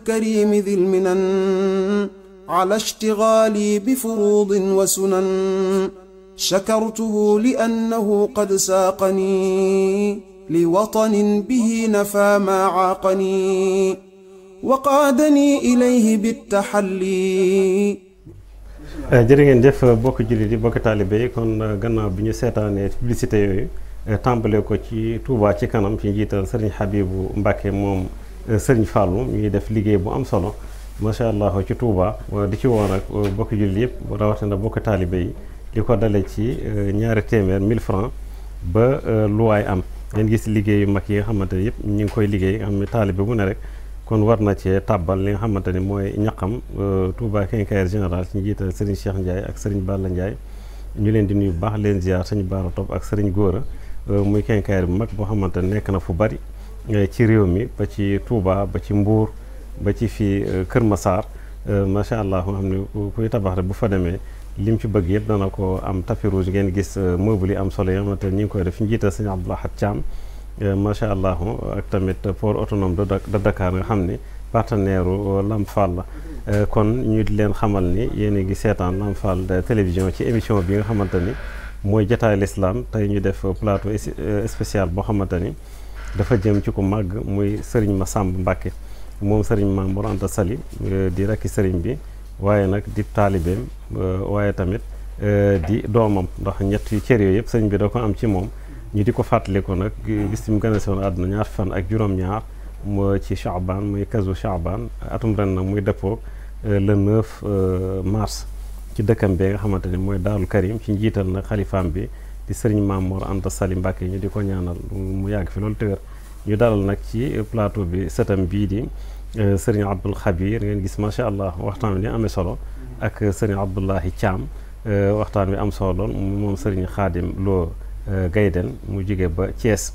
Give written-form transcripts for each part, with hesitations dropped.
الكريم ذي المنن على اشتغالي بفروض وسنن شكرته لأنه قد ساقني لوطن به نفى ما عاقني وقادني إليه بالتحلي. jërë ngeen jëf bokk jullit yi bokk taalibe yi kon gannaaw bi ñu seetaanee publicité yooyu tàmbale ko ci Touba ci kanam ci njiital Serigne Habibou Mbacké moom Serigne Fallou ñuy def liggéey bu am solo macha allah ci Touba di ci woon ak bokk jullit yëpp rawatina bokk taalibe yi li ko dale ci ñaari téeméer 1000 francs ba lu waay am ngeen gis liggéey yu mag yi nga xamante ni yëpp ñu ngi koy liggéey nga xam ne taalibe bu ne rek kon war na cee tàbbal li nga xamante ni mooy ñaqam Touba Quincaillerie Générale ci njiital Serigne Cheikh Ndiaye ak Serigne Balla Ndiaye ñu leen di nuyu bu baax leen ziar Serigne Bara Top ak Serigne Gora muy quincaillerie bu mag boo xamante ne nekk na fu bari ci réew mi ba ci Touba ba ci Mbour ba ci fii Kër Massar macha allah nga xam ne kuy tabax rek bu fa demee lim ci bëgg yëpp dana ko am tapis rouge ngeen gis meuble yi am solo yi nga xamante ne ñu ngi koy def njiital Serigne Abdou Lahad Thiam macha allah ak tamit port autonome de Dakar nga xam ni partenaire Lamp Fall la kon ñu di leen xamal ni yéen a ngi seetaan Lamp Fall télévision ci émission bi nga xamante ni mooy jotaay l'islam tey ñu def plateau spécial boo xamante ni dafa jëm ci ku màgg muy Serigne Massamba Mbacké moom Serigne Mame Mor Anta Sali di rakki Serigne bi waaye nag di taalibeem waaye tamit di doomam ndax ñett yu cër yooyu yëpp Serigne bi da ko am ci moom ñu di ko fàttaliku nag bis mu gën a sewoon àdduna ñaar fan ak juróom-ñaar moo ci Chaabaan muy kazu Chaabaan atum ren nag muy dëppoo le 9 mars ci dëkkam bi nga xamante ni mooy Daarul Karim ci njiital nag xalifaam bi di Serigne Mame Mor Anta Sali Mbacké ñu di ko ñaanal mu yàgg fi loolu tëwër ñu dalal nag ci plateau bi sëtam bii di Serigne Abdoul Khabir ngeen gis macha allah waxtaan bi ni amee solo ak Serigne Abdoulahi Thiam waxtaan bi am solo lool moom Serigne Khadim Lo Gayden mu jóge ba Thiès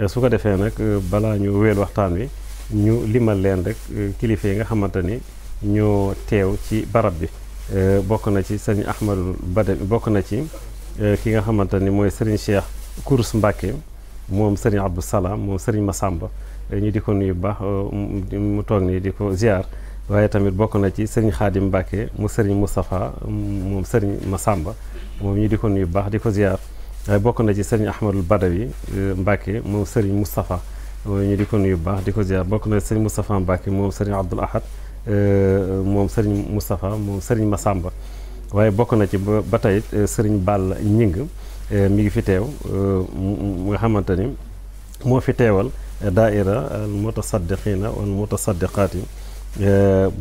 su ko defee nag balaa ñu wéel waxtaan wi ñu limal leen rek kilifa yi nga xamante ni ñoo teew ci barab bi bokk na ci Serigne Ahmadou Badawi bokk na ci ki nga xamante ni mooy Serigne Cheikh Kourous Mbacké moom Serigne Abdou Salam moom Serigne Massamba ñu di ko nuyu bu baax mu toog nii di ko ziar waaye tamit bokk na ci Serigne Khadim Mbacké mu Serigne Moustapha moom Serigne Massamba moom ñu di ko nuyu bu baax di ko ziar waaye bokk na ci Serigne Ahmadou Badawi Mbacké moom Serigne Moustapha ñu di ko nuyu bu baax di ko ziar bokk na ci Serigne Moustapha Mbacké moom Serigne Abdoul Ahad moom Serigne Moustapha moom Serigne Massamba waaye bokk na ci ba tey Serigne Balla Ñing mi ngi fi teew nga xamante ni moo fi teewal daaira al mutasaddiqina wal mutasaddiqaati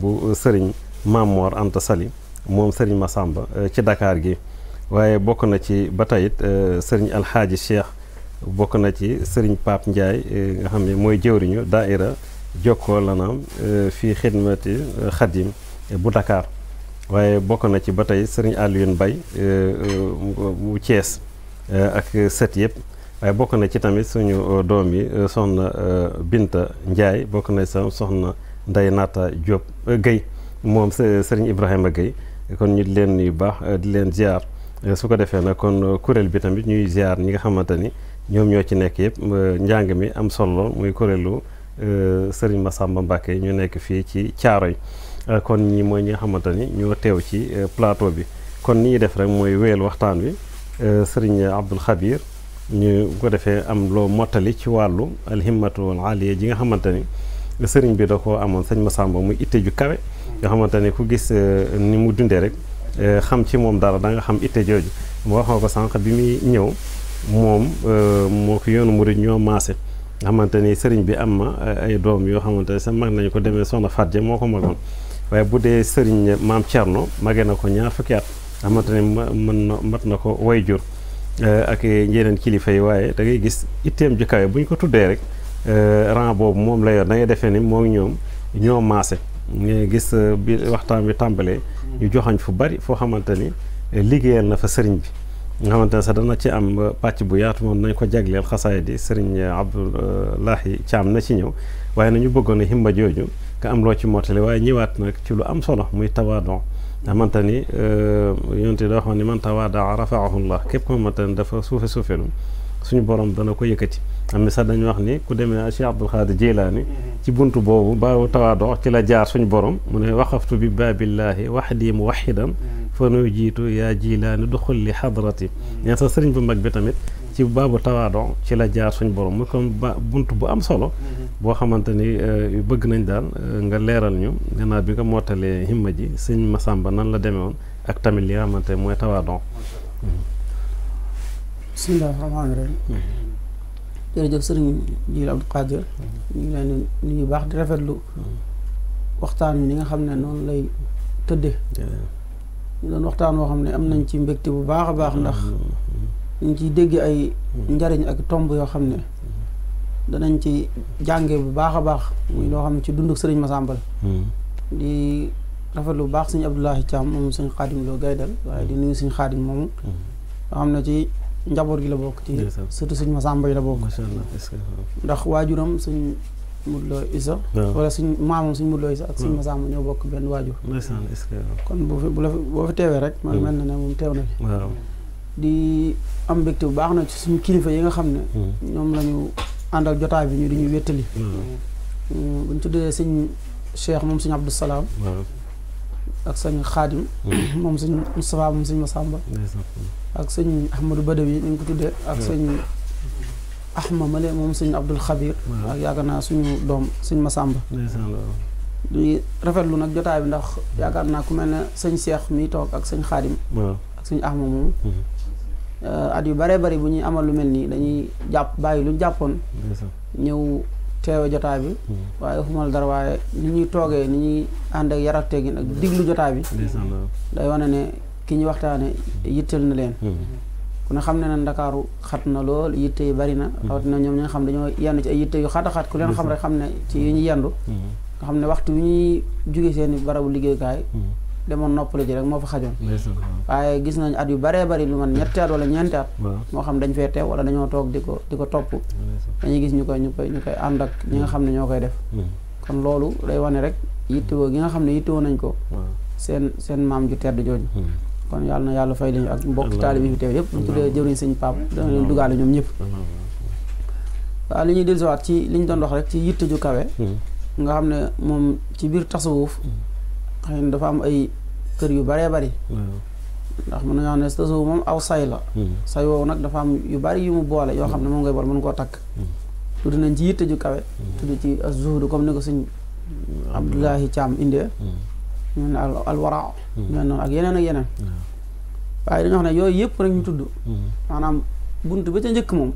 bu Serigne Mame Mor Anta Sali moom Serigne Massamba ci Dakar gi waaye bokk na ci ba tey Serigne Alhaaji Cheikh bokk na ci Serigne Pape Ndiaye nga xam ne mooy jëwriñu daaira jokkoo lanaam fii xidmati xadim bu Dakar waaye bokk na ci ba tey Serigne Alioune Mbaye bu Thiès ak sët yëpp waaye bokk na ci tamit suñu doom yi soxna Binta Ndiaye bokk na sa soxna Ndeye Nata Diop Guèye moom Serigne Ibrahima Guèye kon ñu di leen nuyu baax di leen ziar su ko defee nag kon kuréel bi tamit ñuy ziar ñi nga xamante ni ñoom ñoo ci nekk yëpp njàng mi am solo muy kuréelu Serigne Massamba Mbacké ñu nekk fii ci Thiaroye kon ñi mooy ñi nga xamante ni ñoo teew ci plateau bi kon ni ñuy def rek mooy wéyal waxtaan wi Serigne Abdoul Khabir ñu ko defee am loo mottali ci wàllu alhimmatu wal aliya ji nga xamante ni Serigne bi da koo amoon sëñ Massamba muy itte ju kawe nga xamante ni ku gis ni mu dundee rek xam ci moom dara da nga xam itte jooju moo wax nga ko sànq bi muy ñëw moom moo ko yoonu murid ñoo maase nga xamante ni Serigne bi am ma ay doom yoo xamante ne sa mag nañu ko demee soxna Fadja moo ko magoon waaye bu dee Serigne Maam Thierno magee na ko ñaar fukki at xamante ne mat na ko way jur ak yeneen kilifa yi waaye da ngay gis itteem ju kawe bu ñu ko tuddee rek rang boobu moom la yor da ngay defee ni moo ngi ñoo maase nga gis bi waxtaan bi tàmbalee ñu joxañ fu bari foo xamante ni liggéeyal na fa sëriñ bi nga xamante ne sax dana ci am pàcc bu yaatu moom nañ ko jagleel xasaay di Serigne Abdoulahi Thiam na ci ñëw waaye nañu bëggoon a himma jooju nga am loo ci mottali waaye ñëwaat nag ci lu am solo muy tawaadon nga xamante ni yonte da waxoon ni man tawaadaa rafaahu llah képp ko xamante ne dafa suufelu suñu borom dana ko yëkkati am na sax dañu wax ni ku demee Cheikh Abdul Xaadir Jilaani ci buntu boobu baabu tawaadoo ci la jaar suñu borom mu ne waqaftu bi baabillaahi waxdi muwaxidan fa nuy jiitu yaa Jilaani du xulli xadrati ñeen sax sëriñ bu mag bi tamit ci baabu tawaadoo ci la jaar suñu borom mu comme buntu bu am solo boo xamante ni bëgg nañ daal nga leeral ñu gannaaw bi nga mootalee himma ji sëñ Masamba nan la demee woon ak tamit li nga xamante mooy tawaadoo. bismillaahi rahmaani rahiim. jërëjëf sëriñ Jiil Abdou Qadir ñu ngi leen di nuyu baax di rafetlu waxtaan wi ni nga xam ne noonu lay tëddee. ñu doon waxtaan woo xam ne am nañ ci mbégte bu baax a baax ndax ñu ngi ciy dégg ay njariñ ak tomb yoo xam ne danañ ci jànge bu baax a baax muy loo xam ne ci dunduk sëriñ Masamba di rafetlu bu baax sëñ Abdoulahi Thiam moom sëñ Xaadim Lo Gaydal waaye di nuyu sëñ Xaadim moomu nga xam ne ci njaboot gi la bokk ci surtout sëñ Masamba yi la bokk ndax waajuram sëñ Modou Lo Issa wala suñ maamam suñ Modou Lo Issa ak suñ Masamba ñoo bokk benn waajur kon boo fi teewee rek man mel na ne moom teew na fi di am mbégte bu baax na ci suñu kilifa yi nga xam ne ñoom la ñu àndal jotaay bi ñu di ñu wéttali buñ tuddee sëñ Cheikh moom sëñ Abdou Salaam ak sëñ Xaadim moom sëñ Moustapha moom sëñ Masamba ak sëñ Ahmadou Badawi ñu ngi ko tuddee ak sëñ Ahma Male moom sëñ Abdul Xabir ak yaakaar naa suñu doom sëñ Masamba di rafetlu nag jotaay bi ndax yaakaar naa ku mel ne sëñ Cheikh mi toog ak sëñ Xaadim ak sëñ Ahma moom at yu bare bari bu ñuy amal lu mel nii dañuy jàpp bàyyi lu jàppoon ñëw teewe jotaay bi waaye xumal dara waaye ni ñuy toogee ni ñuy ànd ak yar ak teggin ak diglu jotaay bi day wane ne ki ñu waxtaane yitteel na leen ku ne xam ne na Ndakaaru xat na lool yitte yi bari na rawatina ñoom ñi nga xam dañoo yendu ci ay yitte yu xat a xat ku leen xam rek xam ne ci yu ñu yendu nga xam ne waxtu wi ñuy jóge seeni barabu liggéeyukaay demoon noppale ji rek moo fa xajoon waaye gis nañ at yu baree bari lu man ñetti at wala ñeenti at moo xam dañ fee teew wala dañoo toog di ko topp dañuy gis ñu koy ànd ak ñi nga xam ne ñoo koy def kon loolu day wane rek yittewoo gi nga xam ne yittewoo nañ ko seen maam ju tedd jooju kon yàlla na yàlla fay lañu ak mbokk taalibe yi fi teew yëpp ñu tuddee jëwriñ sëñ Pape dana leen dugaale ñoom ñëpp waaw li ñuy dellusiwaat ci li ñu doon wax rek ci yitte ju kawe nga xam ne moom ci biir tasawuf xëy na dafa am ay kër yu baree bari ndax mën nañoo xam ne tasawuf moom aw say la say woowu nag dafa am yu bari yu mu boole yoo xam ne moom ngay boole mën koo takk tudd nañ ci yitte ju kawe tudd ci az-zuhd comme ni ko sëñ Abdoulahi Thiam indee ñu ne alwara ñoon noonu ak yeneen waaye dañoo xam ne yooyu yëpp rek ñu tudd maanaam bunt ba ca njëkk moom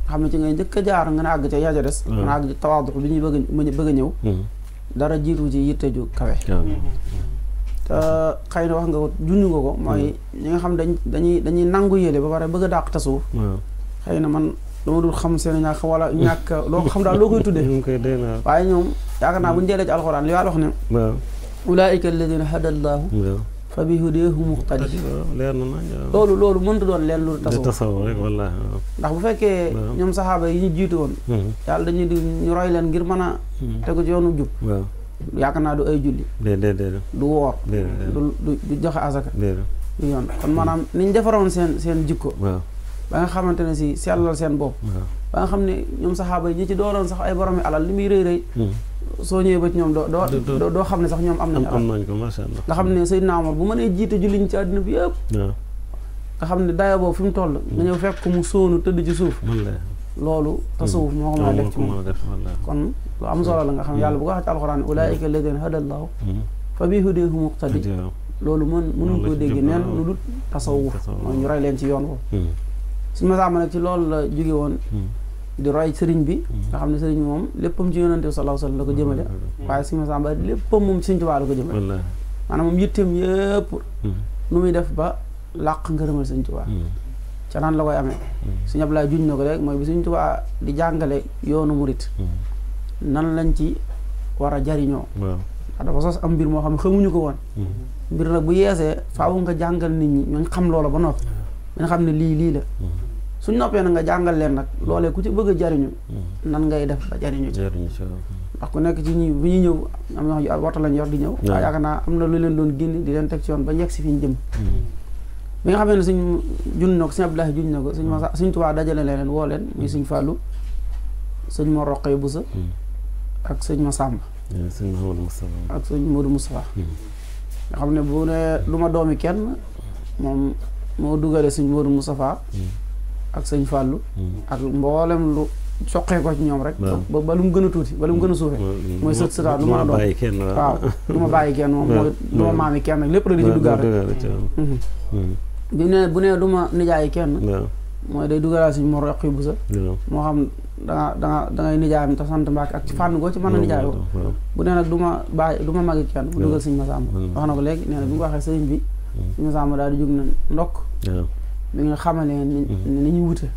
xam ne ci ngay njëkk a jaar nga ne àgg ca yaaja des nga ne àgg ci tawaadu bi ñuy bëgg a ñëw dara jiitu ci yitte ju kawe te xëy na wax nga ko junj nga ko mooy ñi nga xam dañuy nangu yéele ba pare bëgg a dàq tasawuf xëy na man dama dul xam seen ñàkk wala ñàkk loo ko xam daal loo koy tuddee waaye ñoom yaakaar naa bu ñu deelee ci alxuraan li Yàlla wax ne ulaa'ika alladina hada llaahu fa bi hudeehu muqtadi loolu mënta doon leen lu tasawuf rek wallaahi ndax bu fekkee ñoom saxaaba yi ñu jiitu woon yàlla dañuy di ñu roy leen ngir mën a tegu ci yoonu jub yaakaar naa du ay julli du woor du joxe asaka du yoon kon maanaam niñ defaroon seen jikko ba nga xamante ne si sellal seen bopp ba nga xam ne ñoom saxaaba yi ñi ci doonoon sax ay boromi alal li muy rëy rëy soo ñëwee ba ci ñoom doo xam ne sax ñoom am nañ ko masha Allah nga xam ne Seydina Omar bu mënee jiite julli ñi ci àddina bi yëpp nga xam ne daya boobu fi mu toll nga ñëw fekk ko mu sóonu tëdd ci suuf loolu tasawuf moo ko mën a def ci moom kon lu am solo la nga xam ne yàlla bu ko wax ci alxuraan ulaa'ika alladina hada llaahu fa bi hudeehu muqtadi loolu mënuñ koo dégg neen lu dul tasawuf mooy ñu roy leen ci yoon boobu suñu Masamba nag ci loolu la jóge woon di roy sëriñ bi nga xam ne sëriñ bi moom léppam ci yonante bi sallallahu alayhi wa sallam la ko jëmale waaye suñu Masamba léppam moom ci Sëriñ Tuubaa la ko jëmale maanaam moom yitteem yëpp nu muy def ba làq ngërëmal Sëriñ Tuubaa ca naan la koy amee Sëriñ Abdoulaye juñ na ko rek mooy bi Sëriñ Tuubaa di jàngale yoonu murit nan lañ ci war a jariñoo dafa sos am mbir moo xam ne xamuñu ko woon mbir nag bu yeesee faaw nga jàngal nit ñi ñooñ xam loola ba noppi dañ xam ne lii la suñ noppee na nga jàngal leen nag loolee ku ci bëgg a jariñu nan ngay def ba jariñu ci ndax ku nekk ci ñi bu ñuy ñëw am na waxta lañ yor di ñëw waaye yaakaar naa am na lu leen doon génn di leen teg ci yoon ba njëkk si fi ñu jëm bi nga xamee ne suñ junj na ko sëñ Abdoulaye junj na ko suñ Tuubaa dajale leen woo leen muy suñ Fàllu sëñ Mor Roqee Busa ak sëñ Masamba sëñ Mouhamadou Moustapha ak sëñ Modou Moustapha nga xam ne bu ne du ma doomi kenn moom moo dugale sëñ Modou Moustapha ak sëñ Fàllu ak mboolem lu soqee ko ci ñoom rek ba lu mu gën a tuuti ba lu mu gën a suufe mooy sët sëtaat lu mën a doon waaw du ma bàyyi kenn moom mooy du ma maami kenn rek lépp rek di ci duggaat rek bu ne du ma nijaayi kenn mooy day dugalaal suñ Mor Roqee Busa moo xam da ngay nijaayam te sant Mbàkke ak ci fànn goo ci mën na nijaay bu nee nag du ma magi kenn mu dugal sëñ Masamba wax na ko léegi nee na bi nga ko waxee sëriñ bi sëñ Masamba daal di jóg na ndokk mi nga xamalee ni ñuy wute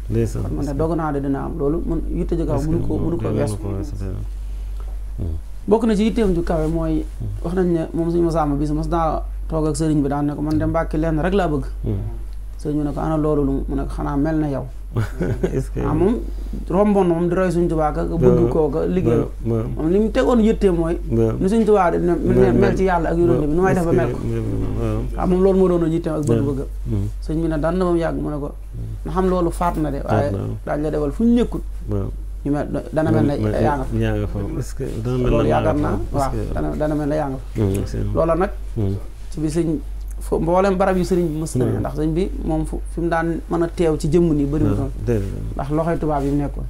kon man de doog naa de dina am loolu mën yitte ju kaw mënu ko weesu bokk na ci yitteem ju kawe mooy wax nañ ne moom sëñ Masamba bis mas daa toog ak sëriñ bi daan ne ko man de Mbàkke lenn rek laa bëgg sëriñ bi ne ko ana loolu lu mu ne ko xanaa mel na yow moom romboon na moom di roy suñ Tuubaa ka bëgg kooka liggéey moom li mu tegoon yëttee mooy ni suñ Tuubaa di mel ci yàlla ak yonent bi nu may def ba mel ko moom loolu moo doon yitteem ak bëgg-bëgg sëñ bi ne daan na ba mu yàgg mu ne ko na xam loolu faat na de waaye daañ la defal fu ñu nekkut ñu mel dana mel ne yaa nga fa loolu yaakaar naa waaw dana mel ne yaa nga fa loola nag ci bi sëñ mboolem barab yu sëriñ bi mës na ndax sëñ bi moom fi mu daan mën a teew ci jëmm nii bëriwu doon ndax loxoy tubaab yi mu nekkoon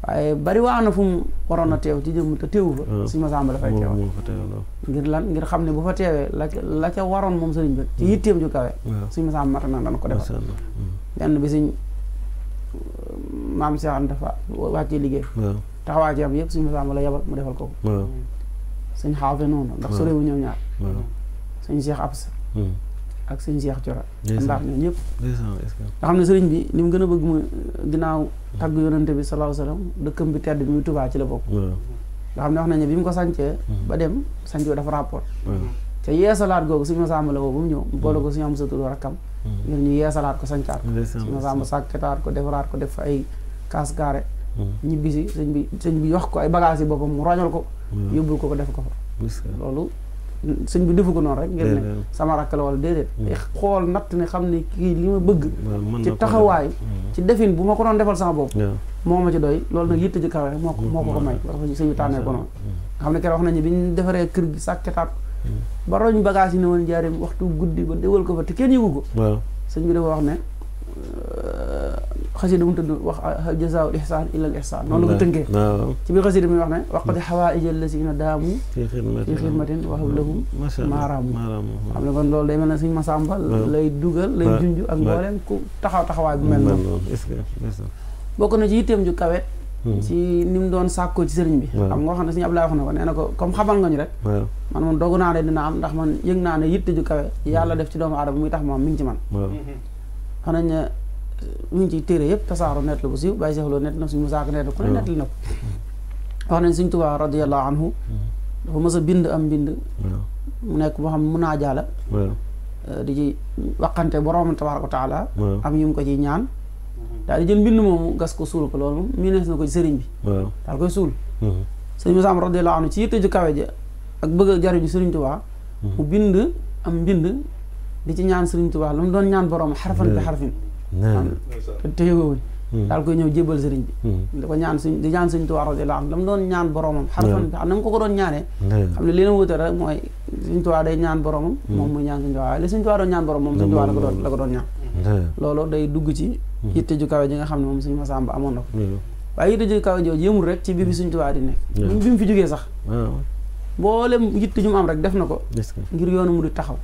waaye bari waa na fu mu waroon a teew ci jëmm te teewu fa sëñ Masamba dafay teewal ngir lan ngir xam ne bu fa teewee la ca waroon moom sëriñ bi ci yitteem ju kawe sëñ Masamba mata na dana ko defal benn bi sëñ maam Cheikh Anta dafa wàccee liggéey taxawaa ci am yëpp sëñ Masamba la yabal mu defal ko sëñ Xaafe noonu ndax sorewu ñoom ñaar sëñ Cheikh Absa ak sëñ Cheikh Cora ndax ñoom ñëpp nga xam ne sëriñ bi li mu gën a bëgg mu ginnaaw tagg yonante bi sallallahu alayhi wasallam dëkkam bi tedd bi muy Tuubaa ci la bokk nga xam ne wax nañ ne bi mu ko sancee ba dem sanc bi dafa rapport te yeesalaat googu sëñ Masamba la woo ba mu ñëw boole ko suñu am sa tur rakkam ngir ñu yeesalaat ko sancaat ko sëñ Masamba sàkketaat ko defaraat ko def ay kaas gaare ñibbisi sëñ bi wax ko ay bagages yi boppam mu roñal ko yóbbul ko def ko fa loolu sëñ bi defu ko noonu rek ngir ne sama rakk la wala déedéet xool natt ne xam ne kii li ma bëgg ci taxawaay ci defin bu ma ko doon defal sama bopp moo ma ci doy loolu nag yitte ji kawe moo ko may wax sëñ bi tànnee ko noonu nga xam ne keroog wax nañu bi ñu defaree kër gi sàkketaat ko ba roñ bagage yi ne woon jaareem waxtu guddi ba déwal ko fa te kenn yëgu ko sëñ bi dafa wax ne xasida mu tudd wax hal jazaa'ul ihsaan illa al ihsaan noonu la ko tënkee ci biir xasida mi wax ne waqdi hawaa'ij allazina daamu fi xidmatin wa hablahum maaraamu xam ne kon loolu day mel ne sëñ Masamba lay dugal lay junj ak mbooleem ku taxawaay bu mel noonu bokk na ci yitteem ju kawe ci ni mu doon sàkkoo ci sëriñ bi xam nga wax ne sëñ Abdoulaye wax na ko nee na ko comme xamal nga ñu rek man moom dogu naa de dina am ndax man yëg naa ne yitte ju kawe yàlla def ci doomu aadama muy tax moom mi ngi ci man xam nañ ne mu ngi ci téere yëpp tasaaro nett la bu siiw bàyyi seexloo nett na suñu musaaka nett ku ne nett li na ko wax nañ suñ Tuubaa radiyallahu anhu dafa mës a bind am mbind mu nekk boo xam mun naa jaala di ci waxante boroom tabaaraka wa taala am yu mu ko ci ñaan daal di jël mbind moomu gas ko suul ko loolu moom mi nees na ko ci sëriñ bi daal koy suul sëriñ Masamba radiyallahu anhu ci yitte ju kawe ja ak bëgg a jariñu sëriñ Tuubaa mu bind am mbind di ci ñaan sëriñ Tuubaa la mu doon ñaan boroom xarfan bi xarfin te yëgowuñ daal koy ñëw jébal sëriñ bi da ko ñaan di ñaan sëriñ Tuubaa radiyallahu anhu la mu doon ñaan boromam xarfan bi na mu ko doon ñaanee xam ne li na wuute rek mooy sëriñ Tuubaa day ñaan boromam moom muy ñaan sëriñ Tuubaa waaye li sëriñ Tuubaa doon ñaan boromam moom sëriñ Tuubaa la ko doon ñaan loolu day dugg ci yitte ju kawe ji nga xam ne moom sëriñ Masamba amoon na ko waaye yitte ju kawe jooju yëmul rek ci bi sëriñ Tuubaa di nekk même bi mu fi jógee sax mboolem yitte ju mu am rek def na ko ngir yoonu murid taxaw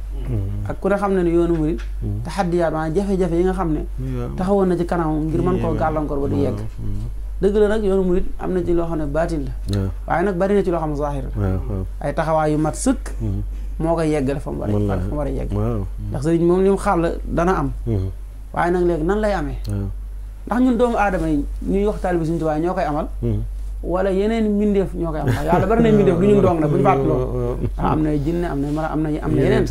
ak ku ne xam ne ne yoonu murid taxaddiyaat maanaam jafe-jafe yi nga xam ne taxawoon na ci kanamam ngir mën koo gàllankoor ba du yegg dëgg la nag yoonu murid am na ci loo xam ne baatin la waaye nag bari na ci loo xam ne zaahir la ay taxawaay yu mat sëkk moo koy yeggale fa mu war a yegg ndax sëriñ moom li mu xàll dana am waaye nag léegi nan lay amee ndax ñun doomu aadama yi ñuy wax taalibe Sëriñ Tuubaa ñoo koy amal wala yeneen mbindeef ñoo koy am ndax yàlla bari na mbindeef du ñun dong nag bu ñu fàtt loolu am na jinne am na mara am na yeneen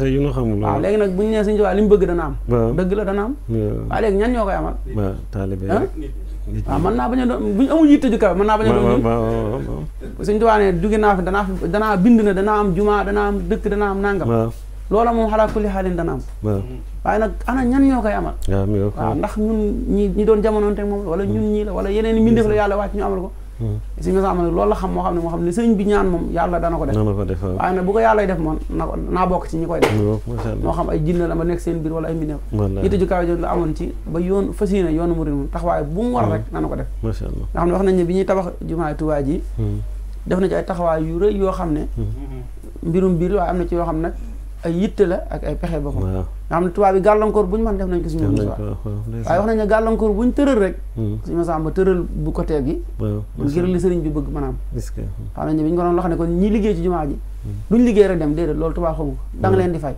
waaw léegi nag bu ñu nee Sëriñ Tuubaa li mu bëgg dana am dëgg la dana am waaye léegi ñan ñoo koy amal waaw mën naa bañ a doon bu ñu amul yitte ju kawe mën naa bañ a doon ñun Sëriñ Tuubaa ne jóge naa fi danaa bind na danaa am jumaa danaa am dëkk danaa am nangam loola moom xalaa kulli xaalin dana am waaye nag ana ñan ñoo koy amal waaw ndax ñun ñi doon jamonoonte moom wala ñun ñii la wala yeneen i mbindeef la yàlla wàcc ñu amal ko si nga xam ne loolu la xam moo xam ne sëñ bi ñaan moom yàlla dana ko def waaye nag bu ko yàlla def moom naa bokk ci ñi koy def moo xam ay jinne la ma nekk seen biir wala ay mbindeef yitte ju kawe jooju la amoon ci ba yoon fas yéene yoonu murid moom taxawaay bu mu war rek nana ko def nga xam ne wax nañ ne bi ñuy tabax jumaay Tuubaa ji def na ci ay taxawaay yu rëy yoo xam ne mbirum biir waaye am na ci yoo xam ne nag ay yitte la ak ay pexe boppam nga xam ne tubaab bi gàllankoor bu ñu mën def nañ ko suñu waaye wax nañ ne gàllankoor bu ñu tëral rek suñu Masamba tëral bu ko teeg gi ngir li sëriñ bi bëgg maanaam xam nañ ne bi ñu ko doon wax ne kon ñi liggéey ci jumaa ji duñ liggéey rek dem déedéet loolu tubaab xamu ko da nga leen di fay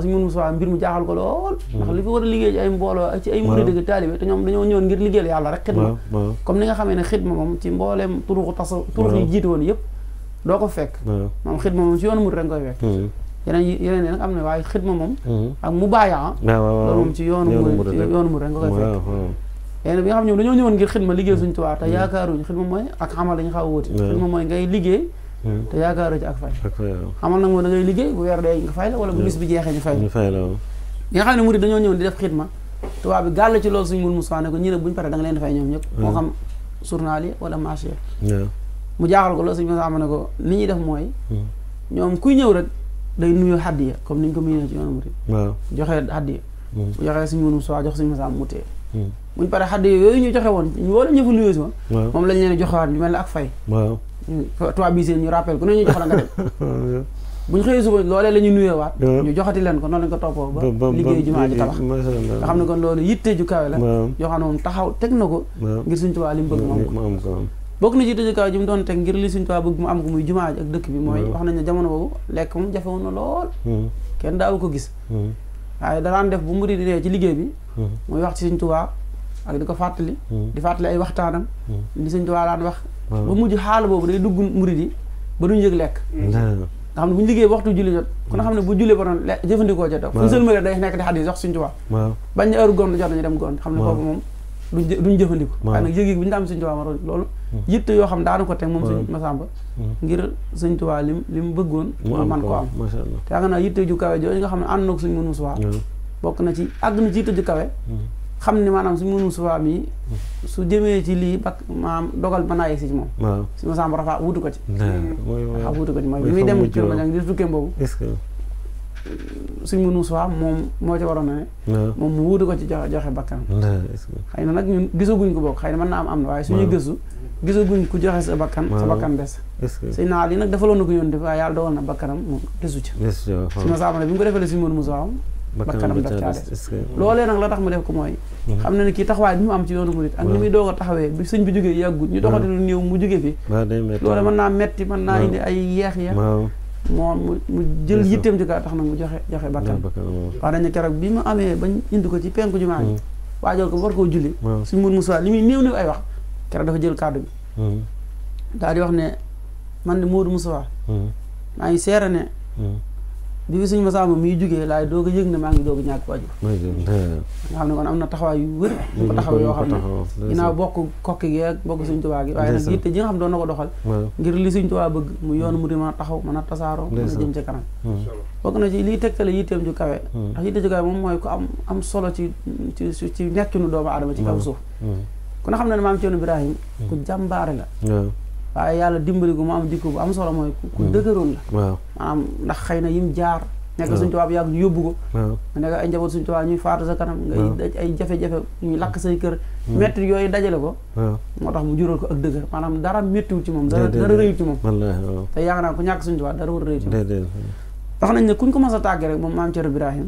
suñu Musaa mbir mu jaaxal ko lool ndax li fi war a liggéey ci ay mbooloo ci ay murid dëgg taalibe te ñoom dañoo ñëwoon ngir liggéeyal yàlla rek xidma comme ni nga xamee ne xidma moom ci mbooleem turux yi jiitu woon yëpp doo ko fekk moom xidma moom ci yoonu murid rek nga koy fekk yeneen nag am na waaye xidma moom ak mu bàyyi loolu moom ci yoonu murid rek nga koy fekk yeneen bi nga xam ñoom dañoo ñëwoon ngir xidma liggéey suñu Tuubaa te yaakaaruñu xidma mooy ak xamal dañu xaw a wóoti xidma mooy ngay liggéey te yaakaaru ci ak fay xamal nag moo da ngay liggéey bu weer dee nga fay la wala bu bis bi jeexee ñu fay la nga xam ne murid dañoo ñëwoon di def xidma tubaab bi gàll ci loolu suñu mul Musaa ne ko ñi ne buñu paree da nga leen di fay ñoom ñëpp moo xam journal yi wala marché mu jaaxal ko loolu suñu Musaa ne ko ni ñuy def mooy ñoom kuy ñëw rek day nuyoo hadiya comme niñ ko miinee ci yoonu murid joxe hadiya bu joxee suñu mul Musaa jox suñu Musaa mu téye buñu paree hadiya yooyu ñu joxe woon wala ñëfa nuyoo si woon moom lañ leen joxewaat ñu mel ne ak fay tubaab bi seen ñu rappel ko ne ñu jox la nga dem bu ñu xëyee suba loolee la ñu nuyewaat ñu joxati leen ko noonu lañ ko toppoo ba liggéey jumaa ji tabax nga xam ne kon loolu yitte ju kawe la yoo xam ne moom taxaw teg na ko ngir Sëñ Tuubaa li mu bëgg moom ko bokk na ci yitte ju kawe ji mu doon teg ngir li Sëñ Tuubaa bëgg mu am ko muy jumaa ji ak dëkk bi mooy wax nañ ne jamono boobu lekk moom jafe woon na lool kenn daawu ko gis waaye daan def bu murid di dee ci liggéey bi muy wax ci Sëñ Tuubaa ak di ko fàttali di fàttali ay waxtaanam li Sëñ Tuubaa daan wax ba mujj xaal boobu day dugg murid yi ba duñu yëg lekk nga xam ne bu ñu liggéey ba waxtu julli jot ku na xam ne bu julli ba doon jëfandikoo jot fu ñu sëlmale day nekk di xadis wax Sëñ Tuubaa bañ ne heure gont jot nañu dem gont xam ne foofu moom duñ jëfandiko waaye nag yëg-yëg bi ñu daa am Sëñ Tuubaa ma loolu yitte yoo xam daana ko teg moom Sëñ Masamba ngir Sëñ Tuubaa li mu bëggoon mu man ko am te yaakaar naa yitte ju kawe jooju nga xam ne ànd na ko suñu mënu suwaa bokk na ci àgg na ci yitte ju kawe xam ne maanaam suñu mënu suwaa mi su jëmee ci lii bak maanaam dogal mën naa yegg si ci moom si Masamba Rafa wutu ko ci wutu ko ci mooy bi muy dem Kër Madiang di tukkeem boobu suñ mënu suwaa moom moo ci waroon na ne moom mu wutu ko ci joxe bakkanam xëy na nag ñun gisaguñ ko bokk xëy na mën naa am na waaye suñuy gëstu gisaguñ ku joxe sa bakkan des suy naa lii nag defaloon na ko yoon def waaye yàlla dogal na bakkanam moom desu ci si Masamba ne bi mu ko defalee suñ mënu suwaa bakkanam daf caa des loolee nag la tax mu def ko mooy xam na ne kii taxawaay bi mu am ci yoonu murid ak ni muy doog a taxawee bi sëñ bi jógee yàggut ñu doxati lu néew mu jógee fi loole mën naa metti mën naa indi ay yeex moom mu jël yitteem ci ka tax nag mu joxe bakkan wax dañ ne keroog bi mu amee bañ indi ko ci penku jumaa ji waajal ko war koo julli suñ mun Musaa li muy néew ay wax keroog dafa jël kàddu bi daal di wax ne man de Moodu Musaa maa ngi seere ne bi fi suñu Masamba muy jugee laay doog a yëg ne maa ngi doog a ñàkk waajur nga xam ne kon am na taxawaay yu wër ñu ko taxaw yoo xam ne ginnaaw bokk kokki gi ak bokk Sëñ Tuubaa gi waaye nag yitte ji nga xam doon na ko doxal ngir li Sëñ Tuubaa bëgg mu yoonu mu di mën a taxaw mën a tasaaroo mën a jëm ci kanam bokk na ci liy tegtale yitteem ju kawe ndax yitte ju kawe moom mooy ku am solo ci nekkinu doomu aadama ci kaw suuf ku na xam ne maam Cerno Ibrahim ku jàmbaare la waaye yàlla dimbali ko mu am jikko bu am solo mooy ku dëgëroon la maanaam ndax xëy na yim jaar nekk Sëñ Tuubaa bi yàgg ñu yóbbu ko nga nekk ay njaboot Sëñ Tuubaa ñuy faatu sa kanam ngay daj ay jafe-jafe ñuy lakk say kër métti yooyu dajale ko moo tax mu jural ko ak dëgër maanaam dara méttiwul ci moom dara rëyul ci moom te yaakaar naa ko ñàkk Sëñ Tuubaa dara war a rëy ci moom wax nañ ne kuñ ko mas a tàggee rek moom maam Cerno Ibrahim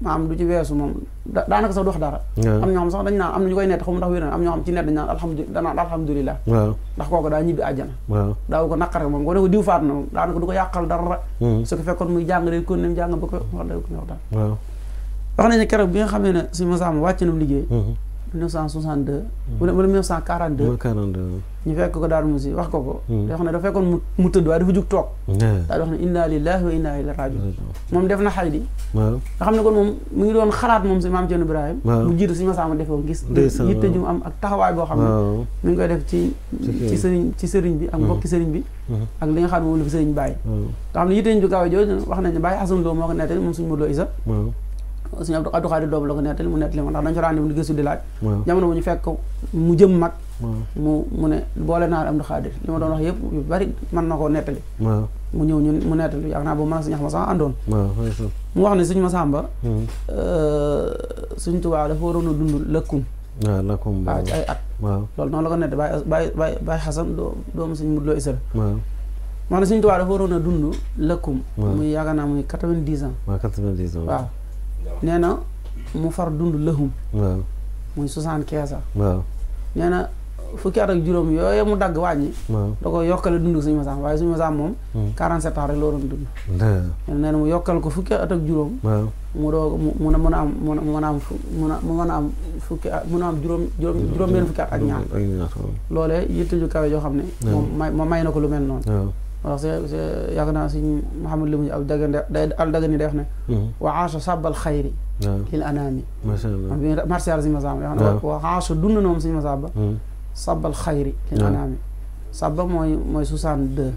maam du ci weesu moom daanaka sax du wax dara am ñoo xam sax dañ naan am na ñu koy nett xamu ndax wér na am ñoo xam ci nett dañ naan alhamdulilah ndax kooku daa ñibbi àjjana daaw ko naqare moom ko ne ko diw faat na moom daanaka du ko yàqal dara su ko fekkoon muy jàng day kon nem jàng ba ko wax day ko waxtaan wax nañ ne keroog bi nga xamee ne suñu Masamba wàcc na liggéey 1962 wala 1942 ñu fekk ko Daaru Musi wax ko day wax ne dafa fekkoon mu tëdd waaye dafa jug toog daal di wax ne inna lillahi wa inna ilayhi rajiun moom def na xay di nga xam ne kon moom mu ngi doon xalaat moom si maam Cerno Ibrahim mu jiitu suñu Masamba defoon gis yitte ju mu am ak taxawaay boo xam ne mi ngi koy def ci sëriñ bi ak mbokki sëriñ bi ak li nga xam ne moom la fi sëriñ bàyyi nga xam ne yitte ju kawe jooju wax nañ ne Baye Xasan Lo moo ko nettali moom suñu Modou Lo Isa suñu Abdou Khadir Doob la ko nettali mu nettali ma ndax dañ fa rendez-vous di gëstu di laaj jamono bu ñu fekk mu jëm mag mu ne boole naa Abdou Khadir li ma doon wax yëpp yu bari mën na koo nettali mu ñëw ñun mu nettali yaakaar naa boobu mën a suñu Axma àndoon mu wax ne suñu Masamba suñ Tuubaa dafa waroon a dund lëkkum waaw ci ay at loolu noonu la ko nett Baye Xasan doomu suñu Modou Lo Isa maanaam suñu Tuubaa dafa waroon a dund lëkkum muy yaakaar naa muy 90 ans waaw nee na mu far dund lëhum muy 75 ans nee na fukki at ak juróom yooyu mu dagg wàññi da ko yokkale dund suñu Masamba waaye suñu Masamba moom 47 ans rek la waroon dund nee na mu yokkal ko fukki at ak juróom mu doo mun a mën a am fukki at mun a am juróom benn fukki at ak ñaar loolee yitte ju kawe joo xam ne moom may na ko lu mel noonu wax c'est yaakaar naa suñ Mouhamed li mu al dagani def ne wa aasha sabbal xayri lil anaami martial suñu Masamba yoo xam ne wa aasha dund na moom suñu Masamba sabbal xayri lil anaami sabba mooy 62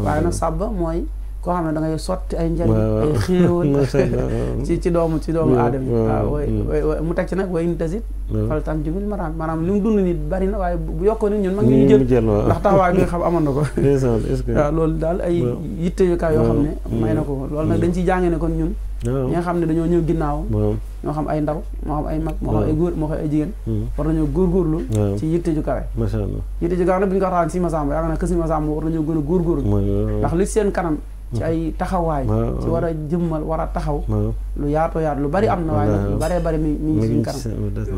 waaye nag sabba mooy koo xam ne da ngay sotti ay njariñ ay xéewal ci doomu aadama yi waaw mu teg ci nag way in tasit fal tam jumil maraam maanaam li mu dund nit bari na waaye bu yokkoo nit ñun mag ñu jël ndax taxawaay bi nga xam amoon na ko waaw loolu daal ay yitte yu kaw yoo xam ne may na ko loolu nag dañ ciy jàngee ne kon ñun ñi nga xam ne dañoo ñëw ginnaaw moo xam ay ndaw moo xam ay mag moo xam ay góor moo xam ay jigéen war nañoo góorgóorlu ci yitte ju kawe yitte ju kawe nag bi ñu ko waxtaan si Masamba yaakaar naa que si Masamba war nañoo gën a góorgóorlu ndax li seen kanam ci ay taxawaay ci war a jëmmal war a taxaw lu yaatoo yaatu lu bari am na waaye nag lu baree bari mi ngi suñu kanam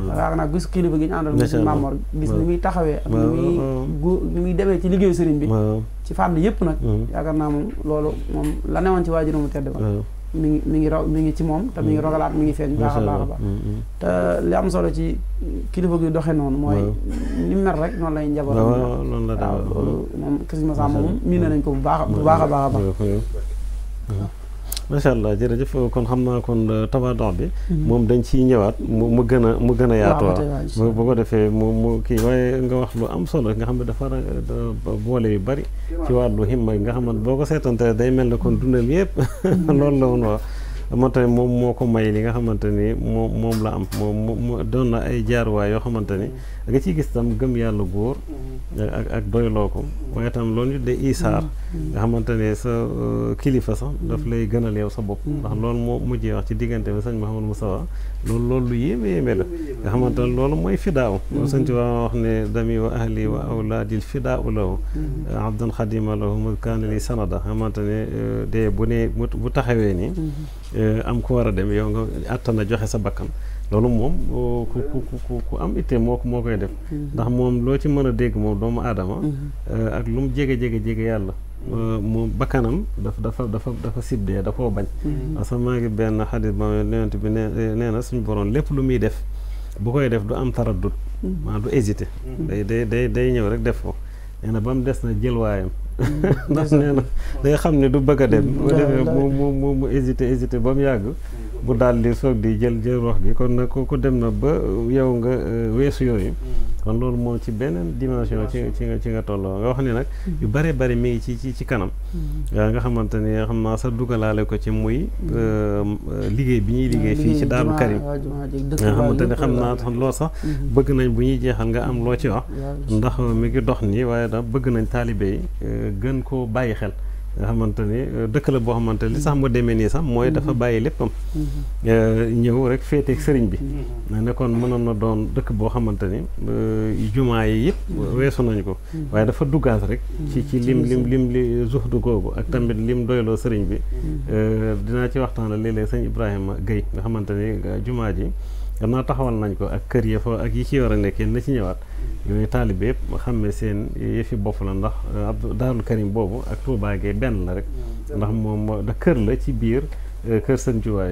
yaakaar naa gis kilifa gi ñu àndal mu suñu Mamor gis ni muy taxawee ak ni muy demee ci liggéeyu sëriñ bi ci fànn yëpp nag yaakaar naa moom loolu moom la newoon ci waajur mu tedd ba mi ngi ci moom te mi ngi rogalaat mi ngi feeñ baax a baax a baax te li am solo ci kilifa gi doxe noonu mooy ni mer rek noonu lay njaboot waaw loolu moom Sëriñ Masamba moom miin nañ ko bu baax a baax macha allah jërëjëf kon xam naa kon tabadox bi moom dañ ciy ñëwaat mu gën a yaatuwaa bu ko defee mu kii waaye nga wax lu am solo nga xam ne dafa boole yu bari ci wàllu himma nga xam ne boo ko seetante day mel ne kon dundam yëpp loolu la woon wax moo tax moom moo ko may li nga xamante ni moom la am moom doon na ay jaaruwaay yoo xamante ni nga ciy gis tam gëm yàlla góor ak doyloo ko waaye tam loolu de isaar nga xamante ne sa kilifa sax daf lay gënal yow sa bopp ndax loolu moo mujjee wax ci diggante bi sëñ Mouhamadou Moustapha loolu lu yéeme la nga xamante ne loolu mooy fidaaw loolu sëñ Tuubaa wax ne dami wa ahli wa awlaadil fidaaw lahu abdan xadima lahu mu kaana li sanada xamante ne de bu taxawee nii am ku war a dem yow nga àttana joxe sa bakkan loolu moom ku am ittee moo koy def ndax moom loo ci mën a dégg moom doomu aadama ak lu mu jege yàlla moom bakkanam dafa sibdee da koo bañ parce que maa ngi benn xadis ba yonent bi nee na suñu borom lépp lu muy def bu koy def du am taraddut maa du hésité day ñëw rek def ko nee na ba mu des na jël waayam ndax nee na day xam ne du bëgg a dem bu defee mu hésité ba mu yàgg bu daal di soog di jël wax gi kon nag ku dem na ba yow nga weesu yooyu kon loolu moom ci beneen dimension ci nga tolloo nga wax ne nag yu bare bari mi ngi ci kanam nga xamante ni xam naa sa dugalaale ko ci muy liggéey bi ñuy liggéey fii ci Daaru Karim nga xamante ni xam naa loolu sax bëgg nañ bu ñuy jeexal nga am loo ci wax ndax mi ngi dox nii waaye da bëgg nañ taalibe yi gën koo bàyyi xel nga xamante ni dëkk la boo xamante ni li sax mu demee nii sax mooy dafa bàyyi léppam ñëw rek féeteeg sëriñ bi ne kon mënoon na doon dëkk boo xamante ni jumaa yi yëpp weesu nañ ko waaye dafa duggaat rek ci lim li zuhdu googu ak tamit lim doyloo sëriñ bi dinaa ci waxtaan la léeg-léeg sëñ Ibrahima Guèye nga xamante ni jumaa ji gannaaw taxawal nañ ko ak kër ya fa ak yi ci war a nekkee na ci ñëwaat yooyu taalibe yëpp xam ne seen yëfi bopp la ndax Daarul Karim boobu ak Touba Gueye benn la rek ndax moom da kër la ci biir kër sëñ Tuubaa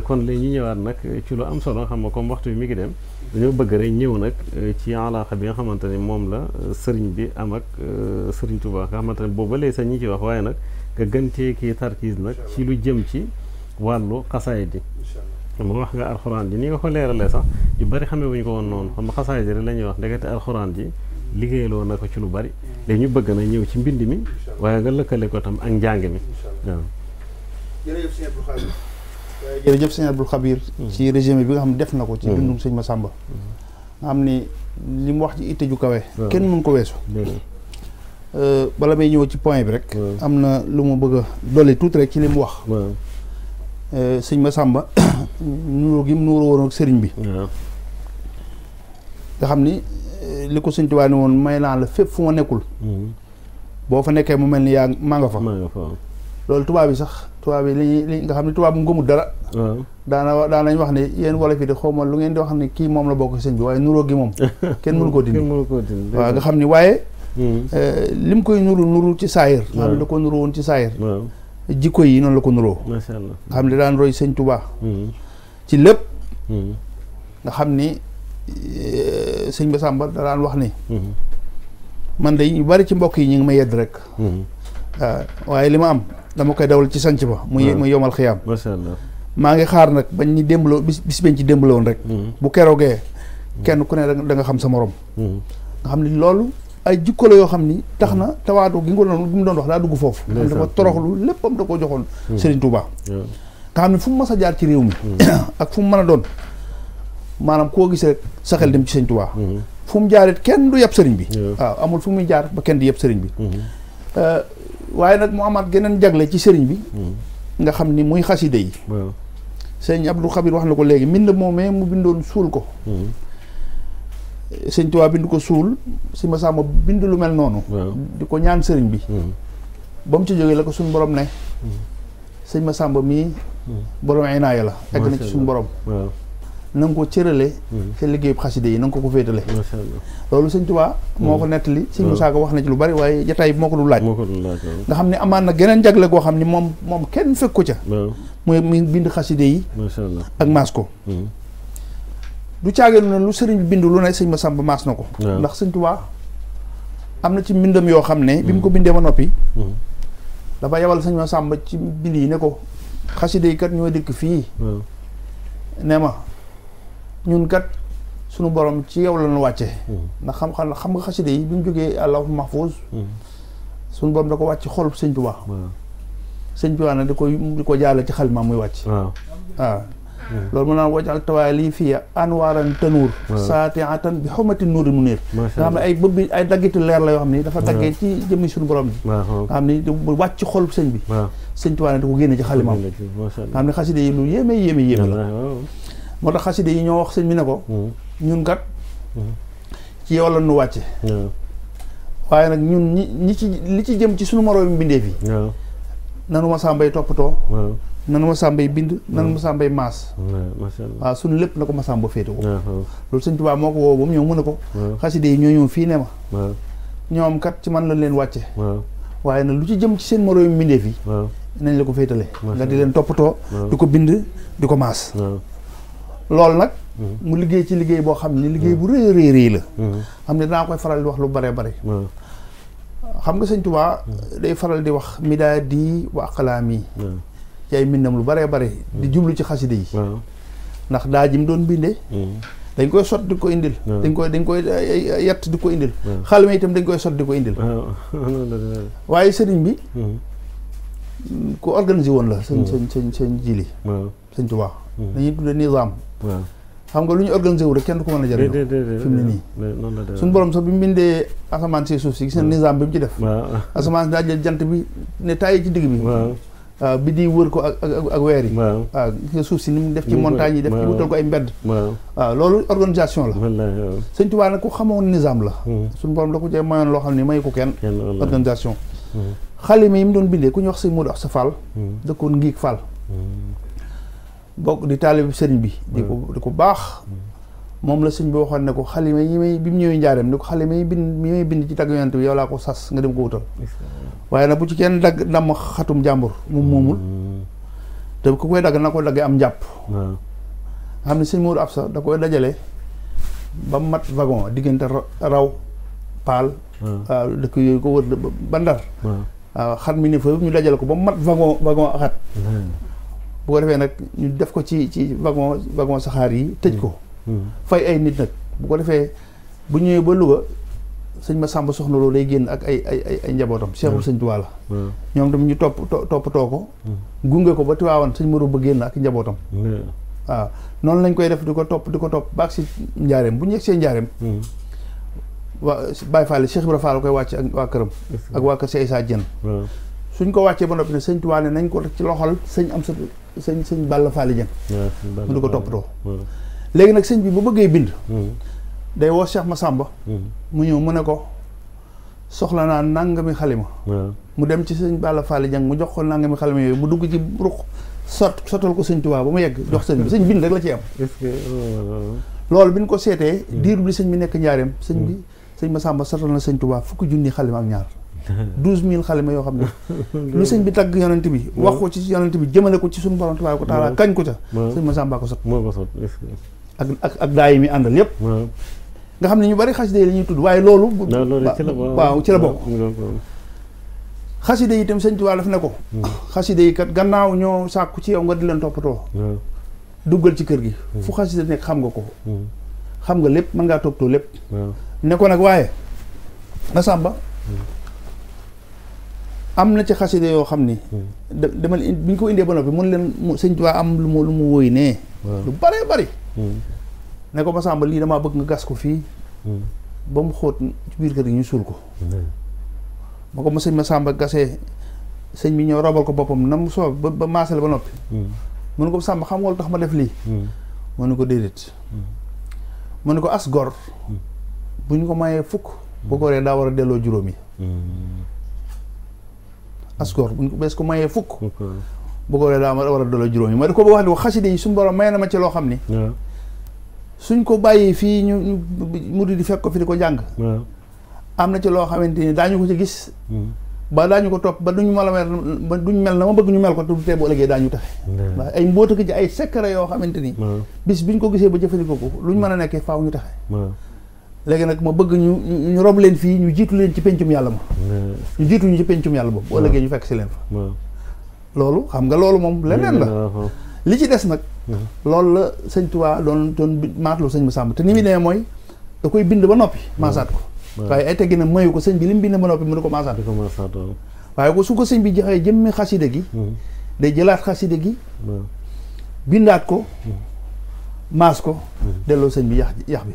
kon léegi ñu ñëwaat nag ci lu am solo xam nga comme waxtu bi mi ngi dem dañoo bëgg rek ñëw nag ci alaaxa bi nga xamante ne moom la sëriñ bi am ak sëriñ Tuubaa nga xamante ne boobu ba léegi sax ñi ci wax waaye nag nga gën cee kii tarkiis nag ci lu jëm ci wàllu xasaayid yi moom wax nga alxuraan ji ni nga ko leeralee sax yu bari xamee wuñu ko woon noonu xam nga xasaayid yi rek la ñuy wax ndekete alxuraan ji liggéeyaloo na ko ci lu bari léegi ñu bëgg na ñëw ci mbind mi waaye nga lëkkale ko tam ak njàng mi waaw. jërëjëf sëñ Abdul Xabir ci résumé bi nga xam ne def na ko ci dundum sëñ Massamba nga xam ni li mu wax ci itte ju kawe kenn mën ko weesu bala may ñëw ci point bi rek am na lu ma bëgg a dolli tuuti rek ci li mu wax sëñ Massamba nuuroo gi mu nuuroo woon ak sëriñ bi nga xam ni li ko sëñ Tuubaa ni woon may naa la fépp fu ma nekkul boo fa nekkee mu mel ni yaa maa nga fa loolu tubaab bi sax tubaab bi li nga xam ne tubaab bu ngëmut dara daanañ wax ne yéen wolof yi de xaw ma lu ngeen di wax ne kii moom la bokk sëñ bi waaye nuróo gi moom kenn mënu koo dindi waaw nga xam ni waaye li mu koy nuru ci saayir nga xam ne da ko nuru woon ci saayir jikko yi noonu la ko nuroo macha Allah nga xam ne daan roy sëñ Tuubaa ci lépp nga xam ni sëñ Massamba da daan wax ni man de ñu bari ci mbokk yi ñu ngi may yedd rek waaw waaye li ma am dama koy dawal ci sanc ba muy yomal xiyaam macha Allah maa ngi xaar nag bañ ñi démbaloo bis bañ ci démbaloon rek bu keroogee kenn ku ne da nga xam sa morom nga xam ni loolu ay jikko la yoo xam ni tax na tawaatu gi nga gi mu doon wax daa dugg foofu xam dafa toroxlu léppam da koo joxoon Serigne Touba nga xam ne fu mu mas a jaar ci réew mi ak fu mu mën a doon maanaam koo gis rek sa xel dem ci Serigne Touba fu mu jaarit kenn du yeb sëriñ bi waaw amul fu muy jaar ba kenn di yeb sëriñ bi waaye nag mu amaat geneen jagle ci sëriñ bi nga xam ni muy xaside yi sëñ Abdou Xabir wax na ko léegi mbind moomee mu bindoon suul ko sëñ Tuubaa bind ko suul si Massamba bind lu mel noonu di ko ñaan sëriñ bi ba mu ci jógee la ko suñ borom ne sëñ Massamba mii borom inaaya la egg na ci suñ borom na nga ko cërale ca liggéeyub xaside yi na nga ko féetale loolu sëñ Tuubaa moo ko nettali sëñ Musaa Ka wax na ci lu bari waaye jataay bi moo ko du laaj nga xam ne amaan na geneen jagle goo xam ne moom kenn fekk ko ca muy bind xaside yi ak maas ko du caageenu ne lu sëriñ bi bind lu ne sëñ Massamba maas na ko ndax sëñ Tuubaa am na ci mbindam yoo xam ne bi mu ko bindee ba noppi dafa yebal sëñ Massamba ci bind yi ne ko xaside yi kat ñoo dikk fii ne ma ñun kat sunu borom ci yow la ñu wàcce ndax xam nga xaside yi bi mu jógee Allahul Mahfuz sunu borom da ko wàcc xolub sëñ Tuubaa sëñ Tuubaa nag di ko jaale ci xalima muy wàcc waaw loolu mu naan wajal tawaay lii fii anwaaran tanuur saatiatan bi xawmati nuuri mu niir nga xam ne ay bëbbi ay daggitu leer la yoo xam ni dafa daggee ci jëmmi suñu borom bi nga xam ni bu wàcc xolub sëñ bi sëñ Tuubaa nag da ko génne ci xalimaam nga xam ne xaside yi lu yéeme la moo tax xaside yi ñoo wax sëñ bi ne ko ñun kat ci yow la nu wàcce waaye nag ñun ñi ci li ci jëm ci suñu moroom mbindeef yi nanu Massambay toppatoo nanu Massambay bind nanu Massambay maas waaw suñu lépp na ko Massamba féete ko loolu sëñ Tuubaa moo ko woo ba mu ñëw mu ne ko xaside yi ñoo ñëw fii ne ma ñoom kat ci man lañ leen wàcce waaye nag lu ci jëm ci seen moroom mbindeef yi nañ la ko féetale nga di leen toppatoo di ko bind di ko maas loolu nag mu liggéey ci liggéey boo xam ne liggéey bu rëy la xam ne danaa koy faral di wax lu bare xam nga sëñ Tuubaa day faral di wax midaadi wa aqlaami ci ay mbindam lu bare di jublu ci xaside yi ndax daa ji mu doon bindee dañ koy sot di ko indil dañ koy yett di ko indil xalima itam dañ koy sot di ko indil waaye sëriñ bi ku organisé woon la sëñ jili sëñ Tuubaa dañuy tudde nizaam xam nga lu ñu organisé wu rek kenn du ko mën a jëriñoo fi mu ne nii suñu borom sax bi mu bindee asamaan si suuf si gis na nizaam bi mu ci def asamaan si daa jël jant bi ne tàyyi ci digg bi waaw bi di wër ko ak weer yi waaw gis nga suuf si ni mu def ci montagne yi def ci wutal ko ay mbedd waaw loolu organisation la sëñ Tuubaa nag ku xamoon nizaam la suñu borom da ko cee mayoon loo xam ne may ko kenn organisation xalima yi mu doon bindee ku ñu wax sëñ Modou Asta Fall dëkkoon Ngiig Fall bokk di taalibu sëriñ bi di ko baax moom la sëñ bi waxoon ne ko xalima yi may bi mu ñëwee njaareem ne ko xalima yi may bind ci tagg yonent bi yow laa ko sas nga dem ko wutal waaye nag bu ci kenn dagg damm xatum jàmbur mu moomul te ku koy dagg na ko daggee am njàpp nga xam ne sëñ Modou Absa da koy dajale ba mat wagon diggante raw paal waaw dëkk yooyu ko wër ba Ndar waaw xat mi ne fa ñu dajale ko ba mat wagon xat bu ko defee nag ñu def ko ci wagon saxaar yi tëj ko fay ay nit nag bu ko defee bu ñëwee ba Louga sëñ Massamba Soxna Lo lay génn ak ay njabootam seexul sëñ Tuubaa la ñoom tam ñu toppatoo ko gunge ko ba Tiwaawan sëñ Moro ba génn ak njabootam waaw noonu lañ koy def di ko topp baag si njaareem bu ñu yegg see njaareem waa Baye Fall Cheikh Ibra Fall koy wàcce ak waa këram ak waa kër Cheikh Issa Diène suñ ko wàccee ba noppi ne sëñ Tuubaa ne nañ ko ci loxol sëñ am sa sëñ Balla Fall Diène mu di ko toppatoo léegi nag sëñ bi bu bëggee bind day woo Cheikh Massamba mu ñëw mu ne ko soxla naa nangami xalima mu dem ci sëñ Balla Fall Diène mu jox ko nangami xalima yooyu mu dugg ci ruq sottal ko sëñ Tuubaa ba mu yegg jox sëñ bi sëñ bind rek la ci am loolu bi ñu ko seetee diiru bi sëñ bi nekk njaareem sëñ Massamba sottal na sëñ Tuubaa 10,000 xalima ak ñaar 12,000 xalima yoo xam ne lu sëñ bi tagg yonent bi wax ko ci yonent bi jëmale ko ci suñu borom tabaaraka wa taala kañ ko ca sëñ Massamba ko sot ak daay mi àndal yépp nga xam ne ñu bari xasida yi la ñuy tudd waaye loolu waaw ci la bokk xasida yi itam sëñ Tuubaa daf ne ko xasida yi kat gannaaw ñoo sàkku ci yow nga di leen toppatoo duggal ci kër gi fu xasida nekk xam nga ko xam nga lépp mën ngaa toppatoo lépp ne ko nag waaye Massamba am na ci xasida yoo xam ni dama bi ñu ko indee ba noppi mun leen sëñ Tuubaa am lu mu woy nee lu bare bari ne ko Massamba lii damaa bëgg nga gas ko fii ba mu xóot ci biir kër gi ñu suul ko ma ko sëñ Massamba gasee sëñ bi ñëw robal ko boppam na mu soob ba maasale ba noppi mu ne ko Massamba xam nga lu tax ma def lii mu ne ko déedéet mu ne ko as gor bu ñu ko mayee fukk bu goree daa war a delloo juróom yi as gor bu ñu ko bees ko mayee fukk bu goree daa war a delloo juróom yi ma da ko ba wax ne ko xaside yi suñu borom may na ma ci loo xam ni suñ ko bàyyee fii ñu murid di fekk ko fi di ko jàng am na ci loo xamante ni daañu ko ci gis ba daañu ko topp ba duñu mel na ma bëgg ñu mel ko te du tee bu ëllëgee daañu taxe ndax ay mbóota ki ci ay secret yoo xamante ni bis biñ ko gisee ba jëfandikoo ko luñ mën a nekkee faaw ñu taxe léegi nag ma bëgg ñu rob leen fii ñu jiitu leen ci pencum yàlla ma ñu jiitu ñu ci pencum yàlla boobu bu ëllëgee ñu fekk si leen fa loolu xam nga loolu moom leneen la li ci des nag loolu la sëñ Tuubaa doon maatloo sëñ Massamba te ni muy demee mooy da koy bind ba noppi maasaat ko waaye ay teggi na mayu ko sëñ bi li mu bind ba noppi mu ne ko maasaat waaye ko su ko sëñ bi joxee jëmmi xasida gi day jëlaat xasida gi bindaat ko maas ko delloo sëñ bi yax bi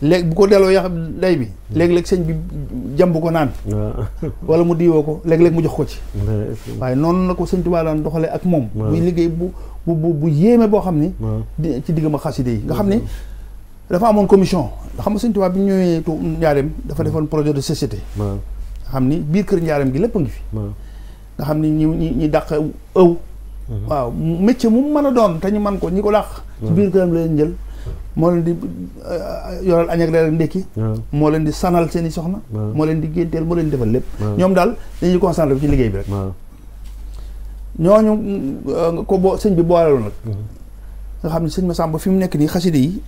léegi bu ko delloo yax day bi léeg-léeg sëñ bi jàmb ko naan wala mu diwoo ko léeg-léeg mu jox ko ci waaye noonu la ko sëñ Tuubaa daan doxalee ak moom muy liggéey bu yéeme boo xam ni ci digg ma xaside yi nga xam ni dafa amoon commission xam nga sëñ Tuubaa bi ñu ñëwee njaareem dafa defoon projet de société nga xam ni biir kër njaareem gi lépp a ngi fi nga xam ni ñi dàq ëw waaw métier mu mën a doon te ñu man ko ñi ko dàq ci biir këram la leen jël moo leen di yoral añ ak reer ak ndékki moo leen di sanal seen i soxna moo leen di génteel moo leen di defal lépp ñoom daal dañuy concentré ci liggéey bi rek ñooñu ko sëñ bi booleelu nag nga xam ne sëñ Massamba fi mu nekk nii xaside yi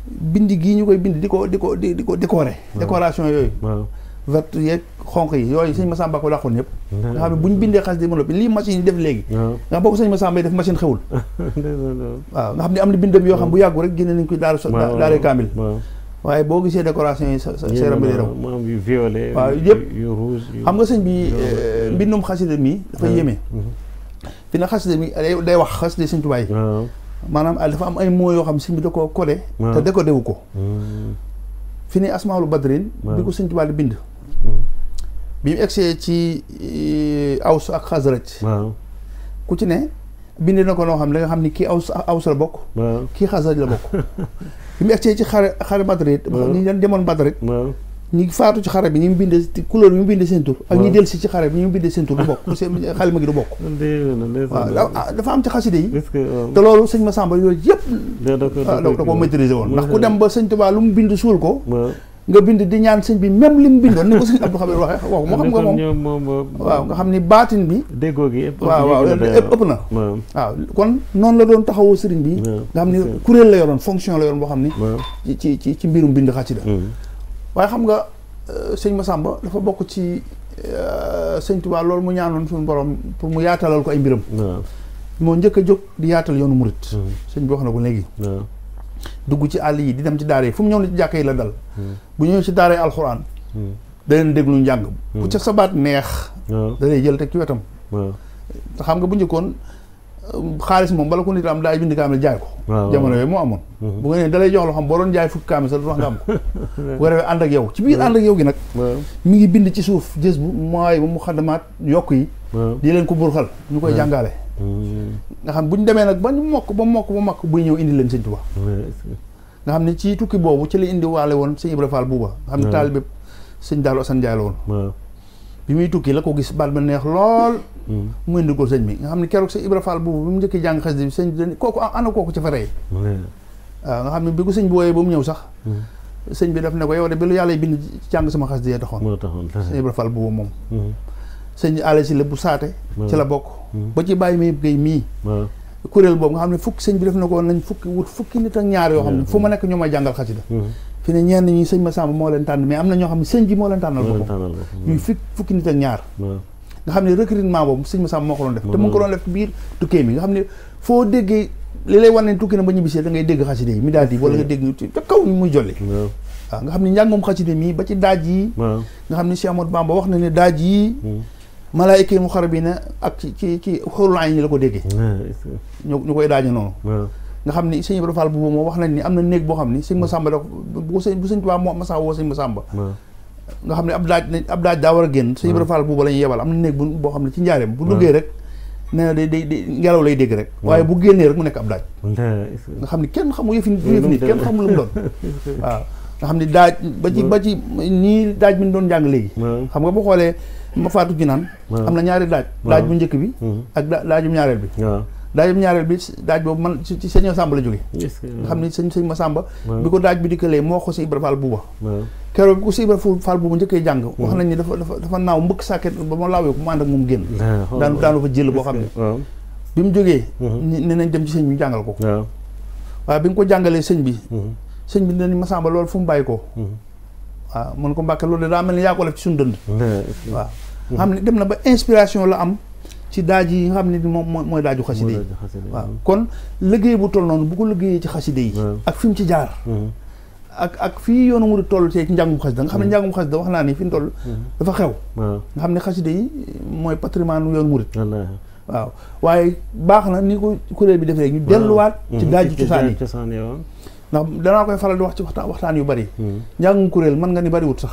bind gii ñu koy bind di ko décorer décoration yooyu vert yeeg xonq yi yooyu sëñ Massamba ko dàqoon yëpp nga xam ne bu ñu bindee xaside ba noppi lii machine yi def léegi nga boo ko sëñ Massamba yi def machine xewul waaw nga xam ne am na bindam yoo xam bu yàggu rek génne nañ koy daaree kaamil waaye boo gisee décoration yi sa yaram bi di raw waaw yëpp xam nga sëñ bi mbindum xaside mi dafa yéeme fi na xaside mi day wax xaside sëñ Tuubaa yi maanaam dafa am ay mots yoo xam sëñ bi da ko codé te décodé wu ko fi ni asmaul badrin bi ko sëñ Tuubaa di bind bi mu egsee ci aws ak xasraj ku ci ne bind na ko noo xam ne da nga xam ni kii aws la bokk kii xasraj la bokk bi mu egsee ci xare badrit ñi leen demoon badrit ñi faatu ci xare bi ñu bind couleur bi ñu bind seen tur ak ñi del si ci xare bi ñu bind seen tur du bokk xalima gi du bokk waaw dafa am ci xaside yi te loolu sëñ Massamba yooyu yëpp da ko maîtriser woon ndax ku dem ba sëñ Tuubaa lu mu bind suul ko nga bind di ñaan sëñ bi même li mu bindoon ni ko sëñ Abdou Khadir waxee waaw moo xam nga moom waaw nga xam ni baatin bi déggoo gi waaw ëpp na waaw kon noonu la doon taxawoo sëriñ bi nga xam ni kuréel la yoroon fonction la yoroon boo xam ni ci mbirum bind xasida waaye xam nga sëñ Massamba dafa bokk ci sëñ Tuubaa loolu mu ñaanoon suñu borom pour mu yaatalal ko ay mbiram moo njëkk a jóg di yaatal yoonu murit sëñ bi wax na ko léegi dugg ci àll yi di dem ci daara yi fu mu ñëw na ci jàkka yi la dal bu ñëw ci daara yi alxuraan da leen déglu njàng bu ca sabaat neex da lay jël teg ci wetam te xam nga bu njëkkoon xaalis moom bala ko nit am daay bind kaamil jaay ko jamono yooyu moo amoon bu nga nee da lay jox loo xam boo doon jaay fukki kaamil sax du tax nga am ko bu ko defee ànd ak yow ci biir ànd ak yow gi nag mi ngi bind ci suuf jës bu mooy ba mu xadamaat yokk yi di leen ko burxal ñu koy jàngale nga xam bu ñu demee nag ba ñu mokk buy ñëw indi leen sëñ Tuubaa nga xam ne ci tukki boobu ci la indi waale woon sëñ Ibra Fall buuba nga xam ne taalibe sëñ Daaru Asan Njaay la woon bi muy tukki la ko gis baat ba neex lool mu indi ko sëñ bi nga xam ne keroog sëñ Ibra Fall buuba bi mu njëkkee jàng xasida bi sëñ bi kooku ana kooku ca fa rey waaw nga xam ne bi ko sëñ bi wooyee ba mu ñëw sax sëñ bi daf ne ko yow de bi lu yàlla bind jàng sama xasida yee taxoon sëñ Ibra Fall buuba moom sëñ Allé si la bu saate ci la bokk ba ci bàyyi may gay mii kuréel boobu nga xam ne fukki sëñ bi def na ko nañ fukki nit ak ñaar yoo xam ne fu ma nekk ñoo may jàngal xasida fi ne ñenn ñi sëñ Massamba moo leen tànn mais am na ñoo xam ne sëñ bi moo leen tànnal boppam ñuy fukki nit ak ñaar nga xam ne recrutement boobu sëñ Massamba moo ko doon def te mu ngi ko doon def ci biir tukkee mi nga xam ne foo déggee li lay wan ne tukki na ba ñibbisee da ngay dégg xasida yi mi daal di wala nga dégg ca kaw ñu muy jolli waaw nga xam ne njàngum xasida mi ba ci daaj yi nga xam ne Cheikh Ahmadou Bamba wax na ne daaj yi malaayika yi muqarrabiina ak ci xóorul ayn ñi la ko déggee ñu koy daaje noonu nga xam ni sëñ Ibra Fall boobu moo wax nañ ni am na néeg boo xam ni sëñ Massamba da bu sëñ Tuubaa moo Massamba woo sëñ Massamba nga xam ne ab daaj daa war a génn sëñ Ibra Fall boobu la ñuy yebal am na néeg boo xam ne ci njaareem bu duggee rek nee na day ngelaw lay dégg rek waaye bu génnee rek mu nekk ab daaj nga xam ni kenn xamu yëfi nit kenn xamul lu mu doon waaw nga xam ni daaj ba ci nii daaj bi ñu doon jàng léegi xam nga boo xoolee ma faatu ji naan am na ñaari daaj bu njëkk bi ak daajum ñaareel bi daaj boobu man ci sëñ Massamba la jóge nga xam ni sëñ Massamba bi ko daaj bi dikkalee moo ko si Ibra Fall buuba keroog bi ko si Ibra Fall buuba njëkkee jàng wax nañ ni dafa naaw mbëkk sàkket ba ma laawee ko mu ànd ak moom génn daanu fa jël boo xam ne bi mu jógee ne nañ dem ci sëñ bi jàngal ko waaye bi nga ko jàngalee sëñ bi ne ni Massamba loolu fu mu bàyyi ko waaw mun ko Mbàkke loolu de daa mel ni yaa ko def ci suñu dënd waaw nga xam ne dem na ba inspiration la am ci daaj yi nga xam ne moom mooy daaju xaside yi waaw kon liggéey bu toll noonu bu ko liggéeyee ci xaside yi ak fi mu ci jaar ak fii yoonu mu di toll ci njàngum xasida nga xam ne njàngum xasida wax naa ni fi mu toll dafa xew nga xam ne xaside yi mooy patrimoine yoonu murit waaw waaye baax na ni ko kuréel bi defee ñu delluwaat ci daaju cosaan yi ndax danaa koy faral di wax ci waxtaan yu bari njàngum kuréel mën nga ni bariwut sax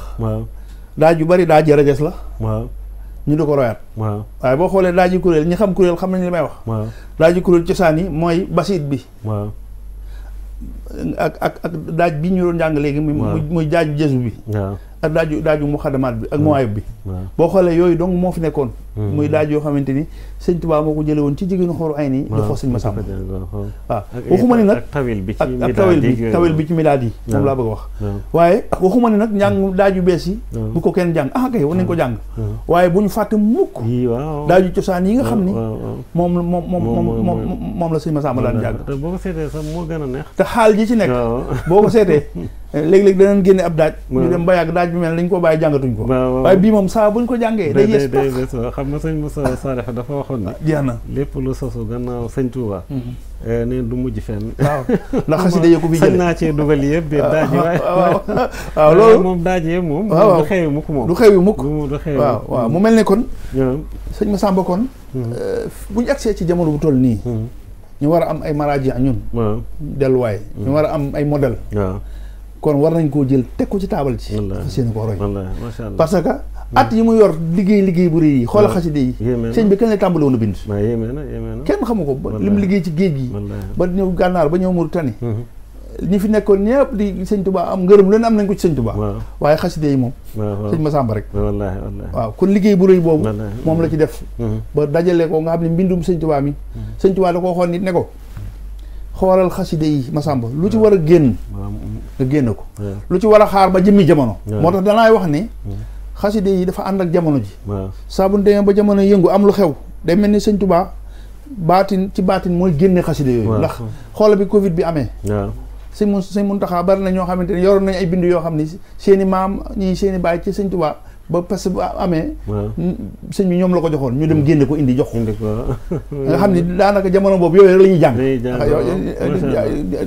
daaj yu bari daaj rajas la ñu di ko royaat waaye boo xoolee daaj yu kuréel ñi xam kuréel xam nañ li may wax daaj yu kuréel cosaan yi mooy basit bi ak daaj bi ñu doon jàng léegi muy daaju jësu bi ak daaju muxadamaat bi ak muwaayib bi boo xoolee yooyu donc moo fi nekkoon muy daaj yoo xamante ni sëñ Tuubaa moo ko jële woon ci jigéenu xóoru ay nii jox ko sëñ Massamba waaw waxuma ni nag ak tawil bi ci milaad yi moom laa bëgg a wax waaye waxuma ni nag njàng daaju bees yi bu ko kenn jàng kay war nañ ko jàng waaye bu ñu fàtte mukk daaju cosaan yi nga xam ni moom la sëñ Massamba daan jàng boo ko seetee sax moo gën a neex te xaal ji ci nekk boo ko seetee léeg-léeg danañ génne ab daaj ñu dem ba yàgg daaj bi mel dañ ko bàyyi jàngatuñ ko waaye bii moom saa buñ ko jàngee day yees xam nga sëñ Moussa Saref dafa waxoon ni jeex na lépp lu sosu gannaaw sëñ Touba neen du mujj fenn waaw ndax xasida yi ko fi jëlee sañ naa cee dugal yëpp biir daaj yi waaw loolu moom daaj yi moom du xewi mukk moom du xewi mukk waaw mu mel ne kon sëñ Massamba kon bu ñu agsee ci jamono bu toll nii ñu war a am ay maraaji ñun delluwaay ñu war a am ay modèle kon war nañ koo jël teg ko ci taabal ci fas yéene ko roy parce que at yi mu yor liggéey bu rëy yi xoolal xaside yi sëñ bi kañ lay tàmbali woon a bind kenn xamu ko ba li mu liggéey ci géej gi ba ñëw gànnaar ba ñëw Mauritanie ñi fi nekkoon ñëpp di sëñ Tuubaa am ngërëm leen am nañ ko ci sëñ Tuubaa waaye xaside yi moom sëñ Massamba rek waaw kon liggéey bu rëy boobu moom la ci def ba dajale ko nga xam ne mbindum sëñ Tuubaa mi sëñ Tuubaa da ko waxoon nit ne ko xoolal xaside yi Massamba lu ci war a génn nga génn ko lu ci war a xaar ba jëmmi jamono moo tax danaay wax ni xaside yi dafa ànd ak jamono ji saa bu demee ba jamono yëngu am lu xew day mel ni sëñ Tuubaa baatin ci baatin mooy génne xaside yooyu ndax xoola bi Covid bi amee sëñ Muntaxa bari na ñoo xamante ne yoroon nañ ay bind yoo xam ni seeni maam ñii seeni baay ci sëñ Tuubaa ba parce que bu amee sëñ bi ñoom la ko joxoon ñu dem génne ko indi jox nga xam ni daanaka jamono boobu yooyu rek la ñuy jàng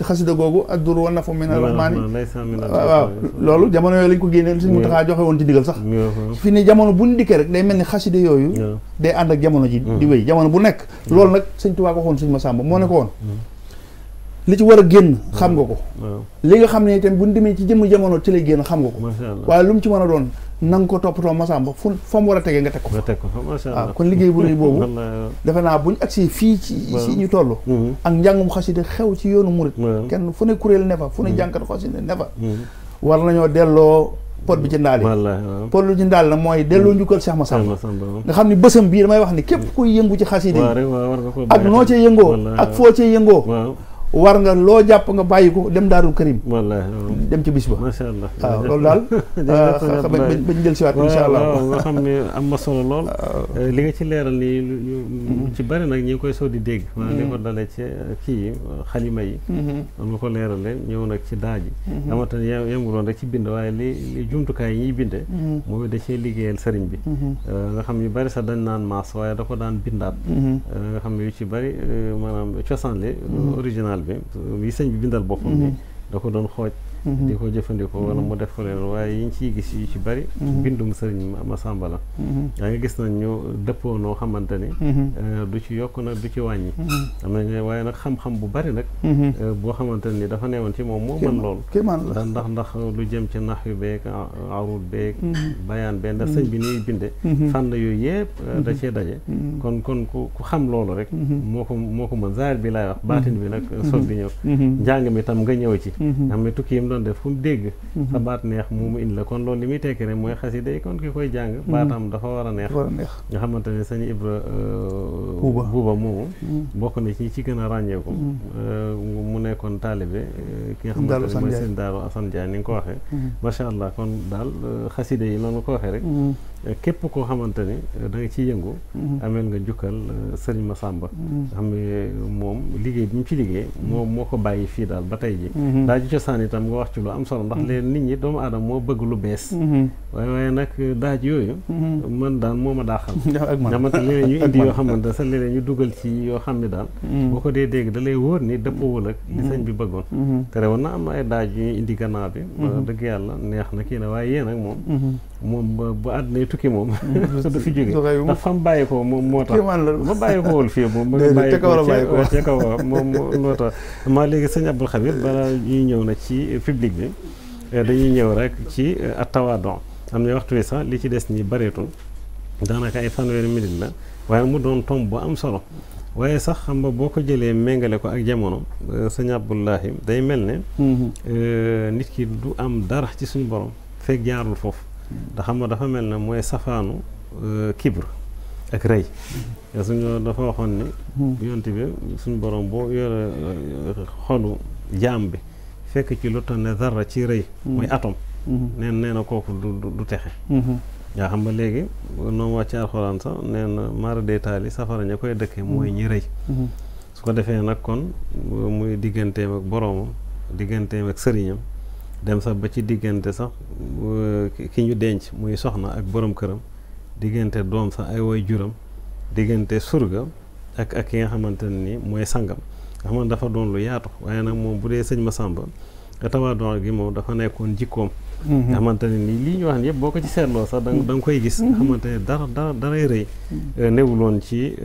xasida googu ad-dur wa nafu min ar-rahmani waaw loolu jamono yooyu lañ ko génnee sëñ Muntaxa joxe woon ci digal sax fi ni jamono buñ dikkee rek day mel ni xasida yooyu day ànd ak jamono ji di wéy jamono bu nekk loolu nag sëñ Tuubaa ko waxoon sëñ Massamba moo ne ko woon li ci war a génn xam nga ko li nga xam ne itam buñ demee ci jëmm jamono ci lay génn xam nga ko waaye lu mu ci mën a doon na nga ko toppatoo Massamba fa mu war a tegee nga teg ko waaw kon liggéey bu rëy boobu defe naa buñ agsi fii ci ñu toll ak njàngum xasida xew ci yoonu murit kenn fu ne kuréel ne fa fu ne jànkat xasida ne fa war nañoo delloo pot bi ci ndaal yi pot bi ci ndaal nag mooy delloo njukkal Cheikh Massamba nga xam ni bësam bii damay wax ni képp kuy yëngu ci xasida yi ak noo cee yëngoo ak foo cee yëngoo war nga loo jàpp nga bàyyi ko dem Daarul Karim dem ci bis ba macha allah waaw loolu daal bañ jël siwaat insha allah nga xam ne am na solo lool li nga ci leeral nii lu ci bari nag ñi ngi koy soo di dégg maanaam li ko dalee ci kii xalima yi am nga ko leerale ñëw nag ci daaj yi xamante ne yemuloon rek ci bind waaye li jumtukaay yi ñuy binde mooy da cee liggéeyal sëriñ bi nga xam yu bari sax dañ naan maas waaye da ko daan bindaat nga xam ne yu ci bari maanaam cosaan li original bi yi sëñ bi bindal boppam bi da ko doon xooj di ko jëfandikoo wala mu def ko leen waaye yi ñu ciy gis yu ci bari bindum sëriñ Massamba la yaa ngi gis nañ ñu dëppoo noo xamante ni du ci yokk nag du ci wàññi am nañ waaye nag xam-xam bu bari nag boo xamante ni dafa newoon ci moom moo mën loolu ndax lu jëm ci nax yu beeg arut beeg bayaan bee ndax sëñ bi niy binde fànn yooyu yëpp da cee daje kon ku xam loolu rek moo ko mën zaahir bi laay wax baatin bi nag soog di ñëw njàng mi tam nga ñëw ci xam ne tukki doon def fu mu dégg sa baat neex mu indi la kon loolu li muy tekki rek mooy xasida yi kon ki koy jàng baatam dafa war a neex nga xamante ne sëñ Ibra buuba moomu bokk na ci ci gën a ràññeeku mu nekkoon taalibe ki nga xamante ne mooy sëñ Daaru Asan Jaay ni nga ko waxee macha allah kon daal xasida yi noonu ko waxee rek képp koo xamante ni da nga ciy yëngu ameel nga jukkal sëriñ Massamba xam ne moom liggéey bi mu ci liggéey moo ko bàyyi fii daal ba tey ji daa ji cosaan itam nga wax ci lu am solo ndax leen nit ñi doomu aadama moo bëgg lu bees waaye nag daaj yooyu man daal moo ma daaxal xamante léeg-léeg ñu indi yoo xamante sa léeg-léeg ñu dugal ci yoo xam ne daal boo ko dee dégg da lay wóor ni dëppawul ak li sëñ bi bëggoon te rewoon na am na ay daaj yu ñu indi gannaaw bi dëgg yàlla neex na kii na waaye yéen ak moom bu àddina tukki moom du fi jóge ndax fam bàyyi ko moom moo tax ma bàyyi ko wul fii moom ma ngi bàyyi ko ca kaw moom loo tax maa léegi sëñ Abdou Khabir balaa ñuy ñëw na ci public bi dañuy ñëw rek ci tawaadon am na waxtu wi sax li ci des nii bareetul daanaka ay fanweeri minute la waaye mu doon tomb bu am solo waaye sax xam nga boo ko jëlee méngale ko ak jamono sëñ Abdoulahi day mel ne nit ki du am dara ci suñu borom fekk jaarul foofu ndax xam nga dafa mel ne mooy safaanu kibr ak rëy suñu dafa waxoon ni yonte bi suñu borom boo yore xolu jaam bi fekk ci lu toll ne dara ci rëy mooy atome nee na kooku du texe yaa xam nga léegi noonu wàcc alxuraan sax nee na mara deytaali safara ña koy dëkkee mooy ñi rëy su ko defee nag kon muy digganteem ak boroomam digganteem ak sëriñam dem sax ba ci diggante sax ki ñu denc muy soxna ak borom këram diggante doom sax ay woy juram diggante surga ak ki nga xamante ne ni mooy sangam nga xamante dafa doon lu yaatu waaye nag moom bu dee sëñ Massamba tawaadon gi moom dafa nekkoon jikkoom nga xamante ne nii lii ñu wax ne yëpp boo ko ci seetloo sax da nga koy gis nga xamante ne daray rëy newuloon ci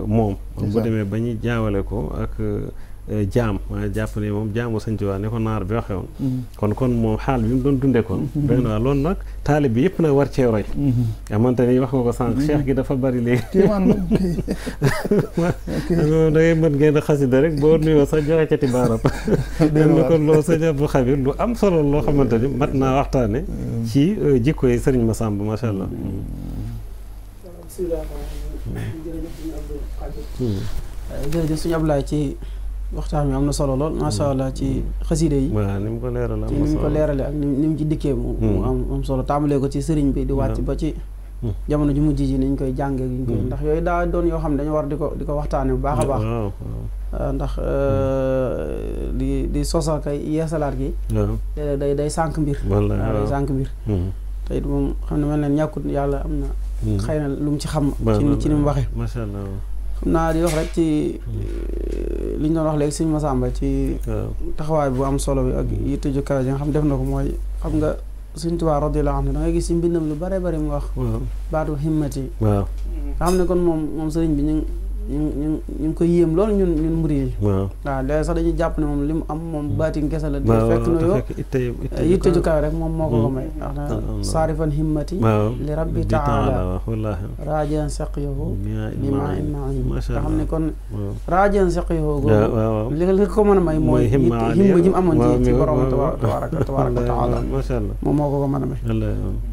moom bu demee ba ñu jaawale ko ak jaam waaye jàpp ne moom jaamu sëñ Tuubaa ne ko naar bi waxee woon kon moom xaal bi mu doon dundee kon doy na waa loolu nag taalib bi yëpp nag war cee roy nga xamante ni wax nga ko sànq cheikh gi dafa bari léegi da ngay mën ngeen xasida rek boo nuyoo sax joxe cati baarab na kon loolu sëñ Abdou Khabir lu am solo loo xamante ni mat naa waxtaane ci jikko yi sëriñ Massamba macha allah jërëjëf suñu Ablaye ci waxtaan wi am na solo lool macha allah ci xaside yi. waaw ni mu ko leerale am ci ni mu ko leerale ak ni mu ci dikkee mu am solo tàmbalee ko ci sëriñ bi di wàcc ba ci jamono ju mujj ji niñ koy jàngee ñu koy ndax yooyu daa doon yoo xam ne dañu war di ko waxtaane bu baax a baax ndax di sosal kay yeesalaat gi day sànq mbir day sànq mbir te it moom xam ne mel ne ñàkkut yàlla am na xëy na lu mu ci xam ci ni mu waxee macha allah xam naa di wax rek ci li ñu doon wax léegi Sëñ Massamba ci taxawaay bu am solo bi ak yitte ju kawe ji nga xam def na ko mooy xam nga Sëñ Tuubaa radiyallaahu anhu da ngay gis ci mbindam lu bare bari mu wax baatu himmati nga xam ne kon moom sëriñ bi ñu ngi koy yéem loolu ñun murid yi waaw léegi sax dañuy jàpp ne moom li mu am moom baatin kese la fekk na yoo yitte ju kawe rek moom moo ko may ndax na saarifan himmati li rabbi taala raajan saqiyahu bi ma immaim nga xam ne kon raajan saqiyahu googu li ko mën a may mooy himma ji mu amoon ci borom tabaraka taala moom moo ko mën a may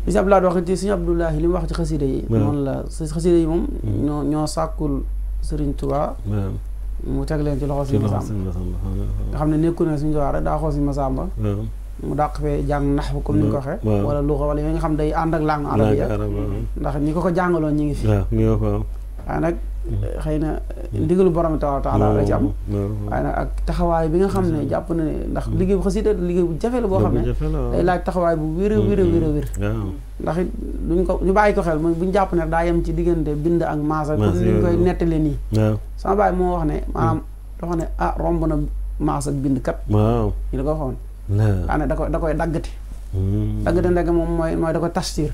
li si Abdoulaye wax ci Sëñ Abdoulahi li mu wax ci xasida yi noonu la xasida yi moom ñoo sàkkul Sëriñ Tuubaa mu teg leen ci loxo Sëñ Massamba nga xam ne nekku ne Sëñ Tuubaa rek daa xool Sëñ Massamba mu dàq fee jàng naxwu comme ni nga ko waxee wala luxa wala yooyu nga xam day ànd ak langue arabiya ndax ñi ko jàngaloon ñi ngi fi waaye nag xëy na ndigalu borom taala la ci am waaye nag ak taxawaay bi nga xam ne jàpp na ne ndax liggéey bu xasida liggéey bu jafe la boo xam ne day laaj taxawaay bu wér ndax it ñu bàyyi ko xel mooy buñ jàpp ne daa yem ci diggante bind ak maasa comme ni ñu koy nettalee nii sama baay moo wax ne maanaam dafa ne romb na maas ak bind kat ñu da ko waxoon waaye nag da koy daggati daggate ndegg moom mooy da koy tastir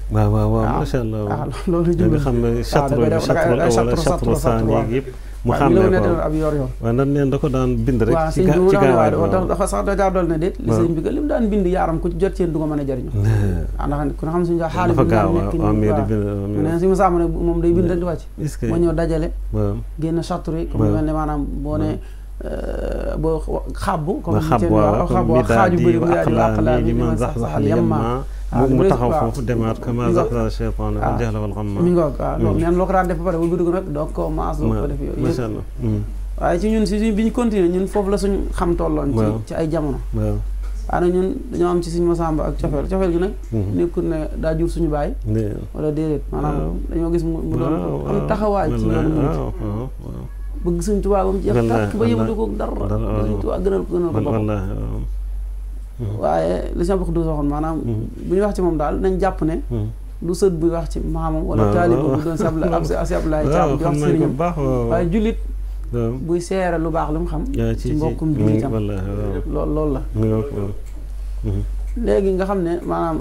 waaw macha allah waaw loolu nga xam ne chatre saani yëpp mu xam ne ko ab yor waaw nan neen da ko daan bind rek ci gaawaay dafa sax da gaa dool ne déet li sëriñ bi li mu daan bind yaaram ku ci jot seen du ko mën a jëriñu ndax ku ne xam suñu xaalis bi daan nekk nee Sëñ Massamba ne moom day bind rek di wàcc moo ñëw dajale génn chatre yi comme mel ne maanaam boo ne boo xabbu comme xabbu xaaju bëri bu daal di wàqlaa bi man sax saxal yemma mu taxaw foofu demaat kama zaxza cheytaan wal jahla wal ghamma mi ngoog waaw loolu neen loo ko daan def ba pare bu dugg nag donc ko maas loo ko def yooyu macha allah waaye ci ñun si bi ñu continuer ñun foofu la suñ xam tolloon ci ay jamono waaye nag ñun dañoo am ci Sëñ Massamba ak cofeel gi nag nekkul ne daa jur suñu baay wala déedéet maanaam dañoo gis mu doon am taxawaay ci yoonu murid bëgg Sëñ Tuubaa ba mu jeex tàkk ba yëmatu ko dara Sëñ Tuubaa gënal ko boppam waaye li si wax du waxoon maanaam bu ñu wax ci moom daal nañ jàpp ne du sët buy wax ci maamam wala taaliba bu doon si Ablaye Caam di wax ci sëriñam waaye jullit buy seere lu baax lu mu xam ci mbokkum jullitam loolu la léegi nga xam ne maanaam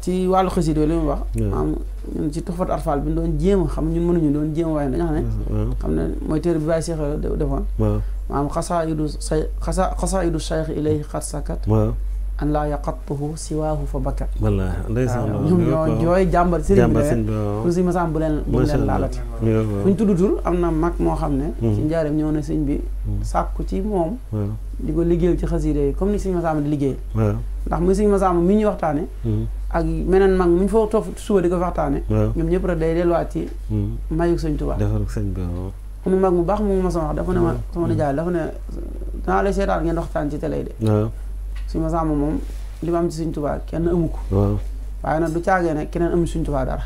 ci wàllu xasida li mu wax maanaam ñun ci Tuhfatul Atfal bi ñu doon jéem a xam ñun mënuñu doon jéem waaye dañoo xam ne mooy téere bi bàyyi Seex defoon maanaam xasaidu cheikh ilayhi xat sakat an laa yaqattuhu siwaahu fa bakkat ñoom ñoo jooy jàmbar sëriñ bi pour Sëñ Massamba bu leen laalati fu ñu tudd tur am na mag moo xam ne ci njaareem ñëw na sëñ bi sàkku ci moom di ko liggéeyal ci xasida yi comme ni Sëñ Massamba di liggéey ndax muy Sëñ Massamba mi ñuy waxtaane ak meneen mag mu ñu fa toog suba di ko waxtaane ñoom ñëpp rek day delluwaat ci mayug Sëñ Tuubaa mu mag mu baax mu ma sama wax dafa ne ma sama nijaay dafa ne danaa lay seetaan ngeen waxtaan ci télé de Sëñ Massamba moom li ma am ci Sëñ Tuubaa kenn amu ko waaye nag du caagee ne keneen amu Sëñ Tuubaa dara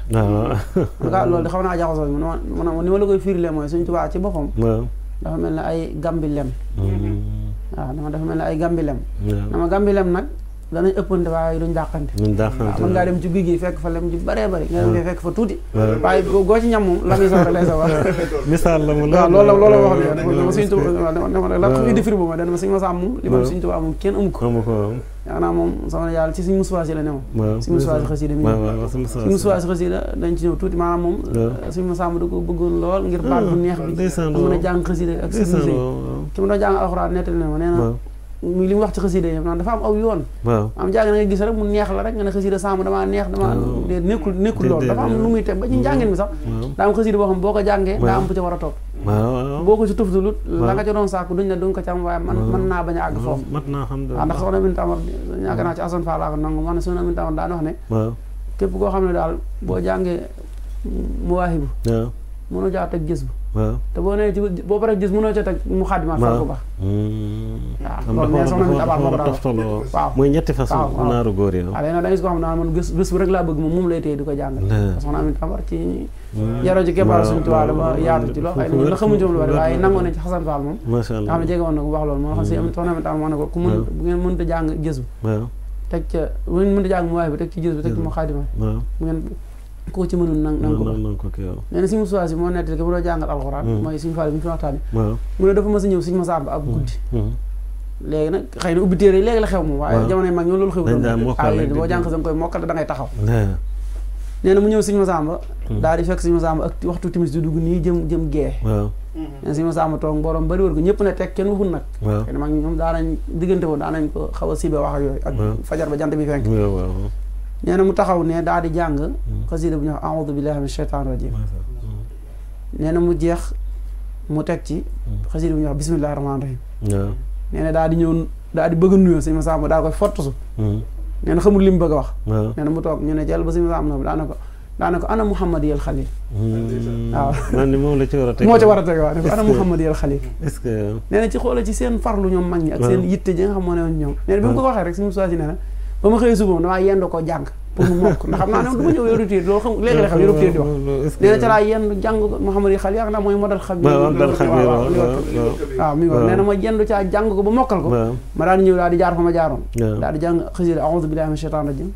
loolu di xaw naa jaxasoo ni ma la koy firile mooy Sëñ Tuubaa ci boppam dafa mel ne ay gambi lem waaw dafa mel ne ay gambi lem dama gambi lem nag danañ ëppante waaye duñ dàqante mën ngaa dem ci guy gi fekk fa lem ji bëree bëri nga dem fekk fa tuuti waaye goo ci ñam moom la muy sax rek lay sa wax misaal la mu waaw loolu wax dama Sëñ Tuubaa dama la ko indi firi bu ma dama Sëñ Massamba moom li moom Sëñ Tuubaa moom kenn amu ko yaakaar naa moom sama yàlla ci Sëñ Moussa Si la ne moom Sëñ Moussa Si xasida mi Sëñ Moussa Si xasida dañ ci ñëw tuuti maanaam moom Sëñ Massamba da ko bëggoon lool ngir baat bu neex bi mën a jàng xasida ak sëriñ ki ma doon jàng alxuraan nettali na ma nee na muy li mu wax ci xasida yi naan dafa am aw yoon am jàng na nga gis rek mu neex la rek nga ne xasida sàmm damaa neex dama de nekkul loolu dafa am lu muy teg ba ci njàngin mi sax daa am xasida boo xam boo ko jàngee daa am bu ca war a topp boo ko ci tuftalut la nga ca doon sàkku duñ ne duñ ko ci am waaye mën naa bañ a àgg foofu waaw ndax soxna Min Tamar yaakaar naa ci Assane Fall laa ko nangu wax ne soxna Min Tamar daan wax ne képp koo xam ne daal boo jàngee Mawaahibu mënoo jaa teg gis bu te boo nee ci boo paree gis mënoo ca teg mu xaadimaat far ko baax waaw loolu nee soxna Aminta Amar moo ko daan waaw mooy ñetti façon naaru góor yi waaw léegi nag da ngay gis ko xam ne man bés bu rek laa bëgg moom lay téye di ko jàngal soxna Aminta Amar ci yaroo ci keppaaru suñu tubaab dafa yaatu ci loo xëy na la xamuñ ci moom lu bari waaye nangoo nañ ci Xasan Fall moom nga xam ne jege woon na ko wax loolu moo xam si soxna Aminta Amar moo ne ko ku mën bu ngeen mënta jàng gës bi teg ca bu ngeen mënta jàng mu waay bi teg ci gës bi teg ci mu xaadimaat bu ngeen ko ci mënul nang ko nee na suñu musuwaa si moo nettali ko bu doon jàngal alxuraan mooy suñu Fall bi ñu fi waxtaane mu ne dafa mas a ñëw suñu Masamba ab guddi léegi nag xëy na ubbi téere yi léegi la xew moom waaye jamono mag ñoom loolu xew léegi boo jàng xasam koy mokkal da ngay taxaw nee na mu ñëw suñu Masamba daal di fekk suñu Masamba ak waxtu timis di dugg nii jëm gee nee na suñu Masamba toog mbooloom bari wër ko ñëpp ne teg kenn waxul nag xëy na mag ñoom daanañ diggante boobu daanañ ko xaw a sibe wax ak yooyu ak fajar ba jant bi fenk nee na mu taxaw ne daal di jàng xasida bu ñu wax a'uudu billahi mina shaytaani rajiim nee na mu jeex mu teg ci xasida bu ñu wax bismillahi rahmaani rahiim nee na daal di ñëw daal di bëgg a nuyoo sëñ Masamba daal koy fortusu nee na xamul li mu bëgg a wax nee na mu toog ñu ne jël ba sëñ Masamba daana ko ana Muhammad yal Xalil waaw man ni moom la ci war a teg moo ci war a teg waaw ne ko ana Muhammad yal Xalil est-ce que nee na ci xoola ci seen farlu ñoom mag ñi ak seen yitte ji nga xam moo ne woon ñoom nee na bi mu ko waxee rek suñu soisi nee na ba ma xëyee suba damaa yendoo ko jàng pour mu mokk ndax xam naa ne du ma ñëw yoru téere loolu xam léegi la xam yoru téere di wax nee na ca laa yendu jàng Muhammad yi xal yaakaar naa mooy modal xam waaw mi nee na ma yendu caa jàng ko ba mokkal ko ma daal di ñëw daal di jaar fa ma jaaroon daal di jàng xasida a'uudu billahi mina shaytaani rajiim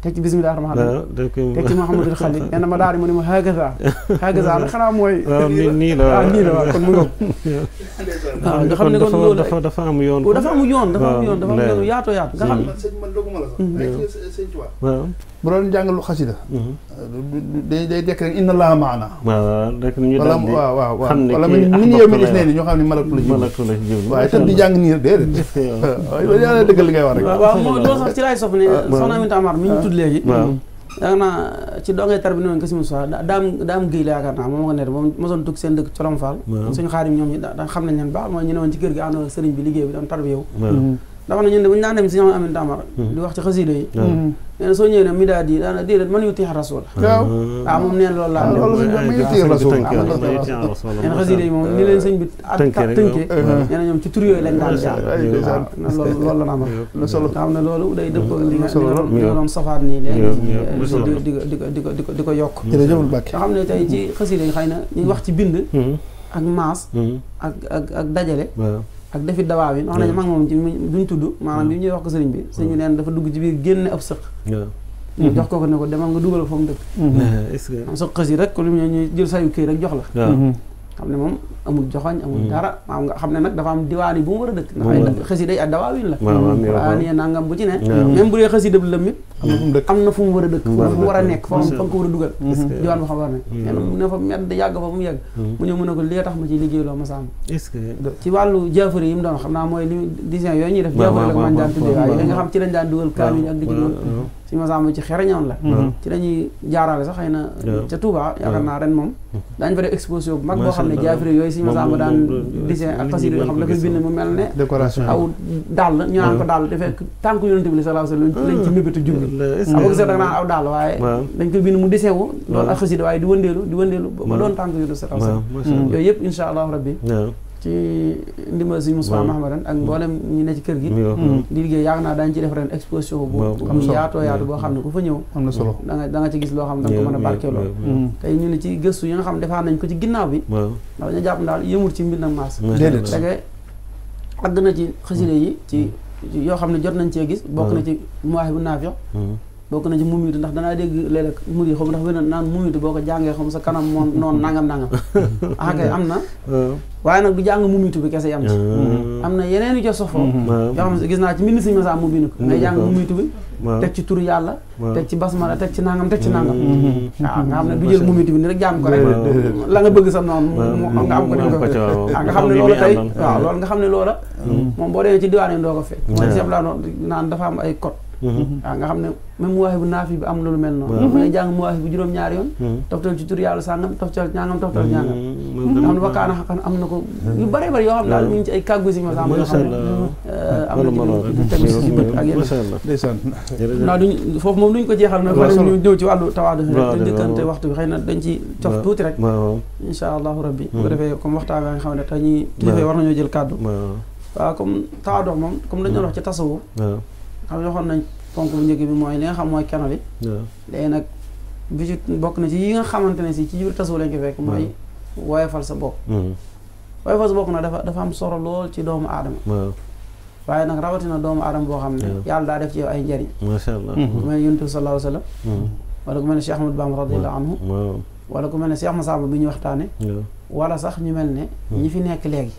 teg ci bismillahi rahmaani rahiim teg ci Muhammadul Xalil nee na ma daal di mu ne ma hagaza nag xanaa mooy nii la waaw kon mu ngoog waaw nga xam ne kon loolu dafa am yoon dafa am yoon yaatoo yaatu nga xam sëñ man doguma la sax sëñ Tuubaa bu doon jàngalu xasida day dekk rek inna Allaaha ma'anaa waaw rek ñu daal di waaw xam ne wala min yow mi gis ne ni ñoo xam ne malatu la jëm waaye tam di jàng nii déedéet waaw yàlla dëggal li ngay wax rek waaw moo loolu sax ci laay sof ne soxna Aminta Amar mi ñu tudd léegi yaakaar naa ci dongee tar bi noonu kasi mosuwa daam géy la yaakaar naa moom nga net moom mosoon tukki seen dëkk Colom Fall suñu xaarim ñoom ñi da xam nañ leen baax mooy ñu ne woon ci kër gi àndoon ak sëriñ bi liggéey bi doon tar bi yow dafa na ñun de bu ñu daan dem si ñoom Aminta Amar di wax ci xasida yi nee na soo ñëwee ne mi daal di daana déedéet man yu tiix rasul waaw moom neen loolu laa man yu tiix rasul nee na xasida yi moom ni leen sëñ bi tënkee nee na ñoom ci tur yooyu lañ daan jaar waaw loolu la na am nga xam ne loolu day dëppoo li nga doon safaat nii léegi di ko yokk nga xam ne tey ci xasida yi xëy na ñu wax ci bind ak maas ak dajale ak defit dawaa bi wax nañu mag moom ci duñ tudd maanaam bi ñuy wax ko sëriñ bi sëriñ bi neen dafa dugg ci biir génne ab sëq jox ko ne ko demal nga dugal fa mu dëkk am sëq xës yi rek ko lu ñu jël sayu këy rek jox la xam ne moom amul joxoñ amul dara maanaam nga xam ne nag dafa am diwaan yi bu mu war a dëkk ndax ay xasida ay dawaawin la waaw nii nangam bu ci ne même bu dee xasida bi lëm it am na fu mu war a dëkk fu mu war a nekk fa nga ko war a dugal diwaan boo xam war nekk nee na mu ne fa medd yàgg fa mu yàgg mu ñëw mu ne ko li tax ma ciy liggéey loo ma sàmm ci wàllu jaafari yi mu doon xam naa mooy li design yooyu ñuy def jaafari la ko man daan tuddee waaye nga xam ci lañ daan dugal kaamil ak di ci doon si ma sàmm ci xereñoon la ci lañuy jaarale sax xëy na ca Touba yaakaar naa ren moom daañu fa def exposition bu mag boo xam ne jaafari yooyu si ma sàmm daan design ak xasida yoo xam ne da koy bind mu mel ne aw dàll ñu naan ko dàll te fekk tànk yonent bi sallallahu alayhi wasallam lañ ci mébétu junni bëgg sax da nga naan aw dàll waaye dañ koy bind mu dessin wu loolu ak xasida waaye di wëndeelu ba doon tànk yonent sallallahu alayhi wasallam yooyu yëpp insha allahu rabbi ci ndimbal si Moussa Mahamadan ak mboolem ñi ne ci kër gi di liggéey yaakaar naa dañ ci def ren exposition bu yaatoo yaatu boo xam ne ku fa ñëw am na solo da nga ci gis loo xam ne da nga ko mën a barkeeloo tey ñu ne ci gëstu yi nga xam ne defaat nañ ko ci ginnaaw bi ndax dañu jàpp daal yëmul ci mbir nag maas dage àgg na ci xasida yi ci yoo xam ne jot nañ cee gis bokk na ci Mawaahibu Naafi' bokk na ci mumitu ndax danaa dégg léeg-léeg mur yi xam ndax wenn naan mumitu boo ko jàngee xam sa kanam moom noonu nangam kay am na waaye nag du jàng mumitu bi kese yam ci am na yeneen yu ca sofoo yoo xam ne gis naa ci mbind Sëñ Masamba mu bind ko ngay jàng mumitu bi teg ci turu yàlla teg ci basmala teg ci nangam waaw nga xam ne du jël mumitu bi ni rek jàng ko rek la nga bëgg sa noonu nga am ko ni ko nga xam ne loola tey waaw loolu nga xam ne loola moom boo demee ci diwaan yi doo ko fekk mooy seeb laa naan dafa am ay code waaw nga xam ne même Mawaahibu Naafi bi am na lu mel noonu da ngay jàng Mawaahibu juróom-ñaari yoon toftal ci tur yàlla sàngam toftal ñaangam toftal ñaangam nga xam ne wakkaana xaqan am na ko yu bëree bëri yoo xam ne daal ñu ngi ci ay kàggu si Massamba yoo xam ne am na ci tamit si bët ak yenn naa duñ foofu moom duñ ko jeexal nag wala ñu ñëw ci wàllu tawaadu rek te njëkkante waxtu bi xëy na dañ ci cof tuuti rek insha allahu rabbi bu ko defee comme waxtaan nga xam ne te ñi kilifa war nañoo jël kàddu waaw comme tawaadu moom comme dañ doon wax ci tasawuf xam ne waxoon nañ ponk bu njëkk bi mooy li nga xam mooy keno li léegi nag bi ci bokk na ci yi nga xamante ne si ci biir tasawuf lañ ko fekk mooy woyofal sa bopp woyofal sa bopp nag dafa am solo lool ci doomu aadama waaye nag rawatina doomu aadama boo xam ne yàlla daa def ci yow ay njariñ macha allah ku mel ne Yonent bi sallallahu alayhi wa sallam wala ku mel ne Cheikh Ahmadou Bamba radiyallahu anhu wala ku mel ne Cheikh Massamba bi ñu waxtaane wala sax ñu mel ne ñi fi nekk léegi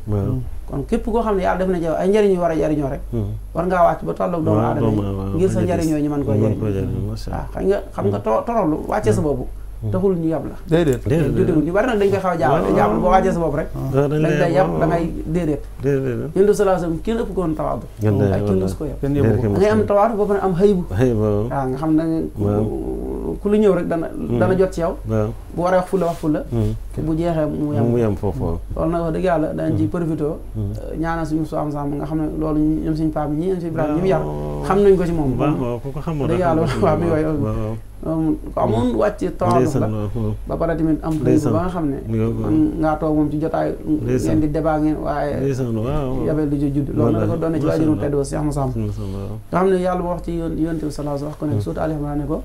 kon képp koo xam ne yàlla def na ci yow ay njariñ yu war a jariñoo rek war ngaa wàcc ba tolloog doomu aadama yi ngir sa njariñoo ñu mën koo jariñ waaw xam nga toroxlu wàccee sa bopp taxul ñu yab la déedéet ñu bari nag dañ koy xaw a jaamal boo wàccee sa bopp rek dañ lay yab da ngay déedéet Yonent bi sallallahu alayhi wa sallam kenn ëpp koon tawaadu ay kenn mus ko yab da ngay am tawaadu ba pare am xëybu waaw nga xam ne ku lu ñëw rek dana jot ci yow bu waree wax fulla bu jeexee mu yem foofu loolu nag wax dëgg yàlla dañ ci profité ñaanal suñu su am sàmm nga xam ne loolu ñoom suñu paam ñi ñoom suñu Ibrahima ñi mu yar xam nañ ko ci moom dëgg yàlla waaw mi yooyu ko amoon wàcc tawaadu la ba pare tamit am xëybu ba nga xam ne man ngaa toog moom ci jotaay ngeen di débat ngeen waaye yabel du ci judd loolu nag dafa doon ne ci waajuru tedd wa Cheikh Massamba nga xam ne yàlla moo wax ci Yonent bi sallallahu alayhi wa sallam wax ko ne suut Ali Imran ne ko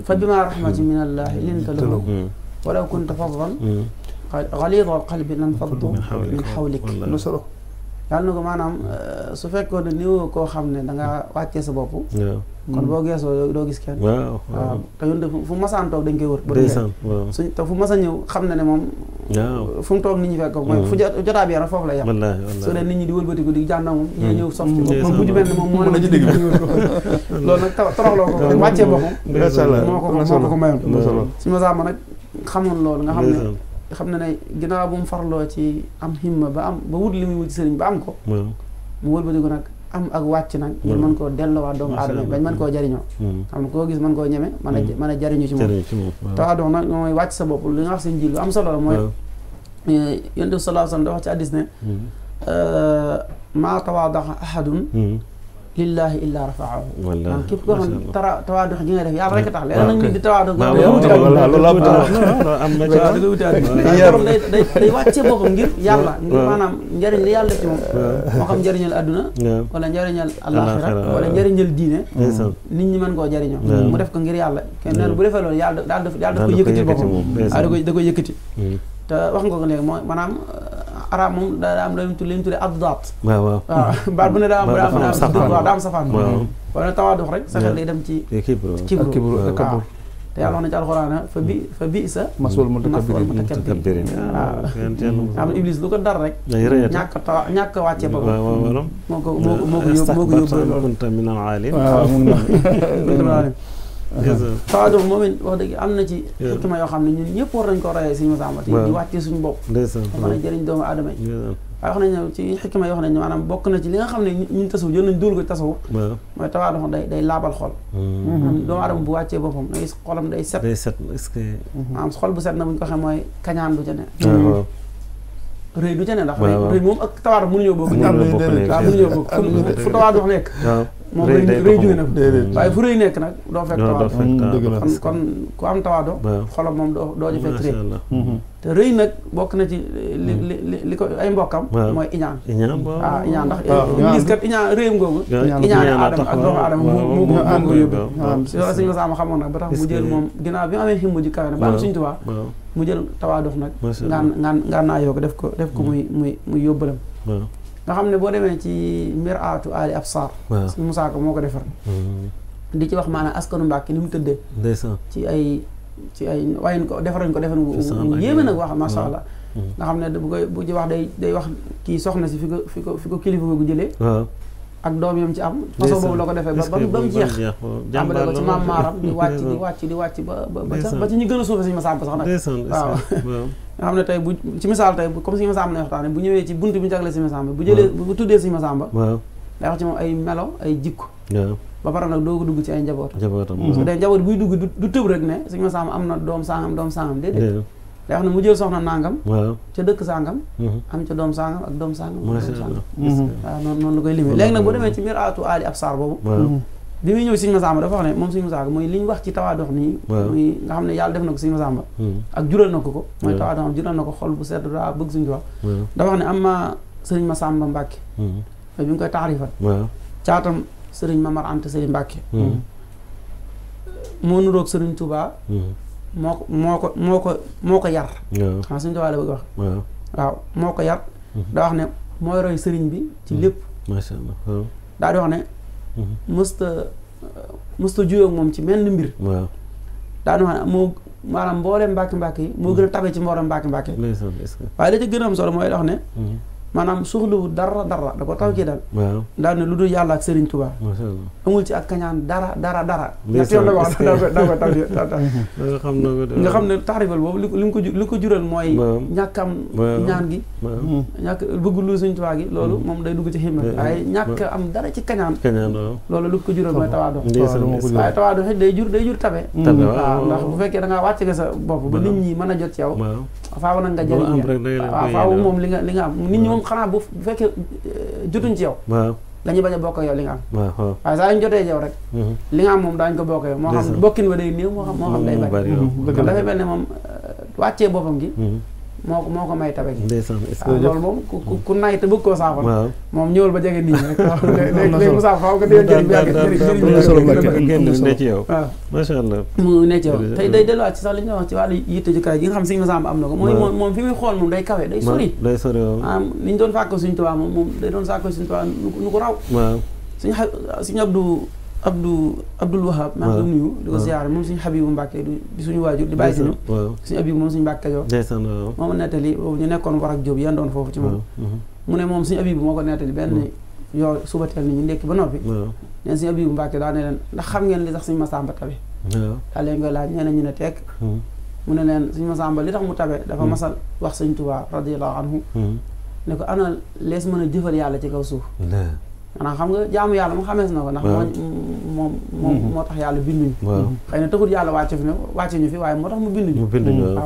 fa bima rahmatin min allahi linta lahum walaw kunta faddan ghalida al-qalbi lanfaddu min hawlik yàlla na ko maanaam su fekkoon ne niw koo xam ne da nga wàccee sa bopp kon boo geesoo doo gis kenn waaw te yoon fu masaan toog dañ koy wër suñ te fu masa ñëw xam na ne moom fu mu toog nit ñi fekk ko mooy fu jotaa bi yaram foofu la yem su dee nit ñi di wëlbatiku di jànna moom ñee ñëw sof ci moom mujj mel ne moom moo ne ci digg loolu nag toroxloo ko wàccee boppam moo ko mayoon suñu Massamba nag xamoon loolu nga xam ne ginnaaw bu mu farloo ci am himma ba wut li muy wut ci sëriñ ba am ko mu wëlbatiku nag am ak wàcc nag ngir mën koo delloowaat doomu aadama bañ mën koo jariñoo xam ne koo gis mën koo ñeme mën a jariñu ci moom tawaadu nag mooy wàcc sa bopp li nga wax seen ji lu am solo la mooy Yonent bi sallallahu alayhi wa sallam da wax ci hadiis ne maa tawaada'a ahadun lillahi illa rafa'ahu maanaam képp koo xam ne tawaadu gi ngay def yàlla rek a tax léegi nag nit di tawaadu borom day wàccee boppam ngir yàlla ngir maanaam njëriñ li yàlla def ci moom moo xam njëriñal adduna wala njëriñal alaxira wala njëriñal diine nit ñi mën koo jëriñoo mu def ko ngir yàlla kenn neen bu defee loolu yàlla daal daf ko yëkkati boppam da koy yëkkati te wax nga ko léegi mooy maanaam arab moom daa am lañu tuddee addaat waaw baat bu ne daa am safaan wala tawaadux rek sa xel day dem ci kibru waaw te yàlla wax na ci alxuraan fa bi sa masul mutakabbirin waaw am iblis lu ko dar rek ñàkk wàccee ba moo ko yóbbu loolu tawaadu moom it wax dëgg am na ci xikma yoo xam ne ñun ñëpp war nañ ko royee Sëñ Massamba te di wàccee suñu bopp mën a jëriñ doomu aadama yi waaye wax nañ ci xikma yoo xam ne maanaam bokk na ci li nga xam ne ñun tasawuf jël nañ dóol ko tasawuf mooy tawaadu day laabal xol doomu aadama bu wàccee boppam da ngay xolam day set maanaam xol bu set na bu ñu ko xam mooy kañaan du ca ne rëy du ca ne ndax rëy moom ak tawaadu mënuñoo bokk waaw mënuñoo bokk fu tawaadu wax nekk moom rëy jóge na ko waaye fu rëy nekk nag doo fekk tawaado kon ku am tawaado xolam moom doo ci fekk rëy te rëy nag bokk na ci li ko ay mbokkam mooy iñaan waaw iñaan ndax gis kat iñaan réyam googu iñaane aadama ak doomu aadama moo ko yóbbu si loolu Sëñ Massamba xamoon nag ba tax mu jël moom ginnaaw bi mu amee ximmu ji kawe na ba am Sëñ Tuubaa mu jël tawaadox nag ngaan naa yoo ko def ko muy yóbbalam nga xam ne boo demee ci miraatu ali absar suñu Musaa Ka moo ko defar di ci wax maanaam askanu Mbàkke ni mu tëddee ci ay wayen ko defarañ ko defan wu yéeme nag wax masha Allah nga xam ne bu ci wax day wax kii soxna si fi ko kilifa gu jëlee ak doom yam ci am façon boobu la ko defee ba mu jeex jàmbale ko ci maam maaram di wàcc ba ci ñi gën a suufe Sëñ Massamba sax nag waaw nga xam ne tey bu ci misaal tey comme Sëñ Massamba ne waxtaane bu ñëwee ci buntu bi ñu jagle Sëñ Massamba bu tuddee Sëñ Massamba day wax ci moom ay melo ay jikko waaw ba pare nag doo ko dugg ci ay njabootam parce que day njaboot buy dugg du tëb rek ne sëñ Massamba am na doom sangam déedéet day wax ne mu jël soxna nangam ca dëkk sangam am ca doom sangam ak doom sangam waaw noonu la koy limee léegi nag boo demee ci Mir'atu Ali Absar boobu bi muy ñëw sëñ Massamba dafa wax ne moom sëñ Massamba mooy li ñu wax ci tawaadox nii muy nga xam ne yàlla def na ko sëñ Massamba ak jural na ko mooy tawaadoxam jural na ko xol bu sedd daa bëgg suñu wax dafa wax ne am ma sëriñ Massamba Mbàkke bi nga koy taarifal caatam sëriñ Mamar Anta Sëriñ Mbàkke moo nuroog sëriñ Touba moo ko yar xam sëriñ Touba la bëgg wax waaw moo ko yar da wax ne mooy roy sëriñ bi ci lépp macha Allah daa di wax ne mësta juyoo ak moom ci menn mbir daa di wax ne moo maanaam mbooleem mbàkki yi moo gën a tabe ci mbooleem mbàkki waaye la ca gën a am solo mooy wax ne maanaam suxluwu dara da ko taw kii dal daal ne lu dul yàlla ak Serigne Touba amul ci ak kañaan dara ñett yoon la wax daa ko taw nga xam ne taarifal boobu li ko jural mooy ñàkk am ñaan gi ñàkk bëgg lu Serigne Touba gi loolu moom day dugg ci ximma waaye ñàkk am dara ci kañaan loolu lu ko jural mooy tawaado waaye tawaado xëy day jur tabe waaw ndax bu fekkee da ngaa wàcc nga sa bopp ba nit ñi mën a jot ci yow faaw nag nga jëriñ waaw faaw moom li nga am nit ñi moom xanaa bu fekkee jotuñ ci yow dañuy bañ a bokk yow li nga am waaye saa ñu jotee yow rek li nga am moom daañu ko bokk yow moo xam bokkin ba day néew moo xam day bari dafay mel ne moom wàccee boppam gi moo ko may tabe gi loolu moom ku nay te bëgg koo saafara moom ñëwal ba jege nit ñi rek léegi mu saaf faaw nga dee jëriñ jëriñ ne ci yow macha Allah mu ne ci yow tey day delluwaat ci sax li ñu wax ci wàllu yitte ci kaay gi nga xam sëñ Massamba am na ko mooy moom fi muy xool moom day kawe day sori maanaam ni ñu doon fàkko suñu Tuubaa moom day doon sàkko suñu Tuubaa nu ko raw suñu Abdul Wahab maa ngi ko nuyu di ko ziyaare moom suñu Habibu Mbàkke di suñu waajur di bàyyi si ñu suñu Habibu moom suñu Mbàkke Kajoor moom nettali boobu ñu nekkoon war ak Jóob yan doon foofu ci moom mu ne moom suñu Habibu moo ko nettali benn yoo suba teel ni ñu ndekki ba noppi neen suñu Habibu Mbàkke daa ne leen ndax xam ngeen li tax suñu Massamba tabe daa leen koy laaj ñeneen ñu ne tekk mu ne leen suñu Massamba li tax mu tabe dafa masal wax sëñ Tuubaa radiyallahu anhu ne ko ana lees mën a jëfal yàlla ci kaw suuf maanaam xam nga jaamu yàlla mu xamees na ko ndax moom moo tax yàlla binduñu xëy na taxul yàlla wàcce ñu fi waaye moo tax mu binduñu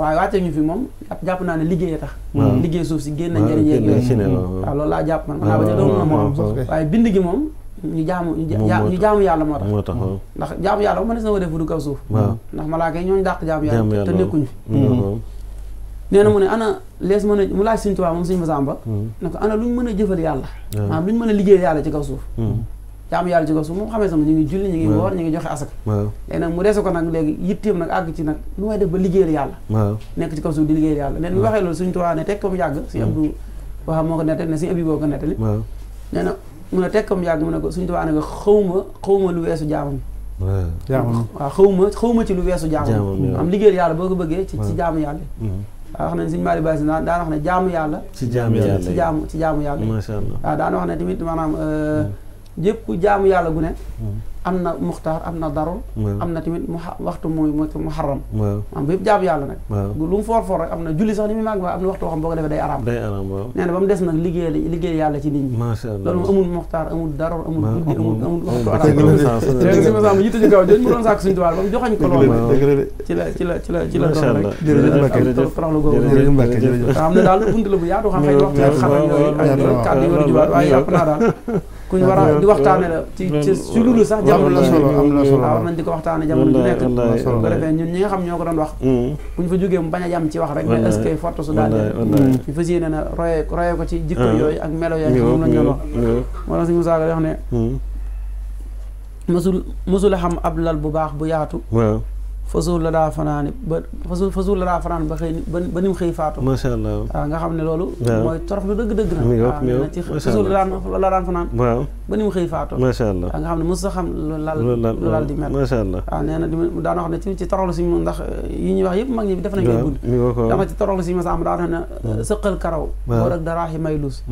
waaye wàcce ñu fi moom jàpp naa ne liggéey tax liggéey suuf si génn njëriñ yeeg yooyu waaw loolu laa jàpp man ba ca doon na moom waaye bind gi moom ñu jaamu yàlla moo tax ndax jaamu yàlla bu ma ne sama def bu du kaw suuf ndax malaaka yi ñooñu dàq jaamu yàlla te nekkuñu fi nee na mu ne ana lees mën a mu laaj Sëñ Tuubaa moom Sëñ Massamba ne ko ana lu ñu mën a jëfal yàlla maanaam lu ñu mën a liggéey yàlla ci kaw suuf jaamu yàlla ci kaw suuf moom xamee sama ñu ngi julli ñu ngi woor ñu ngi joxe asaka léegi nag mu dese ko nag léegi yitteem nag àgg ci nag lu may def ba liggéeyal yàlla nekk ci kaw suuf di liggéeyal yàlla nee na mu waxee loolu Sëñ Tuubaa ne teg ko mu yàgg Sëñ Abdou Wahab moo ko nettali ne Sëñ Abi boo ko nettali nee na mu ne teg ko mu yàgg mu ne ko Sëñ Tuubaa ne ko xawma lu weesu jaamam waaw xawma ci lu weesu jaamam am liggéeyal yàlla boo ko bëggee ci jaamu yàlla waaw wax nañ Sëñ Maali Baasi daan wax ne jaamu yàlla ci jaamu yàlla macha Allah waaw daan wax ne tamit maanaam jëpp jaamu yàlla gu ne am na muxtaar am na darul am na tamit waxtu muy muharram maanaam bu yëpp jaamu yàlla nag lu mu foor rek am na julli sax ni muy màgg am na waxtu xam boo ko defee day araam nee na ba mu des nag liggéey yàlla ci nit ñi loolu amul muxtaar amul darul amul guddi amul waxtu araam léegi si maanaam yitte ji gaaw jooju mu doon sàkk suñu tubaab ba mu joxañ ko loolu ci la doon rek toroxlu googu nga xam ne daal bunt la bu yaatu xam xëy waxtu xam yooyu ak kàddu yi war a jubaat waaye yàpp naa daal ku ñu war a di waxtaane la ci loolu sax jamono la waaw war nañ di ko waxtaane jamono ju nekk ko defee ñun ñi nga xam ñoo ko doon wax bu ñu fa jógee mu bañ a yam ci wax rek mais est-ce que forte su daal ñu fas yéene na royee ko ci jikko yooyu ak melo yooyu moom lañ doon wax moo tax si Moussa Ka wax ne mësul a xam ab lal bu baax bu yaatu fasul la daa fanaani ba fasul la daa fanaan ba xëy ba ni mu xëy faatu macha Allah waaw nga xam ne loolu mooy torox lu dëgg na waaw ci fasul la daan fanaan ba ni mu xëy faatu macha Allah nga xam ne mos sa xam lu lal di mel macha Allah waaw nee na daan wax ne ci toroxlu si ndax yi ñuy wax yëpp mag ñi def nañ koy gudd dama ci toroxlu si Massamba daan wax ne sëqal karaw boo rek daraaxi may luus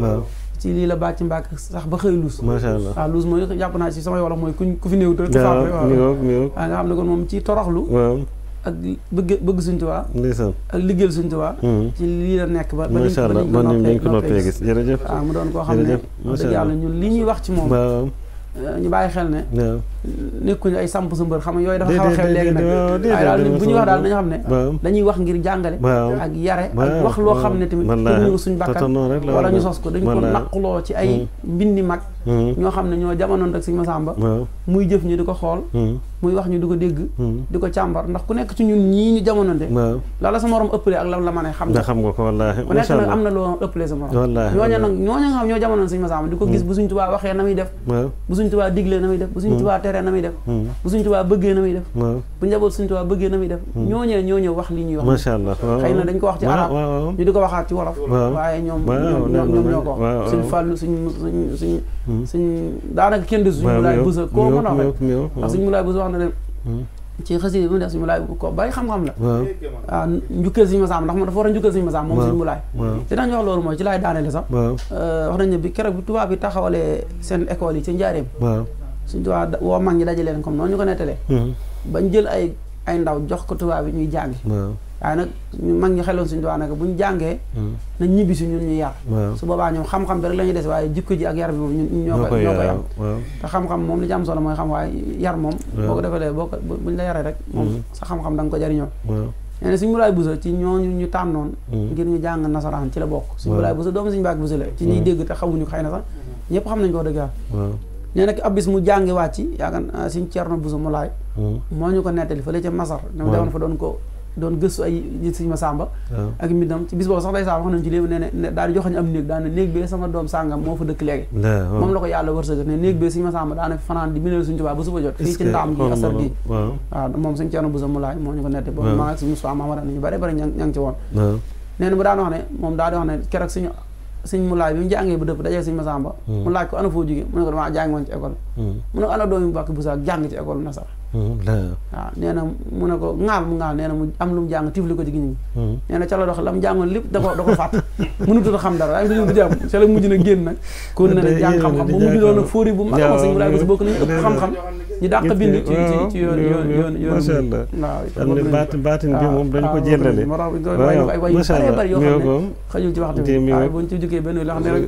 ci lii la bàcc mbàkk sax ba xëy luus macha Allah waaw luus mooy jàpp naa ci samay wolof mooy ku fi néew te faatu waaw nga xam ne kon moom ci toroxlu ak bëgg Sëñ Tuubaa ak liggéeyal Sëñ Tuubaa ci lii la nekk ba macha allah ba ñu ko noppee gis jërëjëf waaw mu doon koo xam ne wax dëgg yàlla ñun li ñuy wax ci moom ñu bàyyi xel ne nekkuñu ay samp sa mbër xam nga yooyu dafa xaw a xew léegi nag waaye daal bu ñuy wax daal dañoo xam ne dañuy wax ngir jàngale ak yare ak wax loo xam ne tamit ñu suñ bakkan wala ñu sos ko dañ ko naqloo ci ay mbindi mag ñoo xam ne ñoo jamonoon rek Sëñ Masamba muy jëf ñu di ko xool muy wax ñu di ko dégg di ko càmbar ndax ku nekk ci ñun ñii ñu jamonoon de la la sa morom ëppale ak la mën a xam nga ko wallaahi ku nekk nag am na loo ëppale sa morom ñooña nga xam ñoo jamonoon Sëñ Masamba di ko gis bu Sëñ Tuubaa waxee na muy def bu Sëñ Tuubaa diglee na muy def bu Sëñ Tuubaa teree na muy def bu Sëñ Tuubaa bëggee na muy def bu njaboot Sëñ Tuubaa bëggee na muy def ñooñee wax li ñuy wax macha allah xëy na dañ ko wax ci arab ñu di ko waxaat ci wolof waaye ñoom ñoo ko wax Sëñ Fallu suñ daanaka kenn du Sëñ Mulaay Buso koo mën a wax ndax Sëñ Mulaay Buso wax na ne ci xasida bi mu def Sëñ Mulaay ko bàyyi xam-xam la waaw njukkeel Sëñ Masamba ndax moom dafa war a njukkeel Sëñ Masamba moom Sëñ Mulaay dinañ wax loolu mooy ci laay daanele sax wax nañ ne bi keroog bi tubaab bi taxawalee seen école yi ci njaareem Sëñ Tuubaa woo mag ñi daje leen comme noonu ñu ko nettalee bañ jël ay ndaw jox ko tubaab bi ñuy jàngi waaye nag mag ñi xeloon Sëñ Tuubaa nag buñ jàngee nañ ñibbi si ñun ñu yar su boobaa ñoom xam-xam bi rek la ñuy des waaye jikko ji ak yar bi moom ñun ñoo koy am te xam-xam moom li ci am solo mooy xam waaye yar moom boo ko defalee buñ la yaree rek moom sa xam-xam da nga ko jariñoo nee na Sëñ Mulaay Buso ci ñooñu ñu tànnoon ngir ñu jàng nasaraan ci la bokk Sëñ Mulaay Buso doomu Sëñ Mbàkke Buso la ci ñuy dégg te xamuñu ko xëy na sax ñëpp xam nañ ko dëgg yàlla nee na ab bis mu jàngi wàcc yaakaar Sëñ Cerno Buso Mulaay moo ñu ko nettali fële ca Masar ñoom demoon fa doon gëstu ay Sëñ Masamba ak mbindam ci bis boobu sax day saa wax nañ ci léegi ne daal di joxañ am néeg daane néeg bee sama doom sàngam moo fa dëkk léegi moom la ko yàlla wërsëgal ne néeg bee Sëñ Masamba daana fi fanaan di bindal Sëñ Tuubaa ba suba jot fii ci ndaam gi asar gi waaw moom Sëñ Cerno Buso Mulaay moo ñu ko nettali boobu maa ak Sëñ Mustafaa Mamada ñu bari ña ngi ci woon nee na mu daan wax ne moom daal di wax ne keroog Sëñ Mulaay bi mu jàngee ba dëpp dajee Sëñ Masamba mu laaj ko ana foo jógee mu ne ko damaa jàngi woon ci école mu ne ko ana doomi Mbàkke Buso ak jàng ci école nasar waaw nee na mu ne ko ŋaal mu ŋaal nee na mu am lu mu jàng tifli ko ci giñ ñi nee na ca la dox la mu jàngoon lépp da ko fàtt mënutul a xam dara waaye du jàmm ca la mujj na génn nag kon na ne jàng xam-xam bu mujj doon nag fóori bu mag Sëñ Mulaay Buso bokk nañu ëpp xam-xam ñu dàq bind ci yoon macha allah xam ne baatin bi moom dañ ko jëndale moo tax way ko ay way yu bare bari yoo xam ne xajul ci waxtu bi waaye buñ ci jógee benn la xam ne rek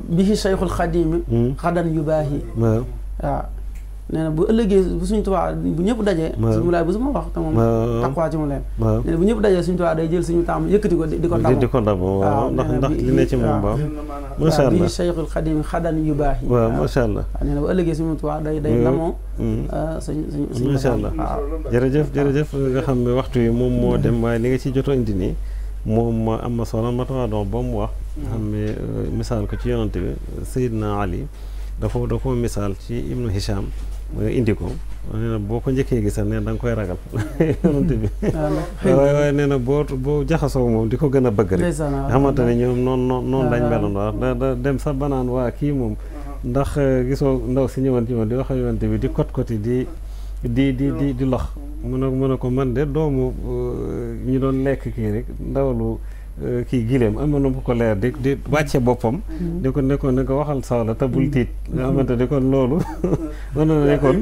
bihi Cheikhul Xadim xadan yu baahi waaw nee na bu ëllëgee bu Sëñ Tuubaa bu ñëpp dajee Sëñ Mulaay Buso moo wax te moom taqwaa ci mu leen nee na bu ñëpp dajee Sëñ Tuubaa day jël suñu taam yëkkati ko di ko ndamo waaw ndax li ne ci moom baax macha allah bi Cheikhul Xadim xadan yu baax yi waaw macha allah nee na bu ëllëgee Sëñ Tuubaa day ndamoo suñ macha allah jërëjëf nga xam ne waxtu yi moom moo dem waaye li nga ci joto indi nii moom am na solo ma tawa doon ba mu wax xam ne misaal ko ci yonante bi Seydina Ali da ko misaal ci Ibnu Hisham indi ko nee na boo ko njëkkee gisal nee na da nga koy ragal yonante bi waaye nee na boo jaxasoo moom di ko gën a bëgg rek xamante ne ñoom noonu lañ meloon wax da dem sa banaan waa kii moom ndax gisoo ndaw si ñëwoon ci moom di wax yonante bi di kot-koti di lox mu ne ko man de doomu ñu doon lekk kii rek ndawalu kii gileem am na bu ko leer di wàcce boppam di ko ne ko waxal sawla te bul tiit nga xamante ni kon loolu mën na ne kon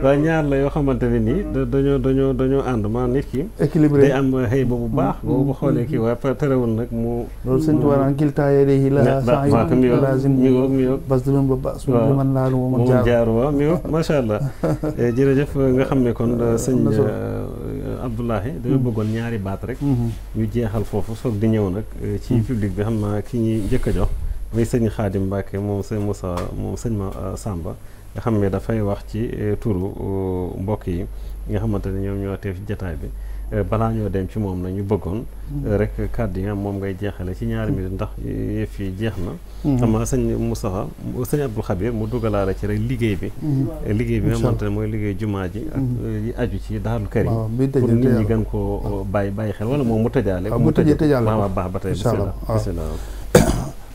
waaye ñaar la yoo xamante ne nii dañoo ànd maa nit ki équilibré day am xëy ba bu baax boo ko xoolee kii waaye terewul nag mu loolu Sëñ Tuubaa naan kiltaa yadayhi lahaa mi yoog bas dulun ba ba su man laalu moom jaaru waaw mi yoog macha allah jërëjëf nga xam ne kon sëñ Abdoulahi dañoo bëggoon ñaari baat rek ñu jeexal foofu soog di ñëw nag ci public bi xam naa ki ñuy njëkk a jox muy sëñ Xaadim Mbàkke moom sëñ Moussa moom sëñ Masamba nga xam ne dafay wax ci turu mbokk yi nga xamante ne ñoom ñoo teew ci jataay bi balaa ñoo dem ci moom na ñu bëggoon rek kàddu yi nga moom ngay jeexale ci ñaari minute ndax yëf yi jeex na xam naa sëñ Moustapha sëñ Abdou Xabir mu dugalaale ci rek liggéey bi nga xamante ne mooy liggéey jumaa ji ak yi aju ci Daarul Karim pour nit ñi gën koo bàyyi xel wala moom mu tëjaale mu tëjaale waaw baax ba tey bismillah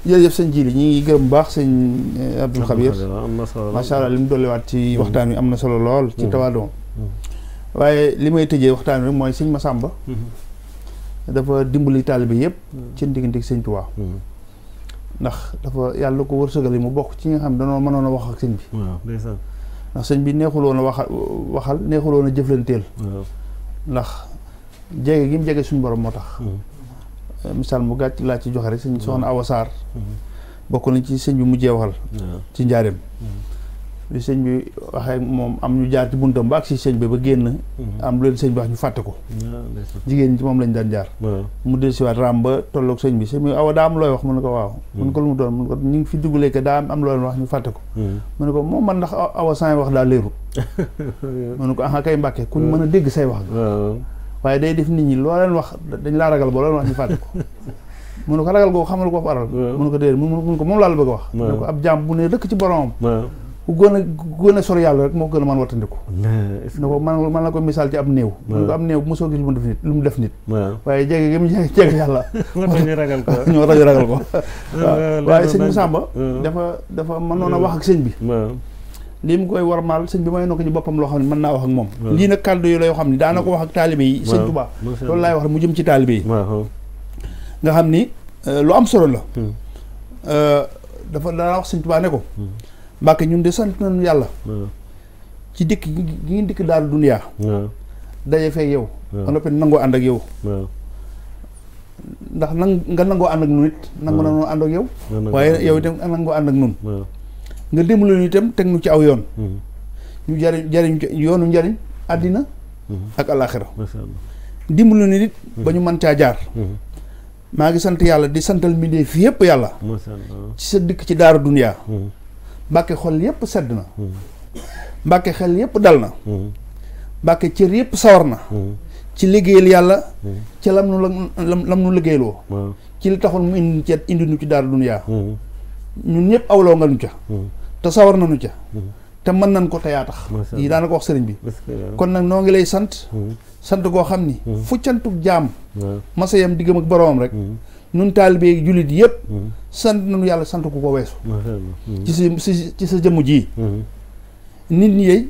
jërëjëf sëñ Jili ñi ngi gërëm baax sëñ Abdou Xabir macha allah li mu dolliwaat ci waxtaan wi am na solo lool ci tawaadoo waaye li may tëjee waxtaan wi mooy sëñ Masamba dafa dimbali taalibe yëpp ci diggante ak sëñ Tuubaa ndax dafa yàlla ko wërsëgal mu bokk ci nga xam danoo mënoon a wax ak sëñ bi ndax sëñ bi neexuloon a waxal neexuloon a jëflanteel ndax jege gi mu jege suñu borom moo tax misaal mu gàtt laa ci joxe rek sëñ soxna Awa Sarr bokk nañ ci sëñ bi mujjee waxal ci njaareem li sëñ bi waxee moom am ñu jaar ci buntam ba ak si sëñ bi ba génn am lu leen sëñ bi wax ñu fàtte ko jigéen ñi ci moom lañ daan jaar mu del siwaat raam ba tolloog sëñ bi Awa daa am looy wax mu ne ko waaw mu ne ko lu mu doon mu ne ko ñu ngi fi dugalee que daa am loo leen wax ñu fàtte ko mu ne ko moom man ndax Awa say wax daa leerul mu ne ko aha kay Mbàkke kuñ mën a dégg say wax nga waaye day def nit ñi loo leen wax dañ laa ragal ba loo leen wax ñu fàtte ko mu ne ko ragal googu xamal ko faral mu ne ko déedéet mu ne ko moom laa la bëgg a wax mu ne ko ab jaam bu ne dëkk ci boromam ku gën a sori yàlla rek moo gën a mën wattandiku ne ko man la ko misaal ci ab néew mu ne ko ab néew bu mosoo gis lu mu def nit waaye jege gi mu jege yàlla ñu ragal ko ñoo tax ñu ragal ko waaw waaye sëñ Massamba dafa mënoon a wax ak sëñ bi lii mu koy warmaal sëñ bi may na ko ci boppam loo xam ne mën naa wax ak moom lii nag kàddu yi la yoo xam ne daana ko wax ak taalibe yi sëñ Tuubaa loolu laay wax mu jëm ci taalibe yi nga xam ni lu am solo la dafa daa wax sëñ Tuubaa ne ko Mbàkke ñun de sant nañu yàlla ci dikk gi ngi dikk daal duniyaa daje fekk yow ba noppi nangoo ànd ak yow ndax nga nangoo ànd ak nun it nangu na ànd ak yow waaye yow itam nangoo ànd ak nun nga dimbali ñu itam teg nu ci aw yoon ñu jariñ yoonu njariñ àddina ak alaaxira dimbali ñu nit ba ñu mën caa jaar maa ngi sant yàlla di santal mbindéef fi yëpp yàlla ci sa dikk ci daara duniyaa Mbàkke xol yëpp sedd na Mbàkke xel yëpp dal na Mbàkke cër yëpp sawar na ci liggéeyal yàlla ci lam nu liggéeyloo ci li taxoon mu indi nu ci daara duniyaa ñun ñëpp awloo nga nu ca te sawar nañu ca te mën nañ ko te yaa tax yi daana ko wax sëriñ bi kon nag noo ngi lay sant goo xam ni fu cantug jaam masa yam diggam ak boroomam rek nun taalibe jullit yëpp sant nañu yàlla sant ku ko weesu ci sa jëmm ji nit ñi dey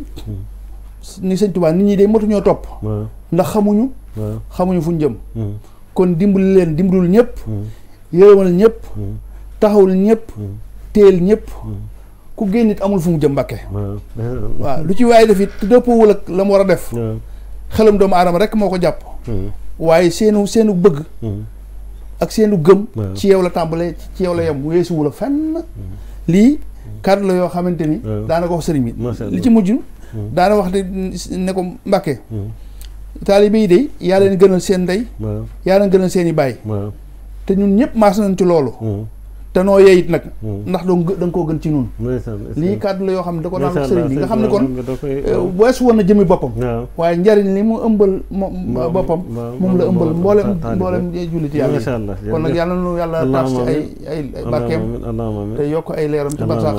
ni sëñ Tuubaa nit ñi dey matuñoo topp ndax xamuñu fu ñu jëm kon dimbali leen dimbalul ñëpp yërëmal ñëpp taxawul ñëpp téel ñëpp ku génn nit amul fu mu jëm Mbàkke waaw lu ci waaye def it dëppoowul ak la mu war a def xelam doomu aadama rek moo ko jàpp waaye seenu bëgg ak seenu gëm ci yow la tàmbalee ci yow la yem weesuwu la fenn lii kàddu la yoo xamante ni daana ko wax sëriñ bi li ci mujj daana wax ne ko Mbàkke taalibe yi de yaa leen gënal seen ndey yaa leen gënal seen i baay te ñun ñëpp maas nañ ci loolu te noo yeyit nag ndax da nga koo gën ci ñun lii kàddu la yoo xam ne da ko daan wax sëriñ bi nga xam ne kon weesu woon na jëmi boppam waaye njariñ li mu ëmbal boppam moom la ëmbal mboolem jullit yàlla kon nag yàlla nu yàlla taas ci ay barkeem te yokk ay leeram ci barsax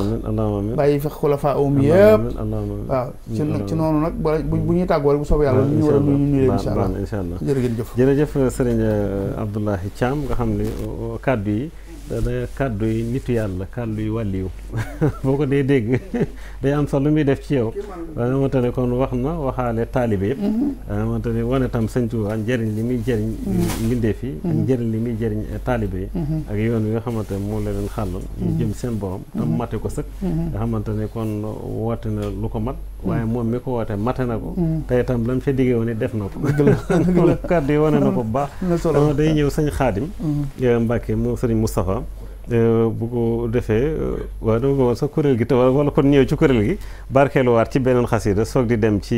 bàyyi fi xulafaa awum yëpp waaw ci noonu nag bu ñuy tàggoo rek bu soobee yàlla ñu war a nuyu ñu leen incha allah jërëjëf sëriñ Abdoulaye Thiam nga xam ne kàddu yi dana kàddu yi nitu yàlla kàddu yi wàlliyu boo ko dee dégg day am solo lu muy def ci yow ba nga xamante ne kon wax na waxaale taalibe yëpp ba nga xamante ne wane tam sëñ Tuubaa njëriñ li muy jëriñ mbindeef yi ak njëriñ li muy jëriñ taalibe yi ak yoon wi nga xamante ne moom la leen xàllal ñu jëm seen borom tam mate ko sëkk nga xamante ne kon woote na lu ko mat waaye moom mi ko woote mate na ko te itam lam ca diggee woon def na ko kàddu yi wane na ko bu baax dama day ñëw sëñ Xaadim Mbàkke moom sëriñ Moustapha bu ko defee waaw dama ko sa kuréel gi te wala kon ñëw ci kuréel gi barkeeluwaat ci beneen xasida soog di dem ci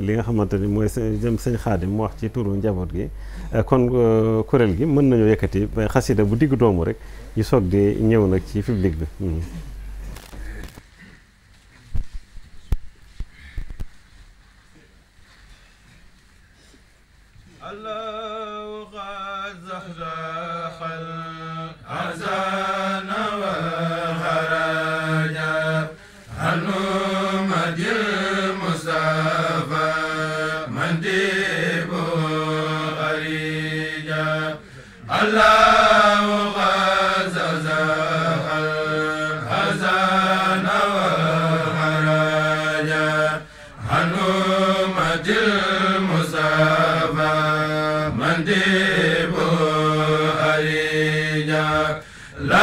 li nga xamante ni mooy jëm sëñ Xaadim mu wax ci turu njaboot gi kon kuréel gi mën nañoo yëkkati xasida bu diggu doomu rek ñu soog di ñëw nag ci public bi la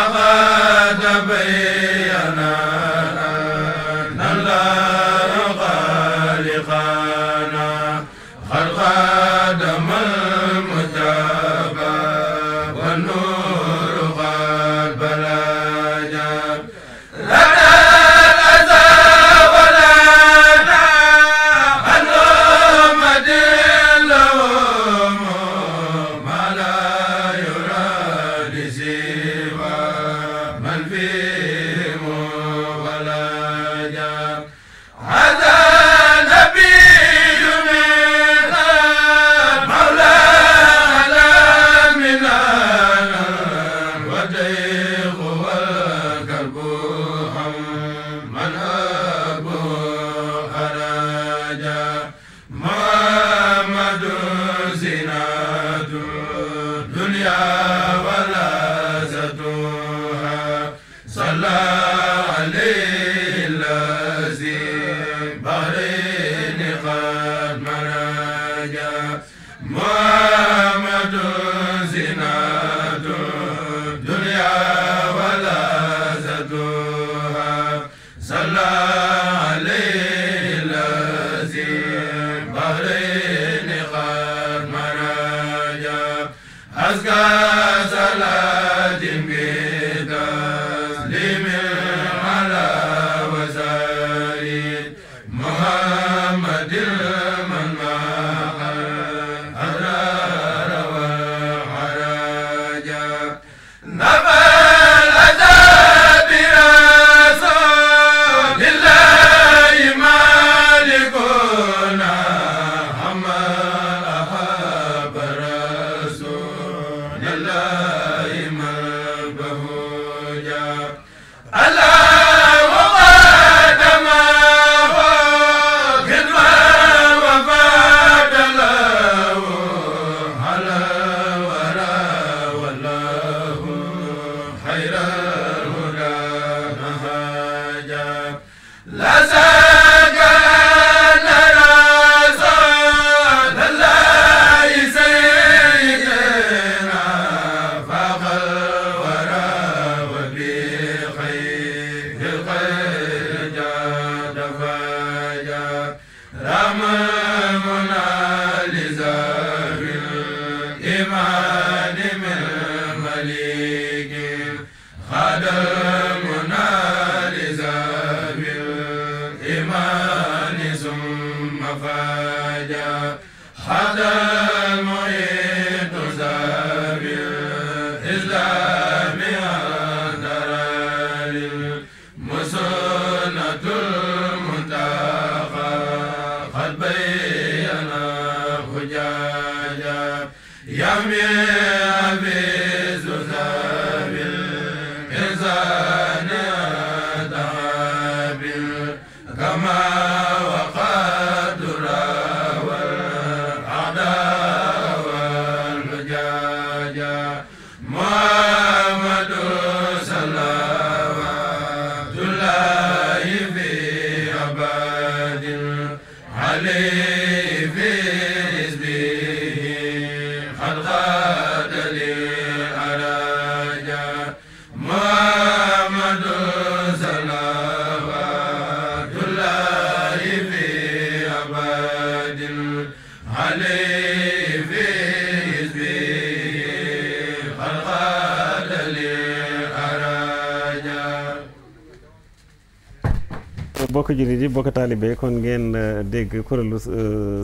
bokk jullit yi bokk taalibe kon ngeen dégg kuréelu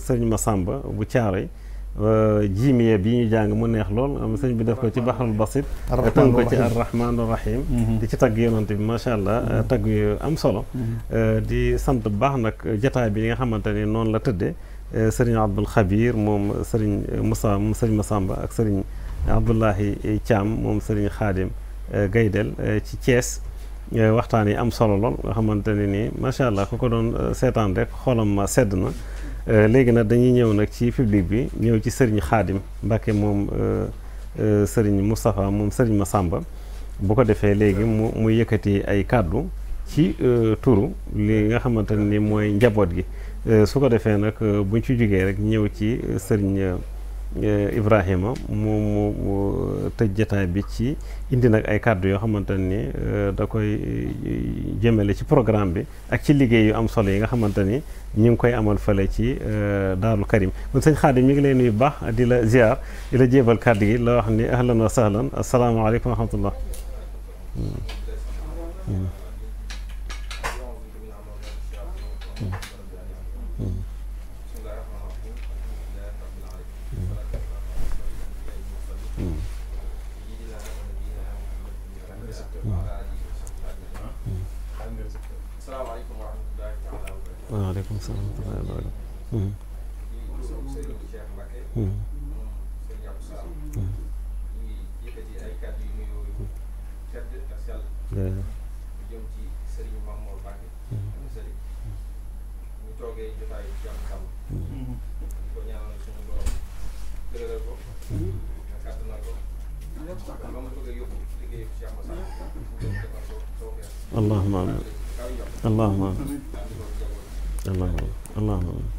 sëriñ Massamba bu Caaroy jiimiye bi ñu jàng mu neex lool am sëñ bi def ko ci Bahrul Basit tënk ko ci Ar-Rahmaanu Rahim di ci tagg yonent bi macha allah tagg yu am solo di sant bu baax nag jataay bi nga xamante ni noonu la tëddee sëriñ Abdul Xabir moom sëriñ Moussa moom sëriñ Massamba ak sëriñ Abdoulahi Thiam moom sëriñ Xaadim Gaydel ci Thiès waxtaan yi am solo lool nga xamante ne nii macha allah ku ko doon seetaan rek xolam ma sedd na léegi nag dañuy ñëw nag ci public bi ñëw ci sëriñ Xaadim Mbàkke moom sëriñ Moustapha moom sëriñ Massamba bu ko defee léegi mu yëkkati ay kàddu ci turu li nga xamante ne ni mooy njaboot gi su ko defee nag buñ ci jógee rek ñëw ci sëriñ Ibrahima mu tëj jotaay bi ci indi nag ay kàddu yoo xamante ni da koy jëmale ci programme bi ak ci liggéey yu am solo yi nga xamante ni ñu ngi koy amal fële ci Daarul Karim kon sëñ Xaadim mi ngi lay nuyu bu baax di la ziar di la jébal kàddu gi la wax ni ahlan wa sahlan asalaamaaleykum wa rahmatullah. waaleykum salaam wa rahmatulah. allahumma amiin allahumma amiin allahumma amiin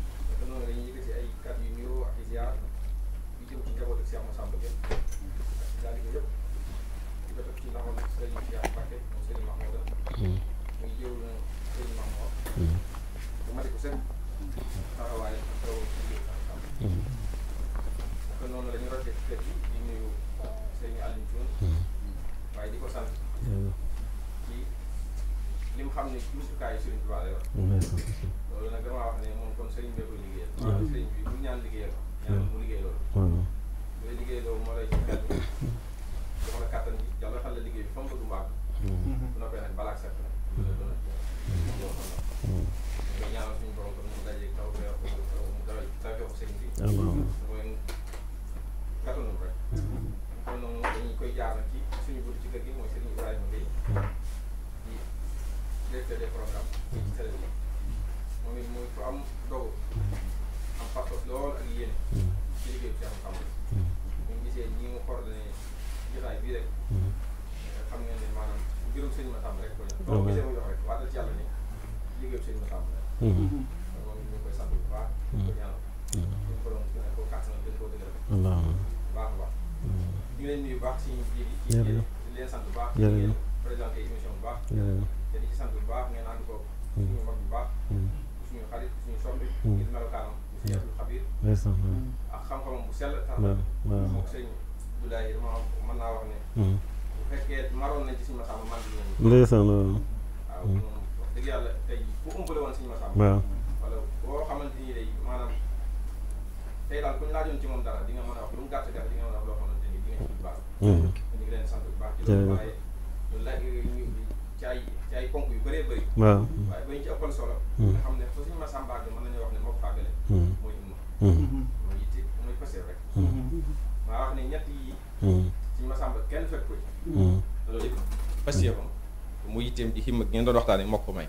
mu yitteem ji ximma ngeen doon waxtaane moo ko may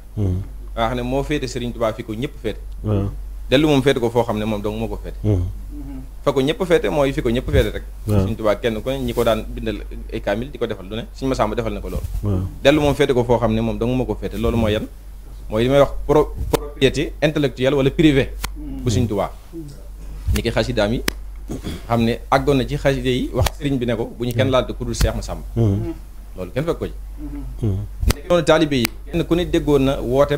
nga xam ne moo féete Serigne Touba fi ko ñëpp féete dellu moom féete ko foo xam ne moom dong moo ko féete fa ko ñëpp féete mooy fi ko ñëpp féete rek Serigne Touba kenn ku ne ñi ko daan bindal ay kaamil di ko defal lu ne Serigne Massamba defal na ko loolu dellu moom féete ko foo xam ne moom dong moo ko féete loolu mooy yan mooy li may wax propriété intellectuelle wala privé bu Serigne Touba ñi ki xasidaam yi xam ne àggoon na ci xasida yi wax Serigne bi ne ko bu ñu kenn laal te ku dul Cheikh Massamba loolu kenn fekk ko ci nekk noonu taalibe yi kenn ku ne déggoon na woote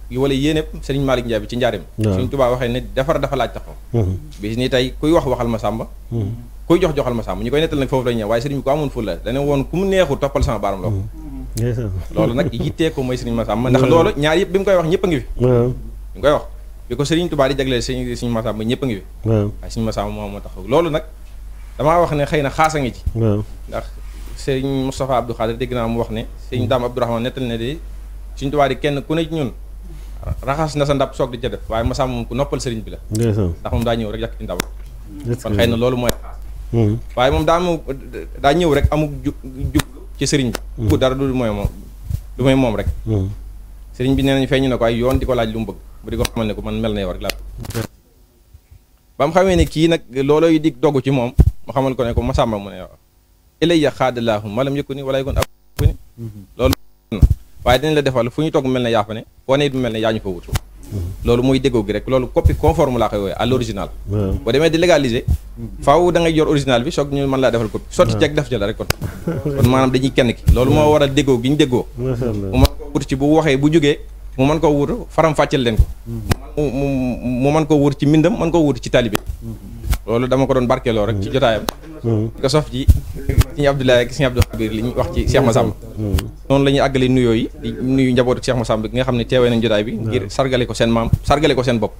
wala yéene Serigne Malick Ndiaye bi ci njaareem Serigne Touba waxee ne defar dafa laaj taxaw bis ni tey kuy wax waxal Massamba kuy jox joxal Massamba ñu koy nettal nag foofu lañ ñëw waaye Serigne bi ko amoon ful la dana woon ku mu neexu toppal sama baaram la wax loolu nag yittee ko mooy Serigne Massamba ndax loolu ñaar yëpp bi mu koy wax ñëpp a ngi fi bi mu koy wax bi ko Serigne Touba di jagleel Serigne Massamba ñëpp a ngi fi waaye Serigne Massamba moo taxaw loolu nag damaa wax ne xëy na xaasa ngi ci ndax Serigne Moustapha Abdou Khadir dégg naa mu wax ne Serigne Dame Abdourahmane nettal ne de Serigne Touba di kenn ku ne ci ñun raxas na sa ndab soog di ca def waaye Massamba moom ku noppal Serigne bi la ndax moom daa ñëw rek yàq ci ndab kon xëy na loolu mooy xaas waaye moom daa ñëw rek amuk jub ci Serigne bi dara du mooy moom rek Serigne bi nee nañ feeñu na ko ay yoon di ko laaj lu mu bëgg bu di ko xamal ne ko man mel na yow rek laa ba mu xamee ne kii nag loolooy di dogg ci moom mu xamal ko ne ko Massamba mu ne yow ilayya xaadalaahu malam yëkku ni wala kon ab ni loolu waaye dañ la defal fu ñu toog mel ne yaa fa ne foo ne du mel ne yaa ñu fa wut loolu mooy déggoo gi rek loolu copie conforme laa koy wooye à l'original boo demee di légaliser faaw da ngay yor original bi soog ñu mën laa defal copie sotti ceeg def jël rek kon maanaam dañuy kenn ki loolu moo waral déggoo gi ñu déggoo mu mën koo wut ci bu waxee bu jógee mu mën koo wut faram fàcceel leen ko mu mën koo wut ci mbindam mën koo wut ci talibé loolu dama ko doon barkeeloo rek ci jotaayam ko sof ci Sëñ Abdoulaye ak Sëñ Abdou Khabir li ñu wax ci Cheikh Massamba noonu la ñuy àggale nuyoo yi di nuyu njabootu Cheikh Massamba gi nga xam ne teewee nañ jotaay bi ngir sargale ko seen maam sargale ko seen bopp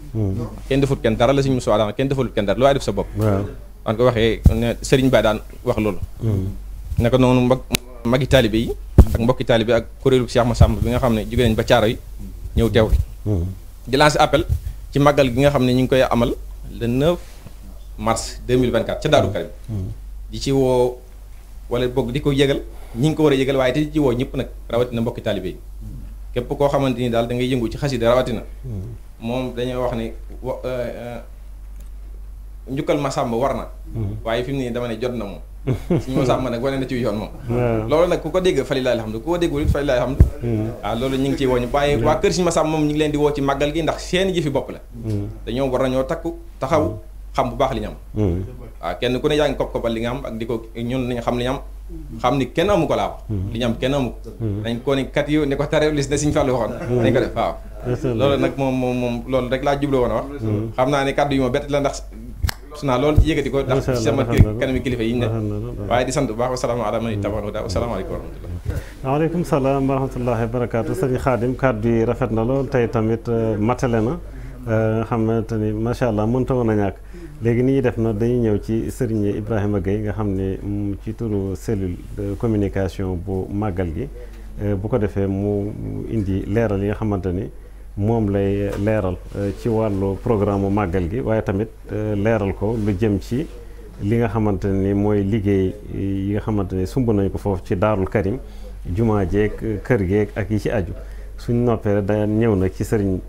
kenn defut kenn dara la Sëñ Moussa daan kenn defut kenn dara lu waaye def sa bopp daan ko waxee ne Serigne Baye daan wax loolu naka noonu magi taalibe yi ak mbokki taalibe ak kuréelu Cheikh Massamba bi nga xam ne jóge nañ ba caaro yi ñëw teew di lancer appel ci màggal gi nga xam ne ñu ngi koy amal le 9 mars 2024 ca Daaru Karim di ci woo wala boog di ko yëgal ñi ngi ko war a yëgal waaye te di ci woo ñëpp nag rawatina mbokki taalibe yi képp koo xamante ni daal da ngay yëngu ci xasida rawatina moom dañoo wax ne njukkal Massamba war na waaye fi mu ne dama ne jot na moom suñu Massamba nag wane na ci yoon moom loolu nag ku ko dégg fa lillahi alhamdu ku ko déggul it fa lillahi alhamdu waaw loolu ñu ngi ciy woo ñu waaye waa kër Sëñ Massamba moom ñu ngi leen di woo ci màggal gi ndax seen jëfi bopp la dañoo war nañoo takku taxaw xam bu baax li ñu am waaw kenn ku ne yaa ngi kopp-koppal li nga am ak di ko ñun nañu xam li ñu am xam ni kenn amu ko laa wax li ñu am kenn amu ko dañ ko ni kat yu ne ko tare lis ne Sëñ Fallu waxoon dañ ko def waaw loolu nag moom loolu rek laa jublu woon a wax xam naa ne kàddu yi ma bett la ndax su naa loolu ci yëkkati ko ndax ci sama kanami kilifa yi ñu ne waaye di sant bu baax wasalaamaaleykum wasalaamaaleykum wa rahmatullah waaleykum salaam wa rahmatullahi wa barakaatu sëñ Xaadim kàddu yi rafet na lool tey tamit matale na xamante ni macha allah mënta woon a ñàkk léegi ni ñuy def na dañuy ñëw ci Serigne Ibrahima Gueye nga xam ne ci turu cellule de communication bu màggal gi bu ko defee mu indi leeral yi nga xamante ni moom lay leeral ci wàllu programme mu màggal gi waaye tamit leeral ko lu jëm ci li nga xamante ni mooy liggéey yi nga xamante ni sumb nañ ko foofu ci Daarul Karim jumaa jeeg kër geeg ak yi ci aju suñ noppee da ñëw nag ci Serigne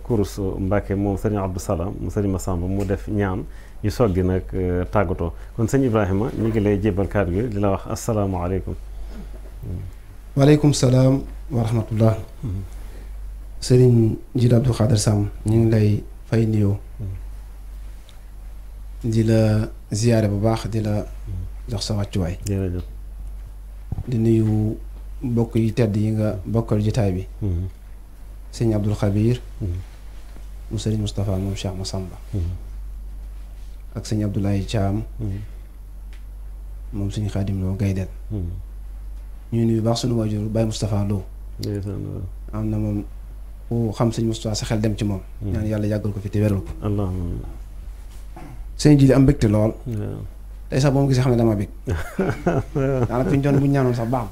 Kourous Mbacke moom sëriñ Abdou Salam mu sëriñ Massamba mu def ñaan ñu soggi nag tàggatoo kon sëñ Ibrahima ñu ngi lay jébal kàddu gi di la wax asalaamaaleykum. waaleykum salaam wa rahmatullah. sëriñ Jiil Abdou Khader Sam ñu ngi lay fay nuyoo. di la ziyaare bu baax di la jox sa wàccuwaay. jërëjëf. di nuyu mbokk yi tedd yi nga bokkal jotaay bi. sëñ Abdul Xabir mu sëriñ Moustapha moom Cheikh Massamba ak sëñ Abdoulaye Thiam moom sëñ Xaadim Lo Gaydel ñuy nuyu baax suñu waajur Baye Moustapha Lo am na moom ku xam sëñ Moustapha sa xel dem ci moom ñaan yàlla yàggal ko fi te wéral ko sëñ Jiili am mbégte lool tey sax boo ma gisee xam ne dama bég daanaka fi ñu doon bu ñu ñaanoon sax baax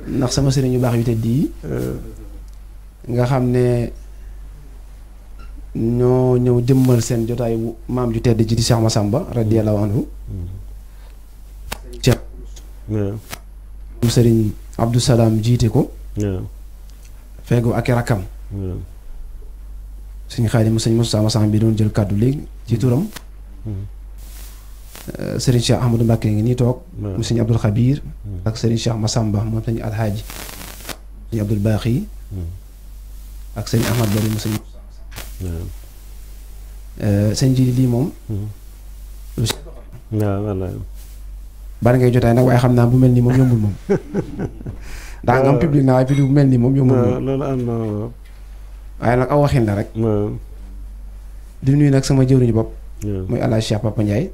ndax sama sëriñ yu baax yu tedd yi nga xam ne ñoo ñëw jëmmal seen jotaay bu maam ju tedd ji di Cheikh Massamba radiyallahu anhu Cheikh mu sëriñ Abdou Salam jiite ko feego ak i rakkam suñu xaali mu sëñ Moussa Massamba bi doon jël kàddu léegi ci turam sëriñ Cheikh Ahmadou Mbacke ngi nii toog mu sëñ Abdoul Khabir ak sëriñ Cheikh Massamba moom sëñ Alhaaji sëñ Abdoul Baaxi ak sëñ Ahmad Bari mu sëñ sëñ Jiili lii moom bari ngay jotaay nag waaye xam naa bu mel nii moom yombul moom daa nga am public na waaye public bu mel nii moom yombul moom loolu am na waaye nag aw waxin la rek di nuyu nag sama jëwriñu bopp muy Alaaji Cheikh Papa Ndiaye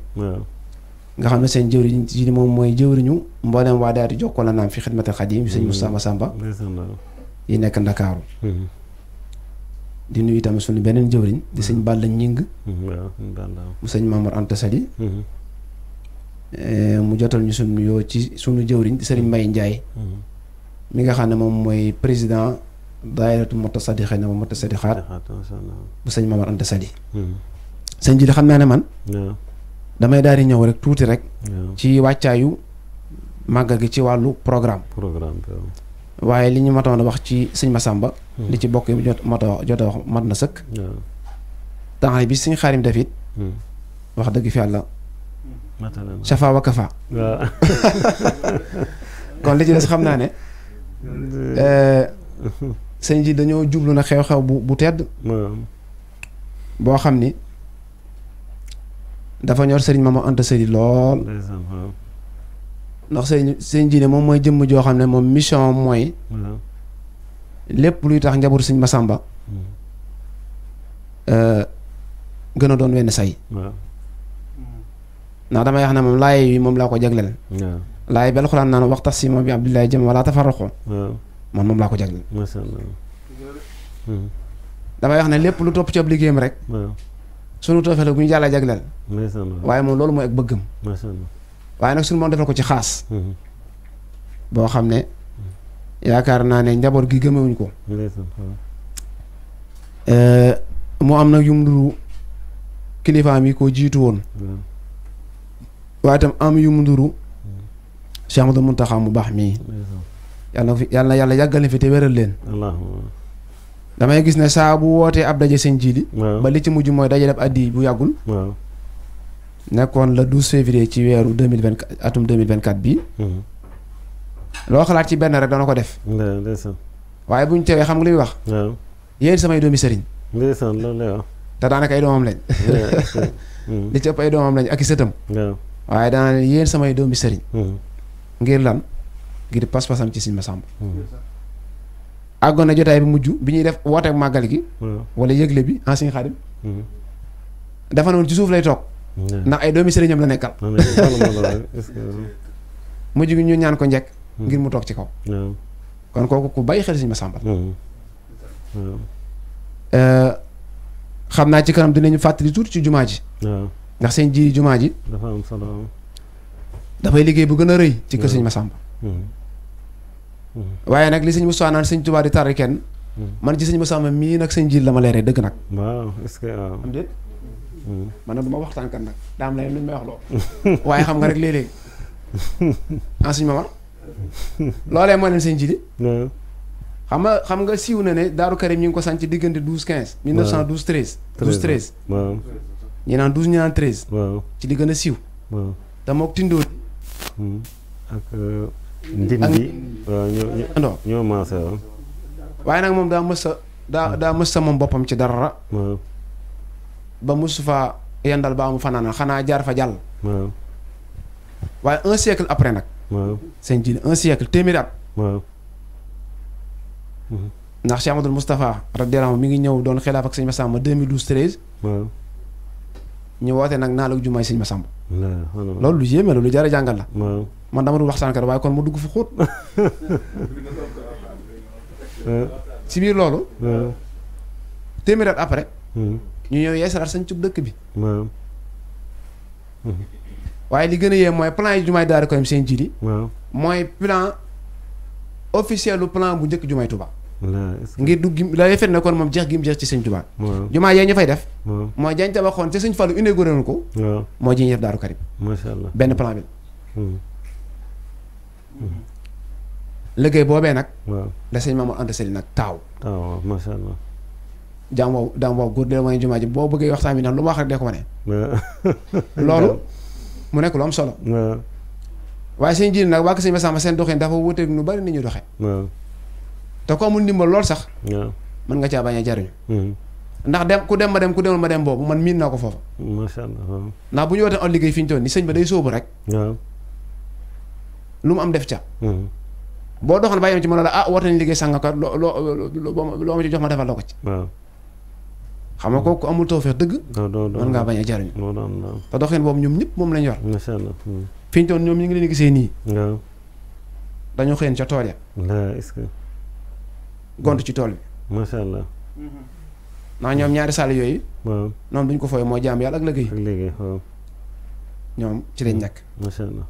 nga xam ne seen jëwriñ Jiili moom mooy jëwriñu mboolem waa daal di jokkoo la naam fi xidmatul xadim sëñ Moussa Massamba yi nekk Ndakaaru di nuyu itam suñu beneen jëwriñ di sëñ Balla Ñing mu sëñ Mamour Anta Sali mu jotal ñu suñu yoo ci suñu jëwriñ di sëriñ May Ndiaye mi nga xam ne moom mooy président daayiratu Mutasaddiqina wa Mutasaddiqaat bu sëñ Mamour Anta Sali sëñ ji xam naa ne man damay daal di ñëw rek tuuti rek ci wàccaayu màggal gi ci wàllu programme waaye li ñu matoon a wax ci sëñ Massamba li ci bokk yi jot mat a wax mat na sëkk temps bi sëñ Xaadim def it wax dëgg fi yàlla safa wa kafa kon li ci des xam naa ne sëñ ji dañoo jublu na xew-xew bu tedd boo xam ni dafa ñor sëriñ Mamadou Anta Sali lool ndax sëñ ji ne moom mooy jëmm joo xam ne moom mission mooy lépp luy tax njabootu sëñ Massamba gën a doon wenn say ndax damay wax ne moom laay yi moom laa ko jagleel laay bi alxuraan naan wa'tasimu bi hablillahi jamii'an wa laa tafarraqu man moom laa ko jagleel damay wax ne lépp lu topp ci ab liggéeyam rek sunu toofee la bu ñu jàllee jagleel waaye moom loolu mooy ak bëggam waaye nag suñu moom defal ko ci xaas boo xam ne yaakaar naa ne njaboot gi gëmewuñ ko mu am nag yum nduru kilifaam yi ko jiitu woon waaye itam am yum nduru Cheikh Ahmadou Mountakha mu baax mii yàlla yàggal na fi te wéral leen damay gis ne saa bu wootee ab daje seen jiili ba li ci mujj mooy daje def addi bu yàggul nekkoon le 12 février ci weeru 2024 atum 2024 bii loo xalaat ci benn rek dana ko def waaye buñ teewee xam nga li muy wax yéen samay doomi sëriñ te daanaka ay doomam lañ li ci ëpp ay doomam lañ ak i sëtam waaye daana ne yéen samay doomi sëriñ ngir lan ngir pas-pasam ci Sëriñ Massamba àggoon na jotaay bi mujj bi ñuy def wooteek màggal gi wala yëgle bi en Sëriñ Xaadim dafa noonu ci suuf lay toog ndax ay doomi sëriñam la nekkal mujj gi ñu ñaan ko njëkk ngir mu toog ci kaw kon kooku ku bàyyi xel Sëriñ Massamba xam naa ci kanam dinañu fàttali tuuti ci jumaa ji ndax seen jiiri jumaa ji dafa am solo dafay liggéey bu gën a rëy ci kër Sëriñ Massamba waaye nag li sëñ Moussa naan sëñ Tuubaa di tari kenn man ci sëñ Massamba mii nag sëñ jiir la ma leeree dëgg nag waaw est-ce que waaw am déet man nag du ma waxtaan kan nag daa am la lu ñu may wax loo waaye xam nga rek léeg-léeg en sëñ Mamar loolee moo leen sëñ jiiri xam nga siiw na ne Daaru Karim ñu ngi ko sànc diggante 12-15 1912 13 12-13 waaw ñi naan 12 ñi naan 13 waaw ci li gën a siiw te mook tindóo ak ndindi waaw ñoo maase waaw waaye nag moom daa mës sa moom boppam ci dara ba mosu fa yendal ba mu fanaana xanaa jaar fa jàll waaye un siècle après nag seen ji un siècle téeméeri at ndax Cheikh Amadou Moustapha radiyallahu anhu mi ngi ñëw doon xilaaf ak sëñ Massamba 2012-13 ñu woote nag naa la jumaay sëñ Massamba loolu lu yéeme la lu jar a jàngal la man dama dul waxtaan kat waaye kon mu dugg fu xóot ci biir loolu téeméeri at après ñu ñëw yeesalaat sañ cub dëkk bi waaye li gën a yéem mooy plan yi jumaay Daaru Karim seen jiili mooy plan officiel lu plan bu njëkk jumaay Touba ngir dugg la fet ne kon moom jeex gi mu jeex ci sëñ Touba jumaa yee ñu fay def mooy jañ tabaxoon ca sëñ Fallu inauguré ko moo ji ñu def Daaru Karim macha allah benn plan bi liggéey boobee nag la sëñ Mamadou Anta Sali nag taaw macha allah daam wow góor de mooy jumaa ji boo bëggee waxtaan bi nag lu ma wax rek dee ko wane loolu mu nekk lu am solo waaye seen jiir nag waa ko sëñ Massamba seen doxin dafa wuteeg nu bari ni ñu doxee te ko amul ndimbal lool sax mën nga caa bañ a jariñu ndax dem ku dem ma dem boobu man miin naa ko foofu macha allah ndax bu ñu wootee on liggéey fi ñu toll ni sëñ ba day sóobu rek lu mu am def ca boo doxoon bàyyi ma ci mën a la woote nañ liggéey sàngaka loo ma ci jox ma defal la ko ci xam nga kooku amul tawfeex dëgg mën ngaa bañ a jariñu te doxin boobu ñoom ñëpp moom lañ yor macha allah fi ñu toll ñoom ñu ngi leen gisee nii dañu xëyen ca tool ya est-ce que gont ci tool bi macha allah ndax ñoom ñaari sàll yooyu noonu duñ ko fooy moo jaam yàlla ak liggéey ñoom ci lañ nekk macha allah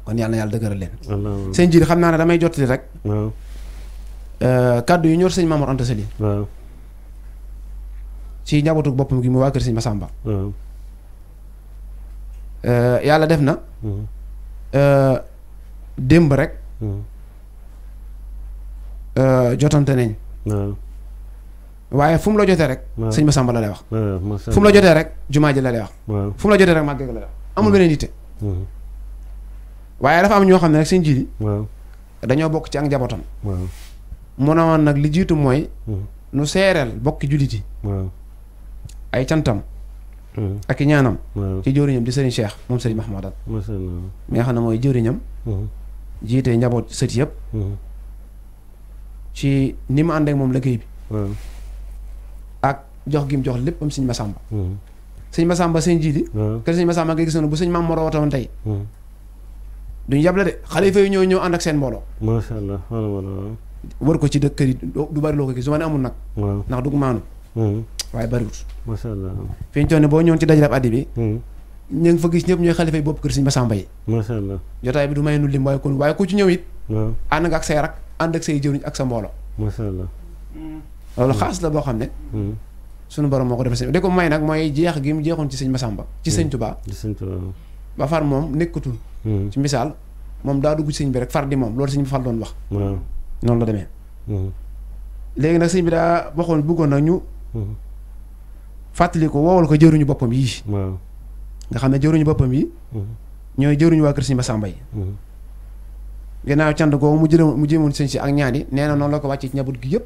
kon yàlla na yàlla dëgëral leen sëñ ji xam naa ne damay jottali rek kàddu yu ñor sëñ Mamadou Anta Sali ci njabootu boppam gi mu waa kër sëñ Massamba yàlla def na démb rek jotante nañ waaye fu mu la jotee rek sëñ Massamba la lay wax fu mu la jotee rek jumaa ji la lay wax fu mu la jotee rek màgg la lay wax amul beneen yitte waaye dafa am ñoo xam ne rek sëñ ji dañoo bokk ci ak njabootam mu ne woon nag li jiitu mooy nu seereel bokki jullit yi ay cantam ak i ñaanam ci jëwriñam di sëriñ Cheikh moom sëriñ Mahmoudan mi nga xam ne mooy jëwriñam jiite njaboot sët yëpp ci ni mu ànd ak moom liggéey bi ak jox gi mu jox léppam sëñ Masamba sëñ Masamba sëñ Jiili kër sëñ Masamba nga gis noonu bu sëñ Maam Mor woote woon tey duñu yable de xalifa yi ñëw ànd ak seen mbooloo macha allah wër ko ci dëkk kër yi du bari loo ko gis su ma ne amul nag ndax dugg maanu waaye bariwut macha allah fi ñu toll ne boo ñëwoon ci dajale ab addi bi ñu ngi fa gis ñëpp ñooy xalifa yi bopp kër sëñ Masamba yi macha allah jotaay bi du may nu lim waaye ku ci ñëw it ànd nga ak say rak ànd ak say jëwriñ ak sa mbooloo macha allah loolu xaas la boo xam ne suñu borom moo ko defee di ko may nag mooy jeex gi mu jeexoon ci sëñ Masamba ci sëñ Touba ba far moom nekkatul ci misaal moom daa dugg ci sëñ bi rek far di moom loolu sëñ bi fal doon wax noonu la demee léegi nag sëñ bi daa waxoon bëggoon nag ñu fàttali ko woowal ko jëruñu boppam yii nga xam ne jëruñu boppam yi ñooy jëruñu waa kër sëñ Masamba yi ginnaaw cant googu mu jéemoon sëñ si ak ñaan yi nee na noonu la ko wàccee ci njaboot gi yëpp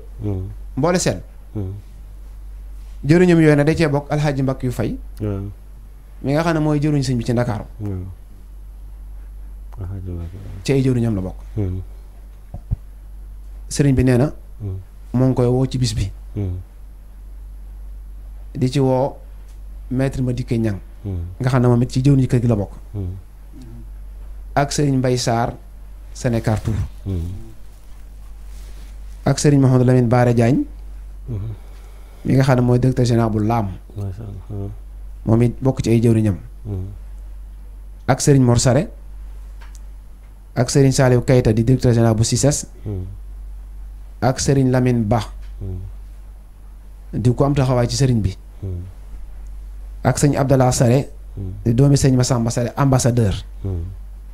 mboole seen jëruñam yooyu nag da cee bokk alxaaji Mbàkke yu fay mi nga xam ne mooy jëruñu sëñ bi ci Ndakaaru ci ay jëruñam la bokk sëriñ bi nee na moo ngi koy woo ci bis bi di ci woo maître Madické Niang nga xam ne moom it ci jëruñu kër gi la bokk ak sëriñ Mbay Sarr Sénégal Tour ak sëriñ Mouhamadou Lamine Bara Diagne mi nga xam ne mooy directeur général bu laam moom it bokk ci ay jëwriñam ak sëriñ Mor Sare ak sëriñ Saliou Kayta di directeur général bu CICES ak sëriñ Lamine Ba di ko am taxawaay ci sëriñ bi ak sëñ Abdallah Sare di doomi sëñ Massamba Sare ambassadeur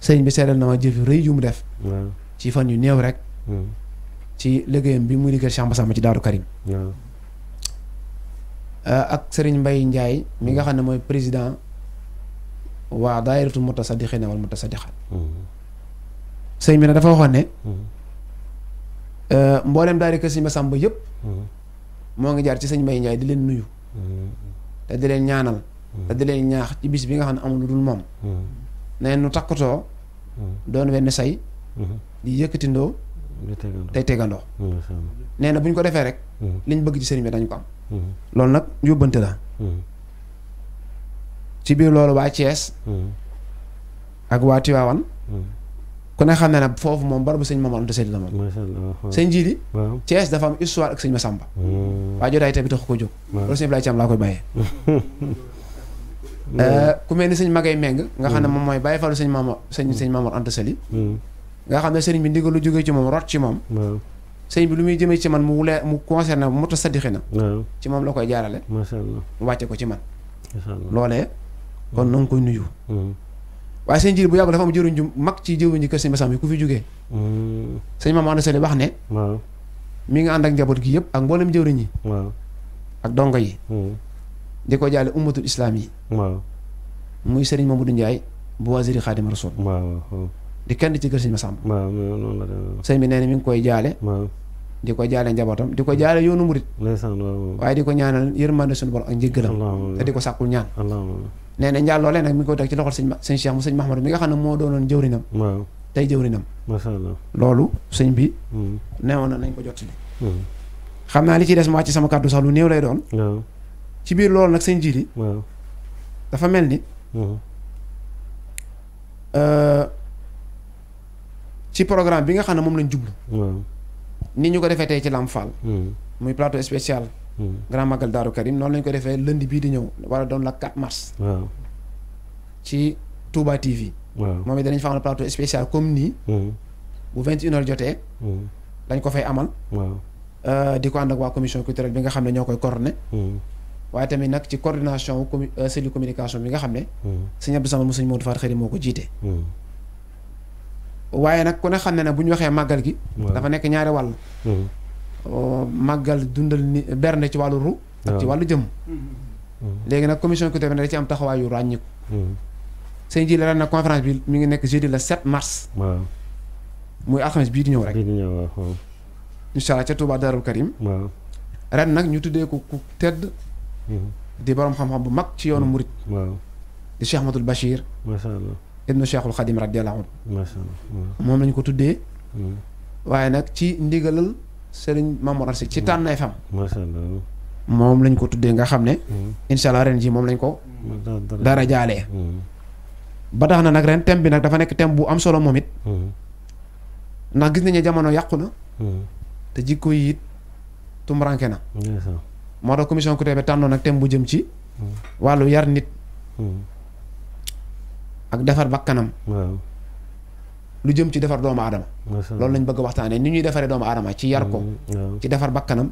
sëriñ bi seeral na ma jëf yu rëy yu mu def ci fan yu néew rek ci liggéeyam bi muy liggéey Cheikh Massamba ci Daaru Karim ak sëriñ Mbay Njaay mi nga xam ne mooy président waa daayiratu mutasaddiqina wal mutasaddiqat sëriñ bi nag dafa waxoon ne mboolem daari kër sëñ Massamba yëpp moo ngi jaar ci sëñ Mbay Njaay di leen nuyu te di leen ñaanal te di leen ñaax ci bis bi nga xam ne amul lu dul moom nee nu takkatoo doon wenn say di yëkkatindoo tey tegandoo nee na bu ñu ko defee rek liñ bëgg ci sëriñ bi dañu ko am loolu nag yóbbante la ci biir loolu waa Thiès ak waa Tivaouane ku ne xam ne nag foofu moom barabu sëñ Mamadou Anta Sali la moom sëñ Jili Thiès dafa am histoire ak sëñ Massamba waa jotaay tey bi tax ko jóg loolu sëñ Ibrahima Thiam laa koy bàyyee ku mel ni sëñ Magay Meng nga xam ne moom mooy bàyyi falu sëñ Mamadou Anta Sali nga xam ne sëriñ bi ndigal lu jógee ci moom rot ci moom sëriñ bi lu muy jëmee ci man mu concerné mutasaddiqina ci moom la koy jaarale mu wàcce ko ci man loolee kon na nga koy nuyu waaye sëñ Jili bu yàgg dafa am jëruñ ju mag ci jëwuñ ñi kër sëñ Massamba yi ku fi jógee sëñ Mamadou Anta Sali wax ne mi nga ànd ak njaboot gi yëpp ak mboolem jëwriñ yi ak dongo yi di ko jaale ummatul islam yi muy sëriñ Mamadou Ndiaye bu wasiri Xaadim Rasul di kenn ci kër sëñ Massamba sëñ bi nee na mi ngi koy jaale di ko jaale njabootam di ko jaale yoonu murit waaye di ko ñaanal yërmande suñu borom ak njëggalam te di ko sàkkul ñaan nee na njaal loolee nag mi ngi koy teg ci loxol sëñ Cheikh mu sëñ Mahamadou mi nga xam ne moo doonoon jëwrinam tey jëwrinam loolu sëñ bi neewoon na nañ ko jottali xam naa li ci des ma wàcc sama kàddu sax lu néew lay doon ci biir loolu nag sëñ Jili dafa mel ni ci programme bi nga xam ne moom lañ jublu ni ñu ko defee tey ci Lamp Fall muy plateau spécial Grand Magal Daaru Karim noonu lañ ko defee lundi bii di ñëw wala doon la 4 mars ci Touba TV moom it danañ fa amal plateau spécial comme nii bu 21h jotee dañ ko fay amal di ko ànd ak waa commission culturelle bi nga xam ne ñoo koy coordonné waaye tamit nag ci coordination cellule communication bi nga xam ne sëñ Abdou Samad mu sëñ Modou Faat Xëri moo ko jiite waaye nag ku ne xam ne bu ñu waxee màggal gi dafa nekk ñaari wàll màggal dundal ni bernde ci wàllu ru ak ci wàllu jëm léegi nag commission culturelle bi da ci am taxawaay yu ràññiku sëñ ji la ren nag conférence bi mi ngi nekk jeudi le 7 mars muy alxames bii di ñëw rek incha allah ca Touba Darou Karim. waaw ren nag ñu tuddee ko ku tedd. di borom xam-xam bu mag ci yoonu murit. waaw di Cheikh Ahmadul Bachir. macha allah. ibnu Cheikhul Khadim radiyallahu anhu. macha allah. moom lañu ko tuddee. waaye nag ci ndigalal Serigne Mamour Anta Sali ci tànneef fam. macha allah. moom lañ ko tuddee nga xam ne. incha allah ren ji moom lañ ko. dara jaalee. ba tax na nag ren thème bi nag dafa nekk thème bu am solo moom it. ndax gis nañu jamono yàqu na. te jikko yi it tumranke na. moo tax commission Kutebe tànnoon nag thème bu jëm ci. wàllu yar nit. ak defar bakkanam. waaw lu jëm ci defar doomu aadama. loolu lañ bëgg a waxtaanee ni ñuy defaree doomu aadama ci yar ko. ci defar bakkanam.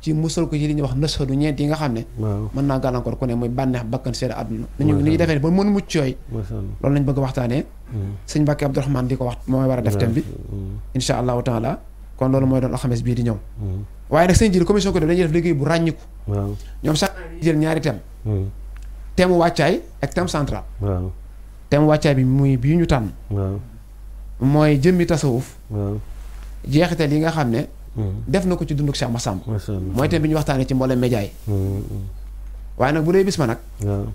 ci musal ko ci li ñuy wax nësxadu ñeent yi nga xam ne. mën naa gàllankoor ku ne muy bànneex bakkan seen àdduna. ni ñuy defee ba mën mucc yooyu. loolu lañ bëgg a waxtaanee. sëñ Mbàkke Abdourahmane di ko wax mooy war a def thème bi. incha allahu taala kon loolu mooy doon alxames bii di ñëw. waaye nag sëñ ji commission Kutebe dañuy def liggéey bu ràññiku. ñoom sax dañuy jël ñaari thème. thème wàccaay ak thème central. thème wàccaay bi muy bii ñu tànn. mooy jëmmi tasawuf. jeexital yi nga xam ne. def na ko ci dunduk Cheikh Massamba. mooy thème bi ñu waxtaanee ci mboolem média yi. waaye nag bu dee bis ma nag.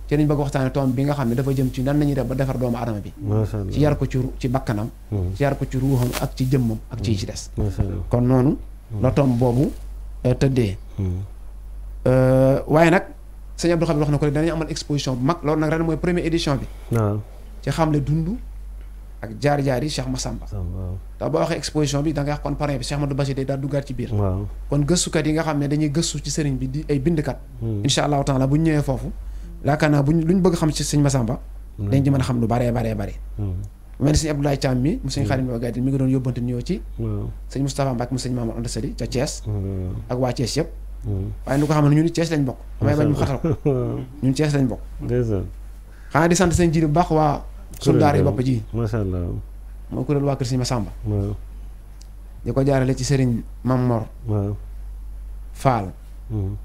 ci lañ bëgg waxtaanee tomb bi nga xam ne dafa jëm ci nan la ñuy def ba defar doomu adama bi. ci yar ko ci bakkanam. ci yar ko ci ruuxam ak ci jëmmam ak ci des. kon noonu. la tomb boobu tëddee. waaye nag sëñ Abdou Khadir wax na ko danañ amal exposition bu mag loolu nag ren mooy première édition bi. ci xamle dund. ak jaar-jaar yi Cheikh Massamba. te boo waxee exposition bi da ngay wax kon parrain bi Cheikh Ahmadou Bachir day daal duggaat ci biir. kon gëstukat yi nga xam ne dañuy gëstu ci sëriñ bi di ay bindkat. incha allahu taala bu ñu ñëwee foofu. yaakaar naa lu ñu bëgg xam ci sëñ Massamba. dañ ci mën a xam lu baree baree bare. mel ni sëñ Abdoulaye Thiam mi mu sëñ Xarim Lo Gaydel mi ngi doon yóbbante nuyoo ci. sëñ Moustapha Mbacke mu sëñ Mamour Anta Sali ca Thiès. ak waa Thiès yëpp. waaye nu ko xam ne ñun Thiès lañ bokk. damay bañ mu xatal ko ñun Thiès lañ bokk. xanaa di sant sëñ ji bu baax waa suñu daara yi bopp ji. macha allah. moo kuréel waa kër Sëñ Massamba. di ko jaarale ci Serigne Mamor. Fall.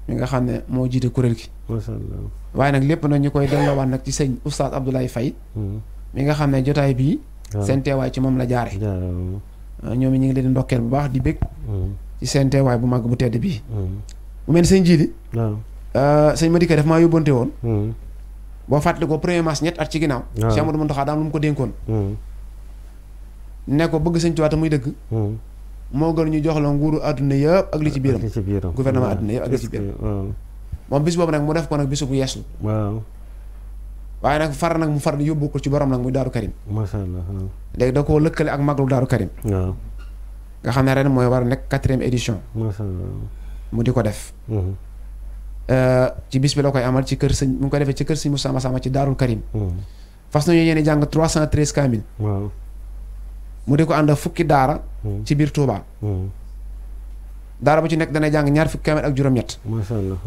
mi nga xam ne moo jiite kuréel gi. macha allah. waaye nag lépp nag ñu koy delloowaat nag ci sëñ Oustaz Abdoulaye Faye. mi nga xam ne jotaay bii. seen teewaay ci moom la jaare ñoom ñu ngi leen di ndokkeel bu baax di bég. ci seen teewaay bu mag bu tedd bii. bu mel ni sëñ Jiili. sëñ Madika daf maa yóbbante woon. boo fàttali ko premier mars ñett at ci ginnaaw. Cheikh Amadou Mountakha daam lu mu ko dénkoon. ne ko bëgg sëñ Tuubaa te muy dëgg. moo gën ñu jox la nguuru àdduna yëpp ak li ci biiram. gouvernement àdduna yëpp ak li ci biiram. moom bis boobu nag mu def ko nag bisu bu yeeslu. waaye nag far nag mu far yóbbu ko ci borom nag muy Daaru Karim. macha allah. léegi da koo lëkkale ak maglu Daaru Karim. nga xam ne ren mooy war a nekk 4e édition. macha allah. mu di ko def. ci bis bi la koy amal ci kër sëñ mu ngi ko defee ci kër sëñ Moussa Massamba ci Daarul Karim. fas nañu yéene jàng 313 kaamil. mu di ko ànd fukki daara. ci biir Touba. daara bu ci nekk dana jàng ñaar fukki kaamil ak juróom-ñett. macha allah.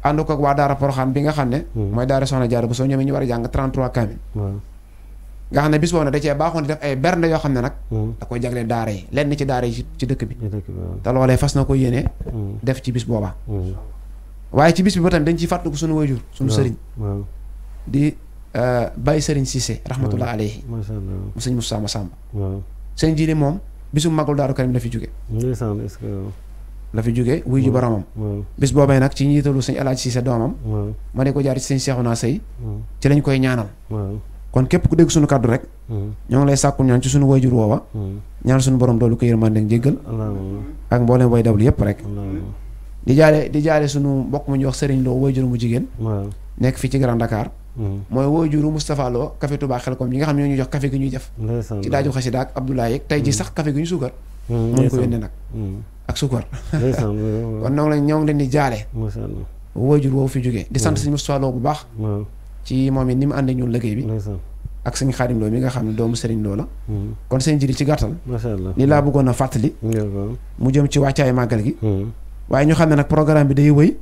ànd ko ak waa daara Poroxaan bi nga xam ne. mooy daara Soxna Jaara bu soo ñoomee ñu war a jàng 33 kaamil. nga xam ne bis boobu nag da cee baaxoon di def ay bernde yoo xam ne nag. da koy jagleel daara yi lenn ci daara yi ci dëkk bi. te loolee fas na ko yéene. def ci bis boobaa. waaye ci bis bi ba tamit dañ ciy fàttaliku suñu wayjur suñu sëriñ. di Baye Sëriñ Cissé rahmatullah alayhi. macha allah mu sëñ Moussa Massamba. sëñ Jili moom bisu magul Daaru Karim la fi jóge. la fi jóge wuy ji boromam. bis boobee nag ci njiitalu sëñ Alaaji Cissé doomam. ma ne ko jaar ci sëñ Seexuna Sëy ci lañ koy ñaanal. kon képp ku dégg suñu kàddu rek. ñoo ngi lay sàkku ñaan ci suñu wayjur woowa. ñaan suñu borom doolu ko yërmande ak jéggal. ak mboolem way dawlu yépp rek. di jaale suñu mbokk mu ñuy wax Serigne Lo wayjur mu jigéen. nekk fii ci Grand Dakar. mooy wayjuru Moustapha Lo café Touba Xelkom ñi nga xam ne ñoo ñuy jox café gi ñuy def. ci daaju xasida ak Abdoulaye yeeg tey ji sax café gi ñu suukar. moo ko yónnee nag. ak suukar. kon ñoo ngi leen di jaale. wayjur woowu fi jógee di sant Serigne Moustapha Lo bu baax. ci moom it ni mu àndee ñun liggéey bi. ak sëñ Xaadim Lo mi nga xam ne doomu Serigne Lo la. kon sëñ Jili ci gàttal. li laa bëggoon a fàttali. mu jëm ci wàccaay màggal gi. waaye ñu xam ne nag programme bi day wëy.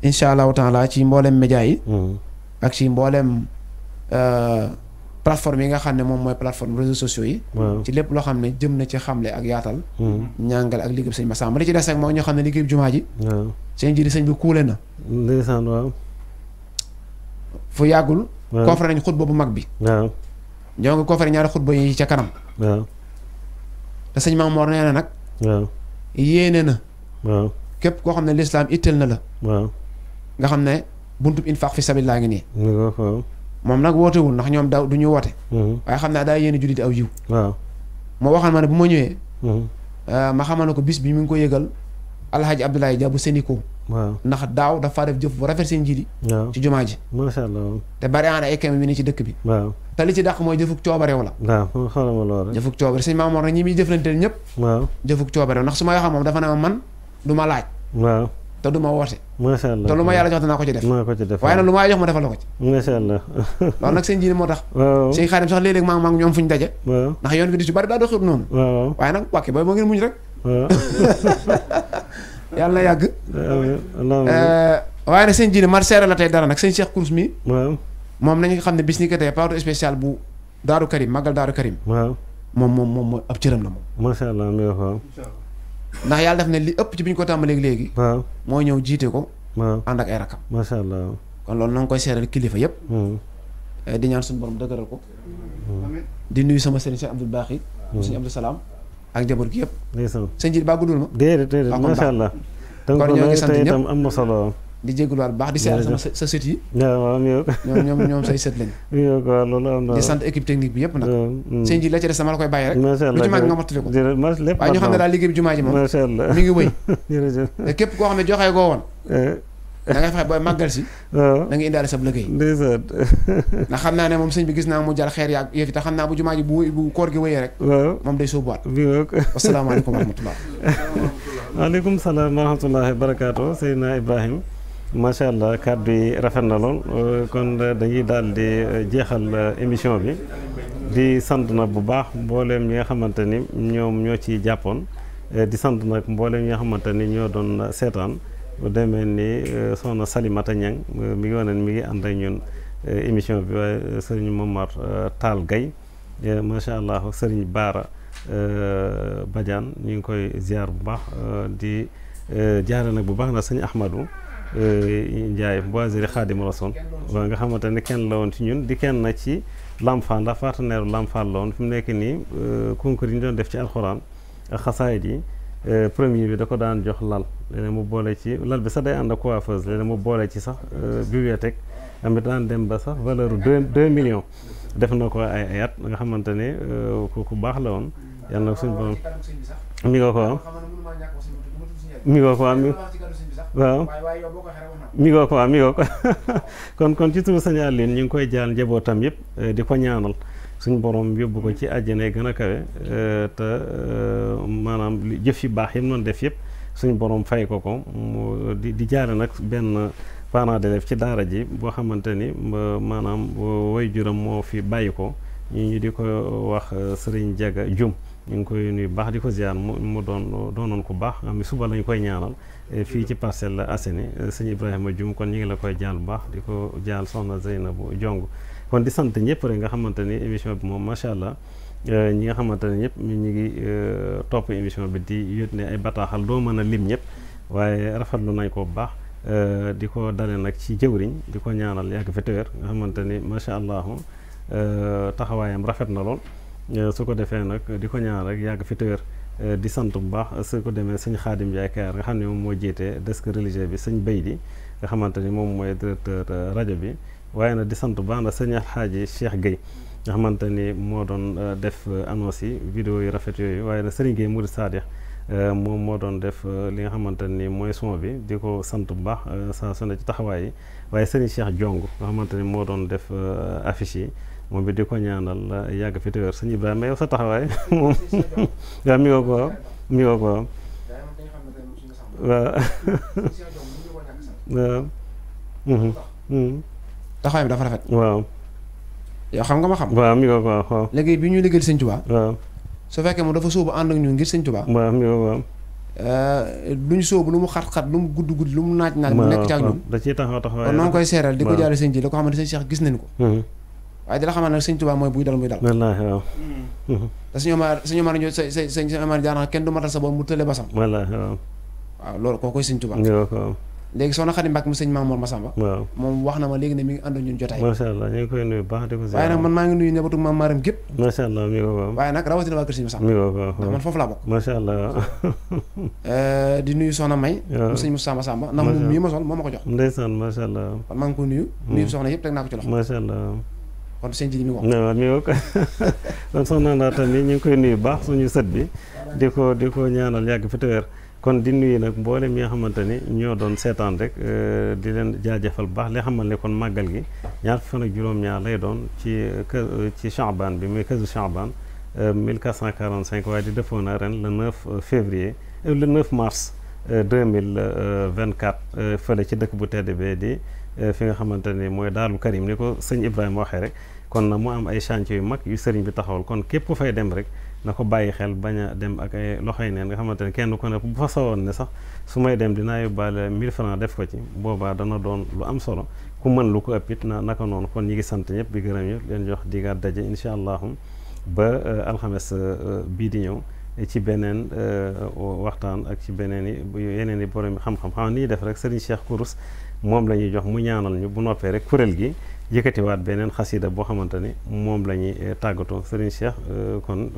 incha allahu taala ci mboolem média yi. ak ci mboolem plateforme yi nga xam ne moom mooy plateforme réseaux sociaux yi. ci lépp loo xam ne jëm na ci xamle ak yaatal. ñàngal ak liggéey sëñ Massamba li ci des rek moo ñoo xam ne liggéey jumaa ji. sëñ Jili sëñ bi kuule na. ndeysaan waaw. fu yàggul. koofare nañ xutba bu mag bi. ñoo ngi koofare ñaari xutba yi ca kanam. te sëñ Mamoor nee na nag. yéene na waaw képp koo xam ne lislaam itteel na la waaw nga xam ne buntub infaq fi sabilillah ngi nii mi nga waaw moom nag wootewul ndax ñoom daw du ñu woote waaye xam naa daa yéene jullit aw yiw waaw moo waxal ma ne bu ma ñëwee ma xamal ne ko bis bi mi ngi ko yëgal alhaji Abdoulaye Dia bu Sénico waaw ndax daaw dafa def jëf bu rafet seen njiidi waaw ci jumaa ji macha allah te bari aana ay keme bi ni ci dëkk bi waaw te li ci dàq mooy jëfuk coobarew la waaw xoolal ma loolu rek jëfuk coobare sëñ Mamoor nag ñi muy jëflanteel ñëpp waaw jëfuk coobarew ndax su ma waxee moom dafa ne ma man du ma laaj waaw te du ma woote macha allah te lu ma yàlla jox danaa ko ci def maa ko ci def waaye nag lu ma jox ma defal la ko ci macha allah loolu nag seen jiini moo tax waaw sëñ Xaadim sax léeg-léeg maa ngi ñoom fu ñu daje waaw ndax yoon bi di ci bari daa doxul noonu waaw waaye nag wàkke booy moo ngeen muñ rek waaw yàlla na yàgg waaw waaye nag seen jiini mar seere la tey dara nag sëñ Cheikh Kourous mi waaw moom nañu xam ne bis ni ko tey plateau spécial bu Daaru Karim màggal Daaru Karim waaw moom mooy ab cëram la moom macha allah mi waaw ndax yàlla def ne li ëpp ci bi ñu ko tàmbalee léegi waaw moo ñëw jiite ko waaw ànd ak ay rakam macha allah kon loolu na nga koy seeral kilifa yëpp di ñaan suñu borom dëgëral ko di nuyu sama sëriñ sëñ Abdul Baaxi sëñ Abdou Salaam ak njaboot gi yëpp ndeysaan sëñ ji baa guddul ma déedéet macha allah kon ñoo ngi sant ñëpp itam am na solo di jégaluwaat bu baax di seeral sama sa sët yi waaw ñoom say sët lañ loolu am na di sant équipe technique bi yëpp nag sëñ ji la ci des sama la koy bàyyi rek macha allah lu ci mag nga mottali ko lépp waaye ñu xam ne daal liggéey bi jumaa ji moom macha allah mi ngi wëy jërëjëf te képp koo xam ne joxee goo woon da ngay fexe booy màggal si waaw da nga indaale sa liggéey ndeysaan ndax xam naa ne moom sëñ bi gis naa mu jar xeer yaag yëf yi te xam naa bu jumaa ji bu koor gi wëyee rek waaw moom day sóobuwaat bi nga asalaamaaleykum wa rahmatullah waaleykum salaam wa rahmatullahi wa barakaatu Seydina Ibrahim macha allah kàddu yi rafet na lool kon dañuy daal di jeexal émission bi di sant nag bu baax mbooleem ñi nga xamante ni ñoom ñoo ci jàppoon di sant nag mbooleem ñi nga xamante ni ñoo doon seetaan bu demee ni soxna Salimata Niang mi ngi wane ni mi ngi ànd ak ñun émission bi waaye sëriñ Momar Tall Gaye macha allah sëriñ Baara Badiane ñu ngi koy ziar bu baax di jaare nag bu baax na sëñ Ahmadou Ndiaye Boiserie Khadim Rassoul waaw nga xamante ne kenn la woon ci ñun di kenn na ci Lamfal ndax partenaire Lamfal la woon fi mu nekk nii concours yi ñu doon def ci alxuraan ak xasaayid yi premier bi da ko daan jox lal léeg-léeg mu boole ci lal bi sax day ànd ak coiffeuse léeg-léeg mu boole ci sax bibliothèque amit daan dem ba sax valeur 2 millions def na ko ay at nga xamante ne ku baax la woon yàlla na suñu borom mi nga ko am mi nga ko am waaw mi nga ko am mi nga ko kon ci turu Sëñ Aliou ñu ngi koy jaal njabootam yëpp di ko ñaanal suñ borom yóbbu ko ci àjjana gën a kawe te maanaam jëf yu baax yi mu doon def yëpp suñ borom fay ko mu di jaare nag benn parent d'élève ci daara ji boo xamante ni maanaam way juram moo fi bàyyi ko ñu di ko wax Sëriñ Jaga Jum ñu ngi koy nuyu baax di ko ziar mu doonoon ku baax am suba lañu koy ñaanal fii ci Parcelles Assainies sëñ Ibrahima Jum kon ñu ngi la koy jaal bu baax di ko jaal soxna Zeynabu Jong kon di sant ñëpp rek nga xamante ni émission bi moom macha allah ñi nga xamante ne ñëpp ñu ngi topp émission bi di yónnee ay bataaxal doo mën a lim ñëpp waaye rafetlu nañ ko bu baax di ko dale nag ci jëwriñ di ko ñaanal yàgg fi téwér nga xamante ni macha allah taxawaayam rafet na lool su ko defee nag di ko ñaanal rek yàgg fi téwér di sant bu baax su ko demee sëñ Xaadim Njaay Kayaar nga xam ne moom moo jiite desk religieux bi sëñ Bay di nga xamante ni moom mooy directeur rajo bi waaye nag di sant bu baax na sëñ Alxaaji Cheikh Gueye nga xamante ni moo doon def annonce yi vidéo yu rafet yooyu waaye nag Sëriñ Gueye Murid Saadix moom moo doon def li nga xamante ni mooy son bi di ko sant bu baax saa su ne ci taxawaay yi waaye Sëriñ Cheikh Jong nga xamante ni moo doon def affiche yi moom bi di ko ñaanal yàgg fi téwér sëñ Ibrahima yow sa taxawaay moom waaw mi nga ko waaw taxawaay bi dafa rafet waaw yow xam nga ma xam waaw mi nga ko waaw léegi bi ñuy liggéeyal sëñ Tuubaa waaw su fekkee moom dafa sóobu ànd ak ñun ngir sëñ Tuubaa waaw mi nga ko lu ñu sóobu lu mu xat-xat lu mu gudd lu mu naaj mu nekk ci ak ñun da ciy taxawaay kon noo ngi koy seeral di ko jaale sëñ ji la ko xamante sëñ Cheikh gis nañu ko waaye di la xamal nag sëñ Tuubaa mooy buy dal muy dal wallaahi waaw te suñu maar ñu sëñ maar jaana kenn du matal sa bopp mu tële basam wallaahi waaw waaw loolu koo koy sëñ Tuubaa léegi soxna Xadi Mbàkke mu sëñ Mamour Massamba waaw moom wax na ma léegi ne mi ngi ànd ñun jotaay macha allah ñu ngi koy nuyu baax di ko ziar waaye nag man maa ngi nuyu njabootu maam Maram gépp macha allah mi ko waaw waaye nag rawatina waa kër sëñ Massamba mi ko waaw ndax man foofu laa bokk macha allah di nuyu soxna May mu sëñ Moussa Massamba ndax moom mii ma sol moo ma ko jox ndeysaan macha allah kon maa ngi ko nuyu soxna yëpp teg naa ko ci loxo macha allah kon sëñ ji mi wax waaw mi ko kon soxna naa tamit ñu ngi koy nuyu baax suñu sët bi di ko ñaanal yàgg fi te wér kon di nuyu nag mboolem mi nga xamante ni ñoo doon seetaan rek di leen jaajëfal baax li xamal ne kon màggal gi ñaar fan ak juróom-ñaar lay doon ci Chaabaan bi muy kësu Chaabaan 1445 waaye di defoon na ren le 9 février le 9 mars 2024 fële ci dëkk bu tedd bee di fi nga xamante ni mooy Daarul Karim ni ko sëñ Ibrahima waxee rek kon na mu am ay chantier yu mag yu sëriñ bi taxawal kon képp ku fay dem rek na ko bàyyi xel bañ a dem ak ay loxoy neen nga xamante ne kenn ku ne bu fa sawoon ne sax su may dem dinaa yóbbaale 1000 francs def ko ci boobaa dana doon lu am solo ku mën lu ko ëpp it naka noonu kon ñi ngi sant ñëpp bi gërëm ñëpp leen jox digaat daje incha allahu ba alxames bii di ñëw ci beneen waxtaan ak ci yeneen i borom xam-xam xam ni def rek Serigne Cheikh Kourous moom la ñuy jox mu ñaanal ñu bu noppee rek kuréel gi yëkkatiwaat beneen xasida boo xamante ni moom la ñuy tàggatoo Serigne Cheikh kon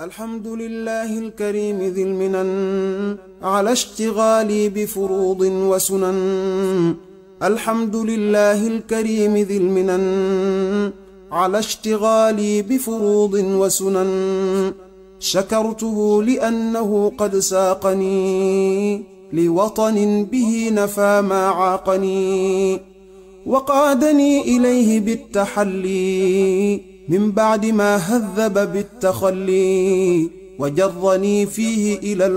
الحمد لله الكريم ذي المنن على اشتغالي بفروض وسنن الحمد لله الكريم ذي المنن على اشتغالي بفروض وسنن شكرته لأنه قد ساقني لوطن به نفى ما عاقني وقادني إليه بالتحلي من بعد ما هذب بالتخلي وجرني فيه إلى